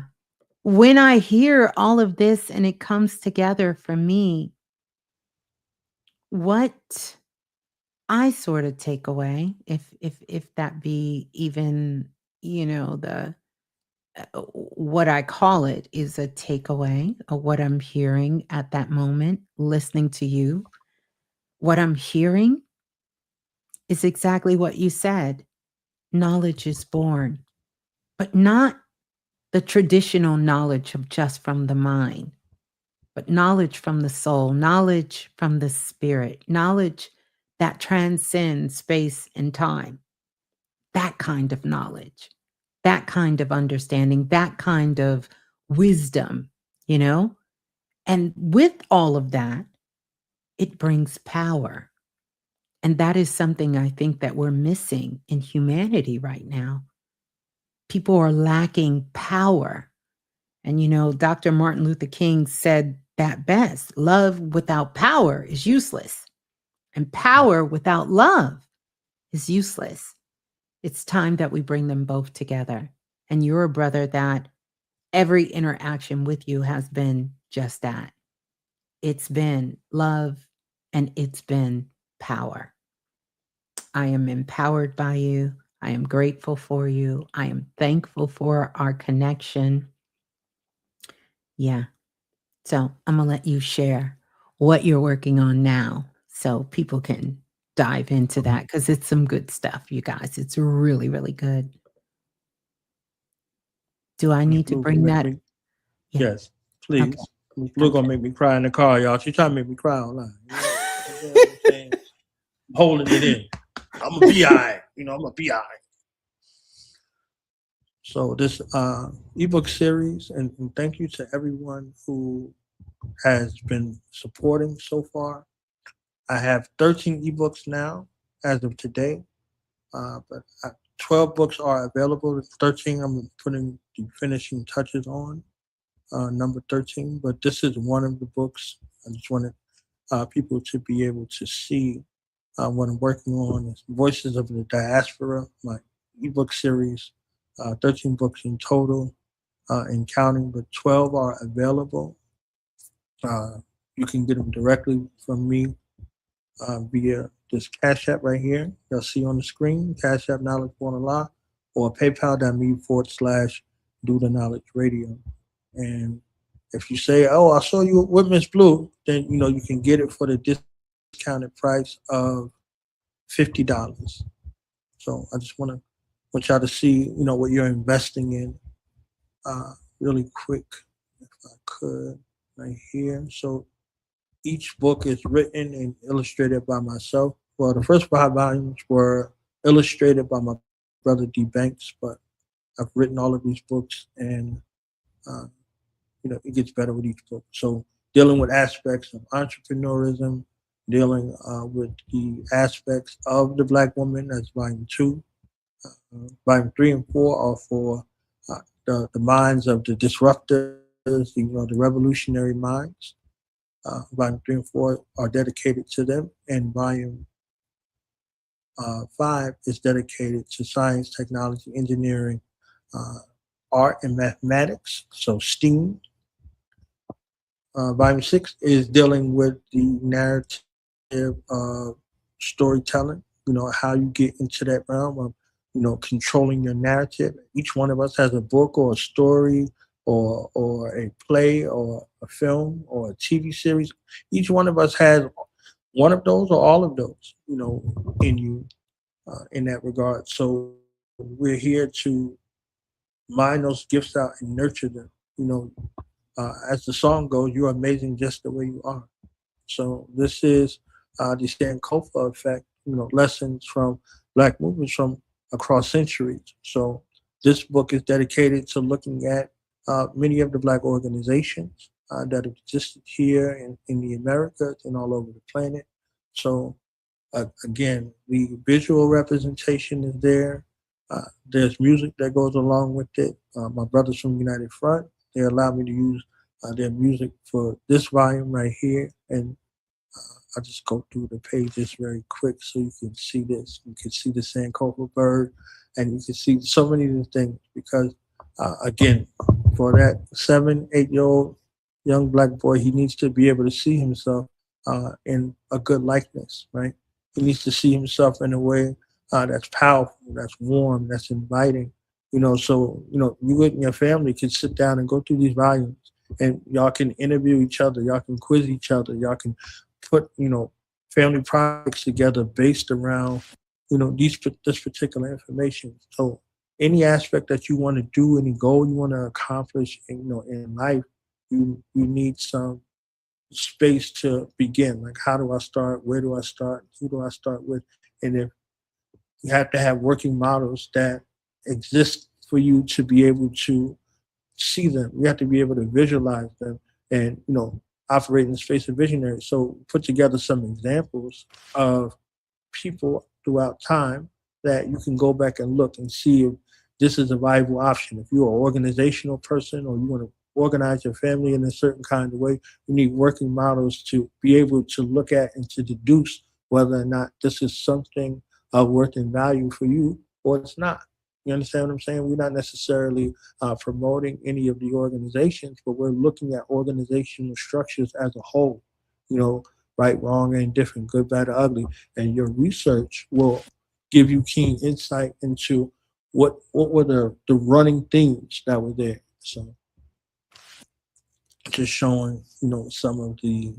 When I hear all of this and it comes together for me, what I sort of take away, if that be even, the what I call it is a takeaway of what I'm hearing at that moment, listening to you. What I'm hearing is exactly what you said. Knowledge is born, but not the traditional knowledge of just from the mind, but knowledge from the soul, knowledge from the spirit, knowledge that transcends space and time. That kind of knowledge, that kind of understanding, that kind of wisdom, you know? And with all of that, it brings power. And that is something I think that we're missing in humanity right now. People are lacking power. And, Dr. Martin Luther King said that best: love without power is useless, and power without love is useless. It's time that we bring them both together. And you're a brother that every interaction with you has been just that. It's been love and it's been power. I am empowered by you. I am grateful for you. I am thankful for our connection. Yeah. So I'm going to let you share what you're working on now so people can dive into that because it's some good stuff, you guys. It's really, really good. Do I Miss need to Blue gonna bring make that? me, Yeah. yes, Okay. please. Miss Blue gonna Okay. make me cry in the car, y'all. She trying to make me cry online. You know what I'm saying? I'm holding it in. I'm a bi. I'm a bi. So this ebook series, and thank you to everyone who has been supporting so far. I have 13 ebooks now as of today, but 12 books are available. 13 I'm putting the finishing touches on, number 13. But this is one of the books. I just wanted people to be able to see what I'm working on. Is Voices of the Diaspora, my ebook series, 13 books in total and counting, but 12 are available. Uh, you can get them directly from me via this Cash App right here. You'll see on the screen, Cash App Knowledge Born Allah, or paypal.me/ do the knowledge radio. And if you say, oh, I saw you with Miss Blue, then you can get it for the discounted price of $50. So I just want y'all to see, what you're investing in really quick, if I could, right here. So each book is written and illustrated by myself. Well, the first 5 volumes were illustrated by my brother D Banks, but I've written all of these books, and uh, it gets better with each book. So dealing with aspects of entrepreneurism, dealing with the aspects of the Black woman. That's volume two. Volume three and four are for the minds of the disruptors, the revolutionary minds. Volume three and four are dedicated to them, and volume five is dedicated to science, technology, engineering, uh, Art and Mathematics, so STEAM. Volume 6 is dealing with the narrative storytelling, how you get into that realm of, controlling your narrative. Each one of us has a book or a story or a play or a film or a TV series. Each one of us has one of those or all of those, in you, in that regard. So we're here to mine those gifts out and nurture them. You know, as the song goes, you're amazing just the way you are. So this is the Sankofa effect, lessons from Black movements from across centuries. So this book is dedicated to looking at many of the Black organizations that have existed here in the Americas and all over the planet. So again, the visual representation is there. There's music that goes along with it. My brothers from United Front, they allowed me to use their music for this volume right here. And I'll just go through the pages very quick so you can see this. You can see the Sankofa bird, and you can see so many of the things because, again, for that 7, 8 year old young Black boy, he needs to be able to see himself in a good likeness, right? He needs to see himself in a way that's powerful, that's warm, that's inviting. So you and your family can sit down and go through these volumes, and y'all can interview each other, y'all can quiz each other, y'all can put family projects together based around this particular information. So any aspect that you want to do, any goal you want to accomplish, in life, you need some space to begin. Like, how do I start? Where do I start? Who do I start with? And if you have to have working models that exist for you to be able to see them. You have to be able to visualize them and, operate in the space of visionary. So put together some examples of people throughout time that you can go back and look and see if this is a viable option. If you're an organizational person or you want to organize your family in a certain kind of way, you need working models to be able to look at and to deduce whether or not this is something of worth and value for you or it's not. You understand what I'm saying? We're not necessarily promoting any of the organizations, but we're looking at organizational structures as a whole, right, wrong, and indifferent, good, bad, or ugly. And your research will give you keen insight into what were the running themes that were there. So just showing, some of the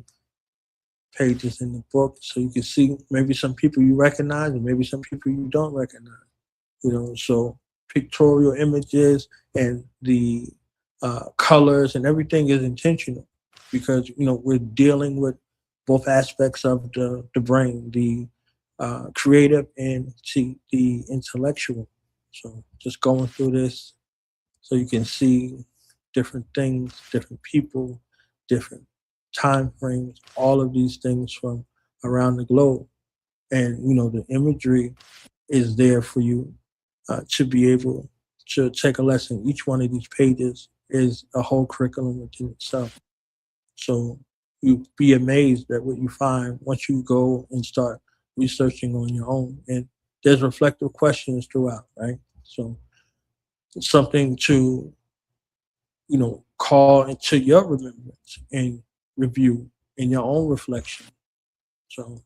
pages in the book so you can see maybe some people you recognize and maybe some people you don't recognize. So pictorial images and the colors and everything is intentional because, we're dealing with both aspects of the brain, the creative and the intellectual. So just going through this so you can see different things, different people, different time frames, all of these things from around the globe. And, the imagery is there for you to be able to take a lesson. Each one of these pages is a whole curriculum within itself. So you be amazed at what you find once you go and start researching on your own. And there's reflective questions throughout, right? So it's something to, call into your remembrance and review in your own reflection. So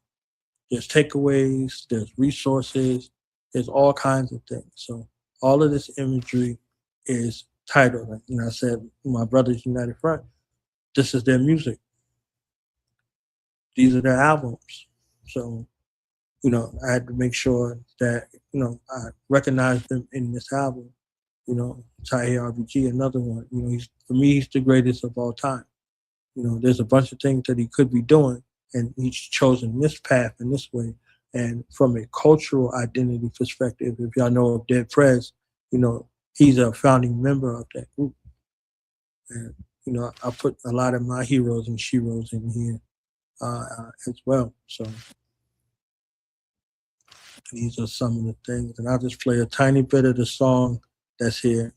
there's takeaways, there's resources, there's all kinds of things. So all of this imagery is titled, like, I said, my brothers United Front, this is their music. These are their albums. So, I had to make sure that, I recognized them in this album. Tahir RBG, another one. For me, he's the greatest of all time. There's a bunch of things that he could be doing, and he's chosen this path in this way. And from a cultural identity perspective, if y'all know of Dead Prez, he's a founding member of that group. And, I put a lot of my heroes and sheroes in here as well. So these are some of the things. And I'll just play a tiny bit of the song that's here.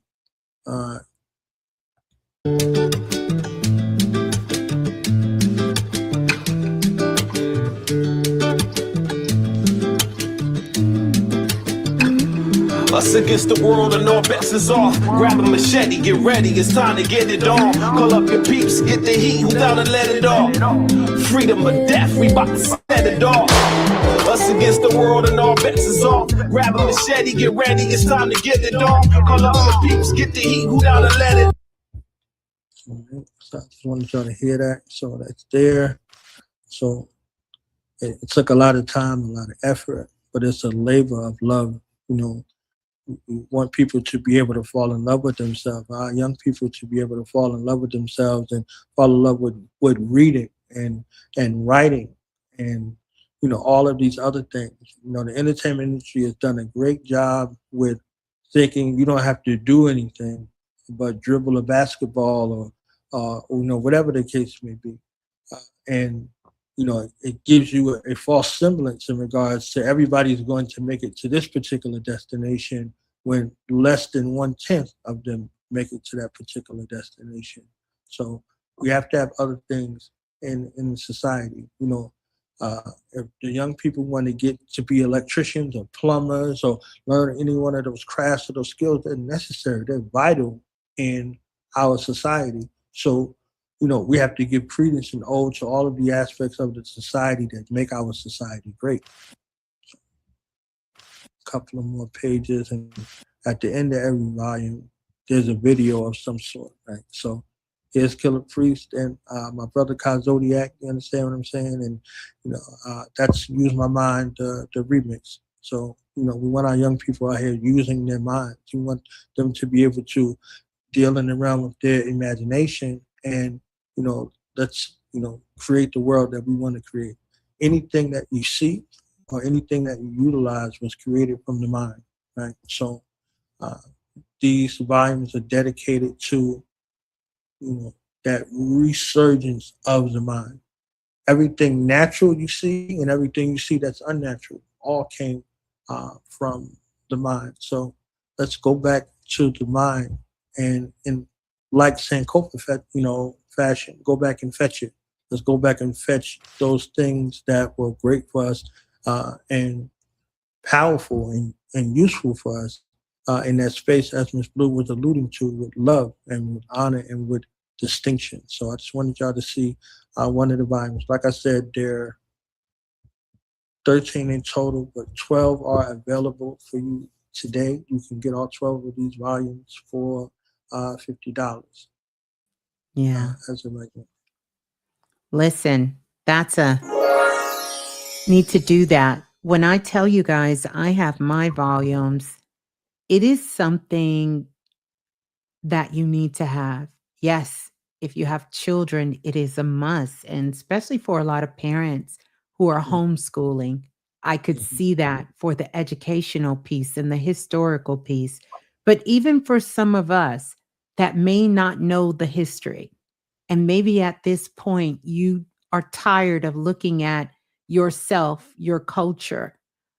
Us against the world and all bets is off. Grab a machete, get ready, it's time to get it on. Call up your peeps, get the heat, who down and let it off. Freedom or death, we bout to set it off. Us against the world and all bets is off. Grab a machete, get ready, it's time to get it on. Call up your peeps, get the heat, who down and let it. So I just wanted y'all to hear that. So that's there. So it took a lot of time, a lot of effort, but it's a labor of love. You know, we want people to be able to fall in love with themselves. Our young people to be able to fall in love with themselves and fall in love with reading and writing and all of these other things. The entertainment industry has done a great job with thinking you don't have to do anything but dribble a basketball or whatever the case may be, and it gives you a false semblance in regards to everybody's going to make it to this particular destination when less than 1/10 of them make it to that particular destination. So we have to have other things in society. If the young people want to get to be electricians or plumbers or learn any one of those crafts or those skills, they're necessary. They're vital in our society. So we have to give credence and ode to all of the aspects of the society that make our society great. A couple of more pages, and at the end of every volume, there's a video of some sort, right? So here's Killer Priest and my brother Kai Zodiac, you understand what I'm saying? And, that's Use My Mind, the remix. So, we want our young people out here using their minds. We want them to be able to deal in the realm of their imagination and let's create the world that we want to create. Anything that you see or anything that you utilize was created from the mind, right? So these volumes are dedicated to that resurgence of the mind. Everything natural you see and everything you see that's unnatural all came from the mind. So let's go back to the mind and like Sankofa, fashion, go back and fetch it. Let's go back and fetch those things that were great for us and powerful and useful for us in that space, as Ms. Blue was alluding to, with love and with honor and with distinction. So I just wanted y'all to see one of the volumes. Like I said, there are 13 in total, but 12 are available for you today. You can get all 12 of these volumes for $50 Yeah. as a regular. Listen, that's a need to do that. When I tell you guys I have my volumes, it is something that you need to have. Yes, if you have children, it is a must. And especially for a lot of parents who are homeschooling, I could see that for the educational piece and the historical piece. But even for some of us that may not know the history, and maybe at this point you are tired of looking at yourself, your culture,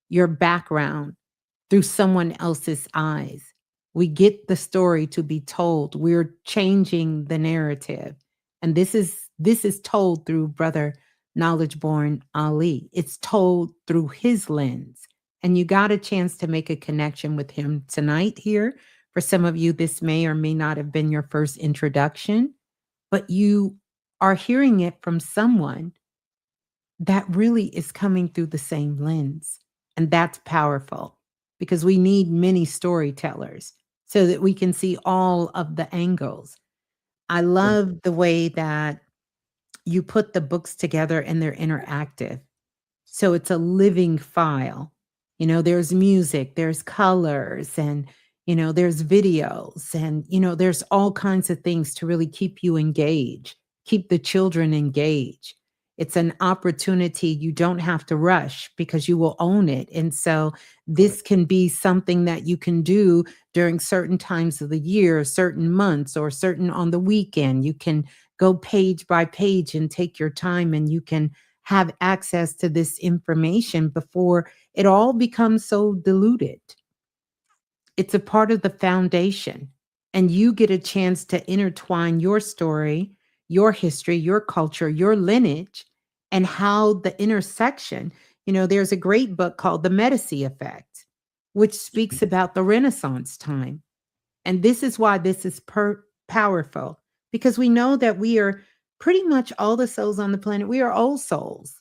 your background through someone else's eyes. We get the story to be told. We're changing the narrative. And this is told through brother Knowledge Born Ali. It's told through his lens. And you got a chance to make a connection with him tonight here. For some of you, this may or may not have been your first introduction, but you are hearing it from someone that really is coming through the same lens. And that's powerful because we need many storytellers so that we can see all of the angles. I love the way that you put the books together and they're interactive. So it's a living file. There's music, there's colors, and, there's videos, and, there's all kinds of things to really keep you engaged, keep the children engaged. It's an opportunity you don't have to rush because you will own it. And so this can be something that you can do during certain times of the year, certain months, or certain on the weekend. You can go page by page and take your time, and you can have access to this information before it all becomes so diluted. It's a part of the foundation, and you get a chance to intertwine your story, your history, your culture, your lineage, and how the intersection. There's a great book called The Medici Effect, which speaks about the Renaissance time. And this is why this is powerful, because we know that we are pretty much all the souls on the planet. We are old souls.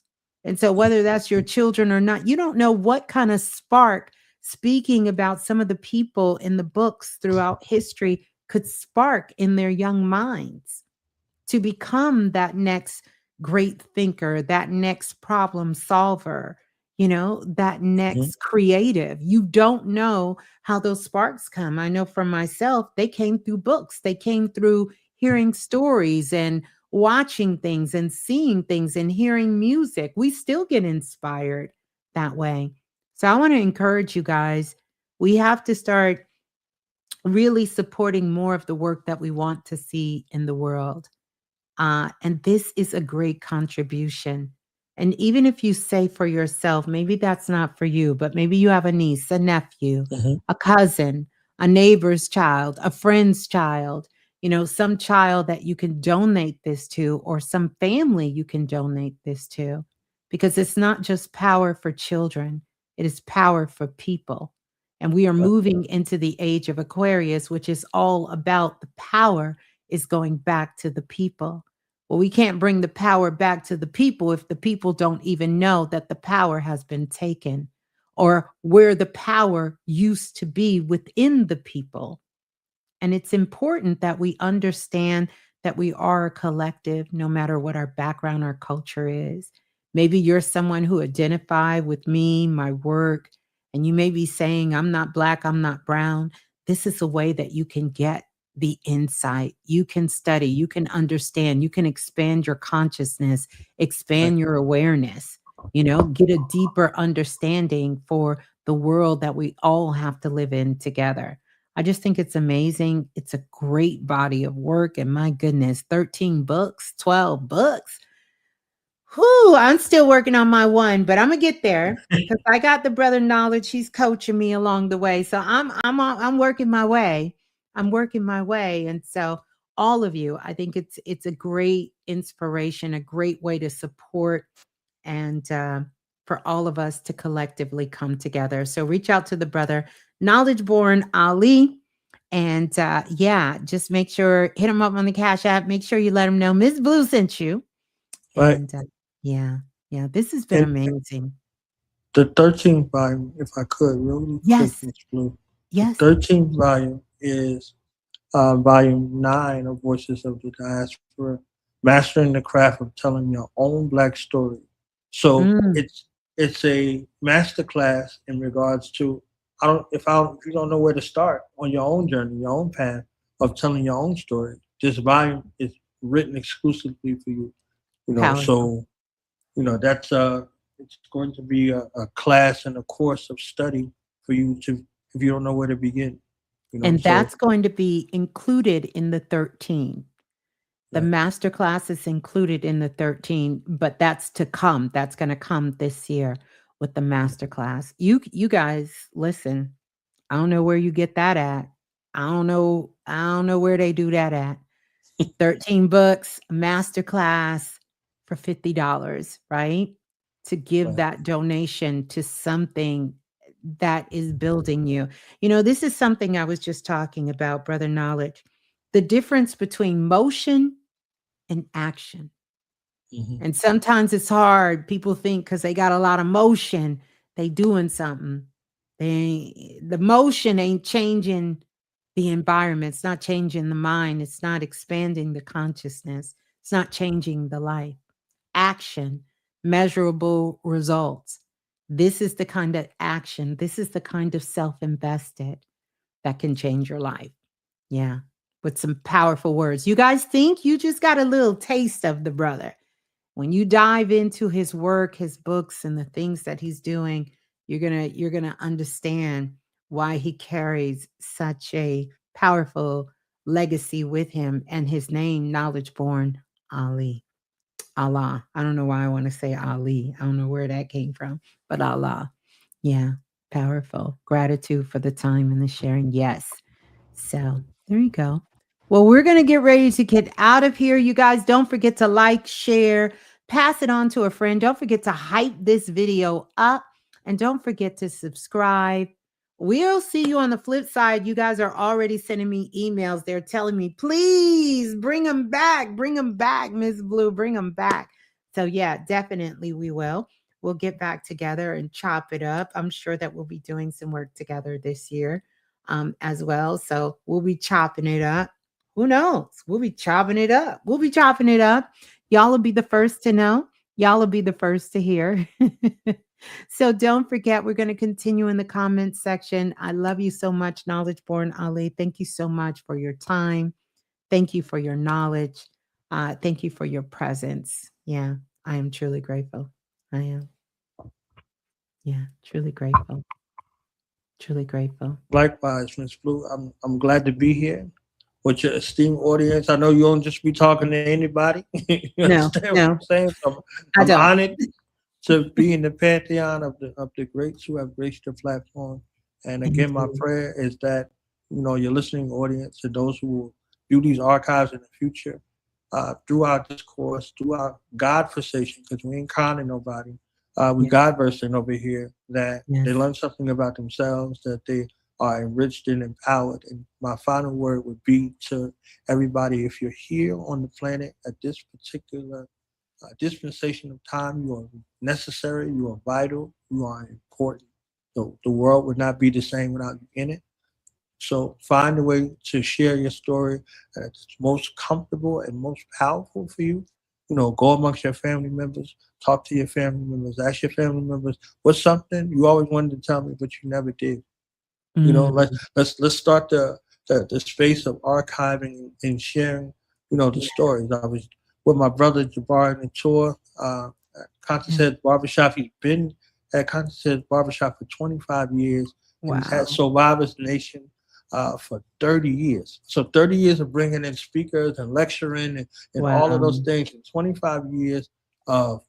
And so, whether that's your children or not, you don't know what kind of spark speaking about some of the people in the books throughout history could spark in their young minds to become that next great thinker, that next problem solver, that Mhm. next creative. You don't know how those sparks come. I know for myself, they came through books, they came through hearing stories and watching things and seeing things and hearing music. We still get inspired that way. So I want to encourage you guys. We have to start really supporting more of the work that we want to see in the world. And this is a great contribution. And even if you say for yourself, maybe that's not for you, but maybe you have a niece, a nephew, Mhm. a cousin, a neighbor's child, a friend's child, some child that you can donate this to, or some family you can donate this to, because it's not just power for children, it is power for people. And we are Right. moving into the age of Aquarius, which is all about the power is going back to the people. Well, we can't bring the power back to the people if the people don't even know that the power has been taken, or where the power used to be within the people. And it's important that we understand that we are a collective, no matter what our background or culture is. Maybe you're someone who identify with me, my work, and you may be saying, I'm not black, I'm not brown. This is a way that you can get the insight. You can study, you can understand, you can expand your consciousness, Right. expand your awareness, get a deeper understanding for the world that we all have to live in together. I just think it's amazing. It's a great body of work. And my goodness, 13 books, 12 books. Whew, I'm still working on my one, but I'm gonna get there because I got the brother knowledge. He's coaching me along the way. So I'm working my way. I'm working my way. And so all of you, I think it's a great inspiration, a great way to support and for all of us to collectively come together. So reach out to the brother, Knowledge Born Ali. And yeah, just make sure, hit him up on the Cash App. Make sure you let him know Miss Blue sent you. Right. And yeah, yeah, this has been And amazing. the 13th volume, if I could, really quick, Yes, Miss Blue, the yes. 13th volume is volume 9 of Voices of the Diaspora, Mastering the Craft of Telling Your Own Black Story. So Mm, it's a masterclass in regards to, if you don't know where to start on your own journey, your own path of telling your own story. This volume is written exclusively for you. powerful. So that's it's going to be a class and a course of study for you to, if you don't know where to begin. And So that's going to be included in the 13. The right. master class is included in the 13, but that's to come. That's going to come this year with the master class. You guys, listen. I don't know where you get that at. I don't know where they do that at. 13 books, master class for $50, right? To give Right. that donation to something that is building you. This is something I was just talking about, brother knowledge. The difference between motion and action. Hmm. And sometimes it's hard. People think because they got a lot of motion, they doing something. The motion ain't changing the environment. It's not changing the mind. It's not expanding the consciousness. It's not changing the life. Action, measurable results. This is the kind of action. This is the kind of self-invested that can change your life. Yeah. With some powerful words. You guys think you just got a little taste of the brother. When you dive into his work, his books, and the things that he's doing, you're gonna understand why he carries such a powerful legacy with him, and his name, Knowledge Born Ali. Allah. I don't know why I want to say Ali. I don't know where that came from, but Allah. Yeah, powerful. Gratitude for the time and the sharing. Yes. So there you go. Well, we're going to get ready to get out of here. You guys, don't forget to like, share, pass it on to a friend. Don't forget to hype this video up, and don't forget to subscribe. We'll see you on the flip side. You guys are already sending me emails. They're telling me, please bring them back. Bring them back, Miss Blue. Bring them back. So, yeah, definitely we will. We'll get back together and chop it up. I'm sure that we'll be doing some work together this year as well. So, we'll be chopping it up. Who knows? We'll be chopping it up. We'll be chopping it up. Y'all will be the first to know. Y'all will be the first to hear. So don't forget, we're going to continue in the comments section. I love you so much, Knowledge Born Ali. Thank you so much for your time. Thank you for your knowledge. Thank you for your presence. Yeah, I am truly grateful. I am. Yeah, truly grateful. Truly grateful. Likewise, Miss Blue, I'm glad to be here with your esteemed audience. I know you don't just be talking to anybody. You No, understand what I'm no, saying? So I I'm don't. honored to be in the pantheon of the greats who have graced the platform. And Thank again, my you. prayer is that your listening audience and those who will view these archives in the future, through our discourse, through our godversation, because we ain't conning nobody. We Yeah, godversing over here, that they yes. learn something about themselves, that they are enriched and empowered. And my final word would be to everybody: if you're here on the planet at this particular dispensation of time, you are necessary, you are vital, you are important. The world would not be the same without you in it. So find a way to share your story that's most comfortable and most powerful for you. Go amongst your family members, talk to your family members, ask your family members, what's something you always wanted to tell me but you never did. Mm, Let's start the space of archiving and sharing, the yeah, stories. I was with my brother Jabbar on the tour, at yeah. Concert Barbershop. He's been at Concert Barbershop for 25 years, and he's had Wow. Survivors Nation for 30 years. So 30 years of bringing in speakers and lecturing and all of those Wow. things, and 25 years of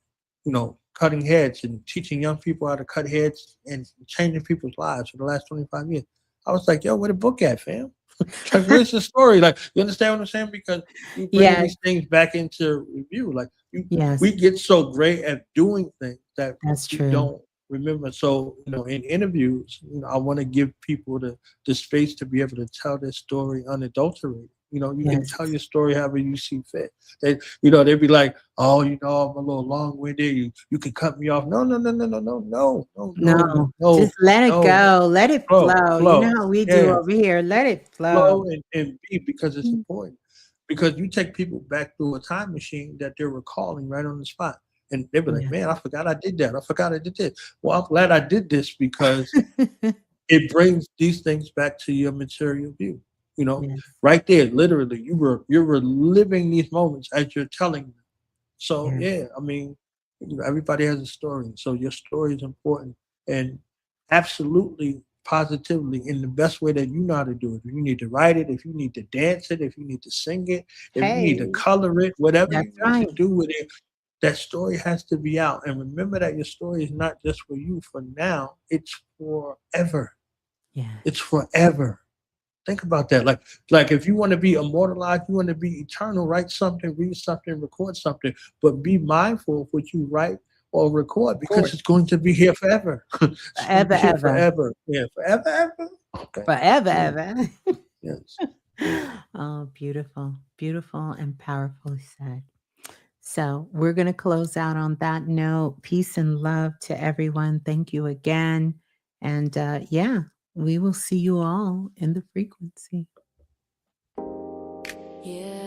cutting heads and teaching young people how to cut heads and changing people's lives for the last 25 years. I was like, yo, where the book at, fam? Like, where's the story? Like, you understand what I'm saying? Because you bringing Yes, these things back into review. Like, we yes, get so great at doing things that that's we true. don't remember. So, in interviews, I want to give people the space to be able to tell their story unadulterated. You can Yes. tell your story however you see fit. They'd be like, oh, I'm a little long-winded. You can cut me off. No, no, no, no, no, no, no, no, no, No, just no, let it no. go. Let it Flow, flow. You know flow. how we do Yeah, over here. Let it flow. flow and be, because it's Mm, important. Because you take people back through a time machine that they're recalling right on the spot. And they'll be like, yeah. man, I forgot I did that. I forgot I did this. Well, I'm glad I did this because it brings these things back to your material view. Yes, Right there, literally, you're reliving these moments as you're telling them. So yes. yeah, I mean, everybody has a story. So your story is important, and absolutely, positively, in the best way that you know how to do it. If you need to write it, if you need to dance it, if you need to sing it, if you need to Hey, color it, whatever that's you need to right. do with it, that story has to be out. And remember that your story is not just for you for now; it's forever. Yes. It's forever. Think about that. Like if you want to be immortalized, you want to be eternal, write something, read something, record something, but be mindful of what you write or record, because Court. it's going to be here forever. It's going to Forever, be here ever. forever. Yeah, forever, ever. Okay. Forever, Yeah. ever. Yes. Oh, beautiful. Beautiful and powerfully said. So we're going to close out on that note. Peace and love to everyone. Thank you again. And yeah, we will see you all in the frequency. Yeah.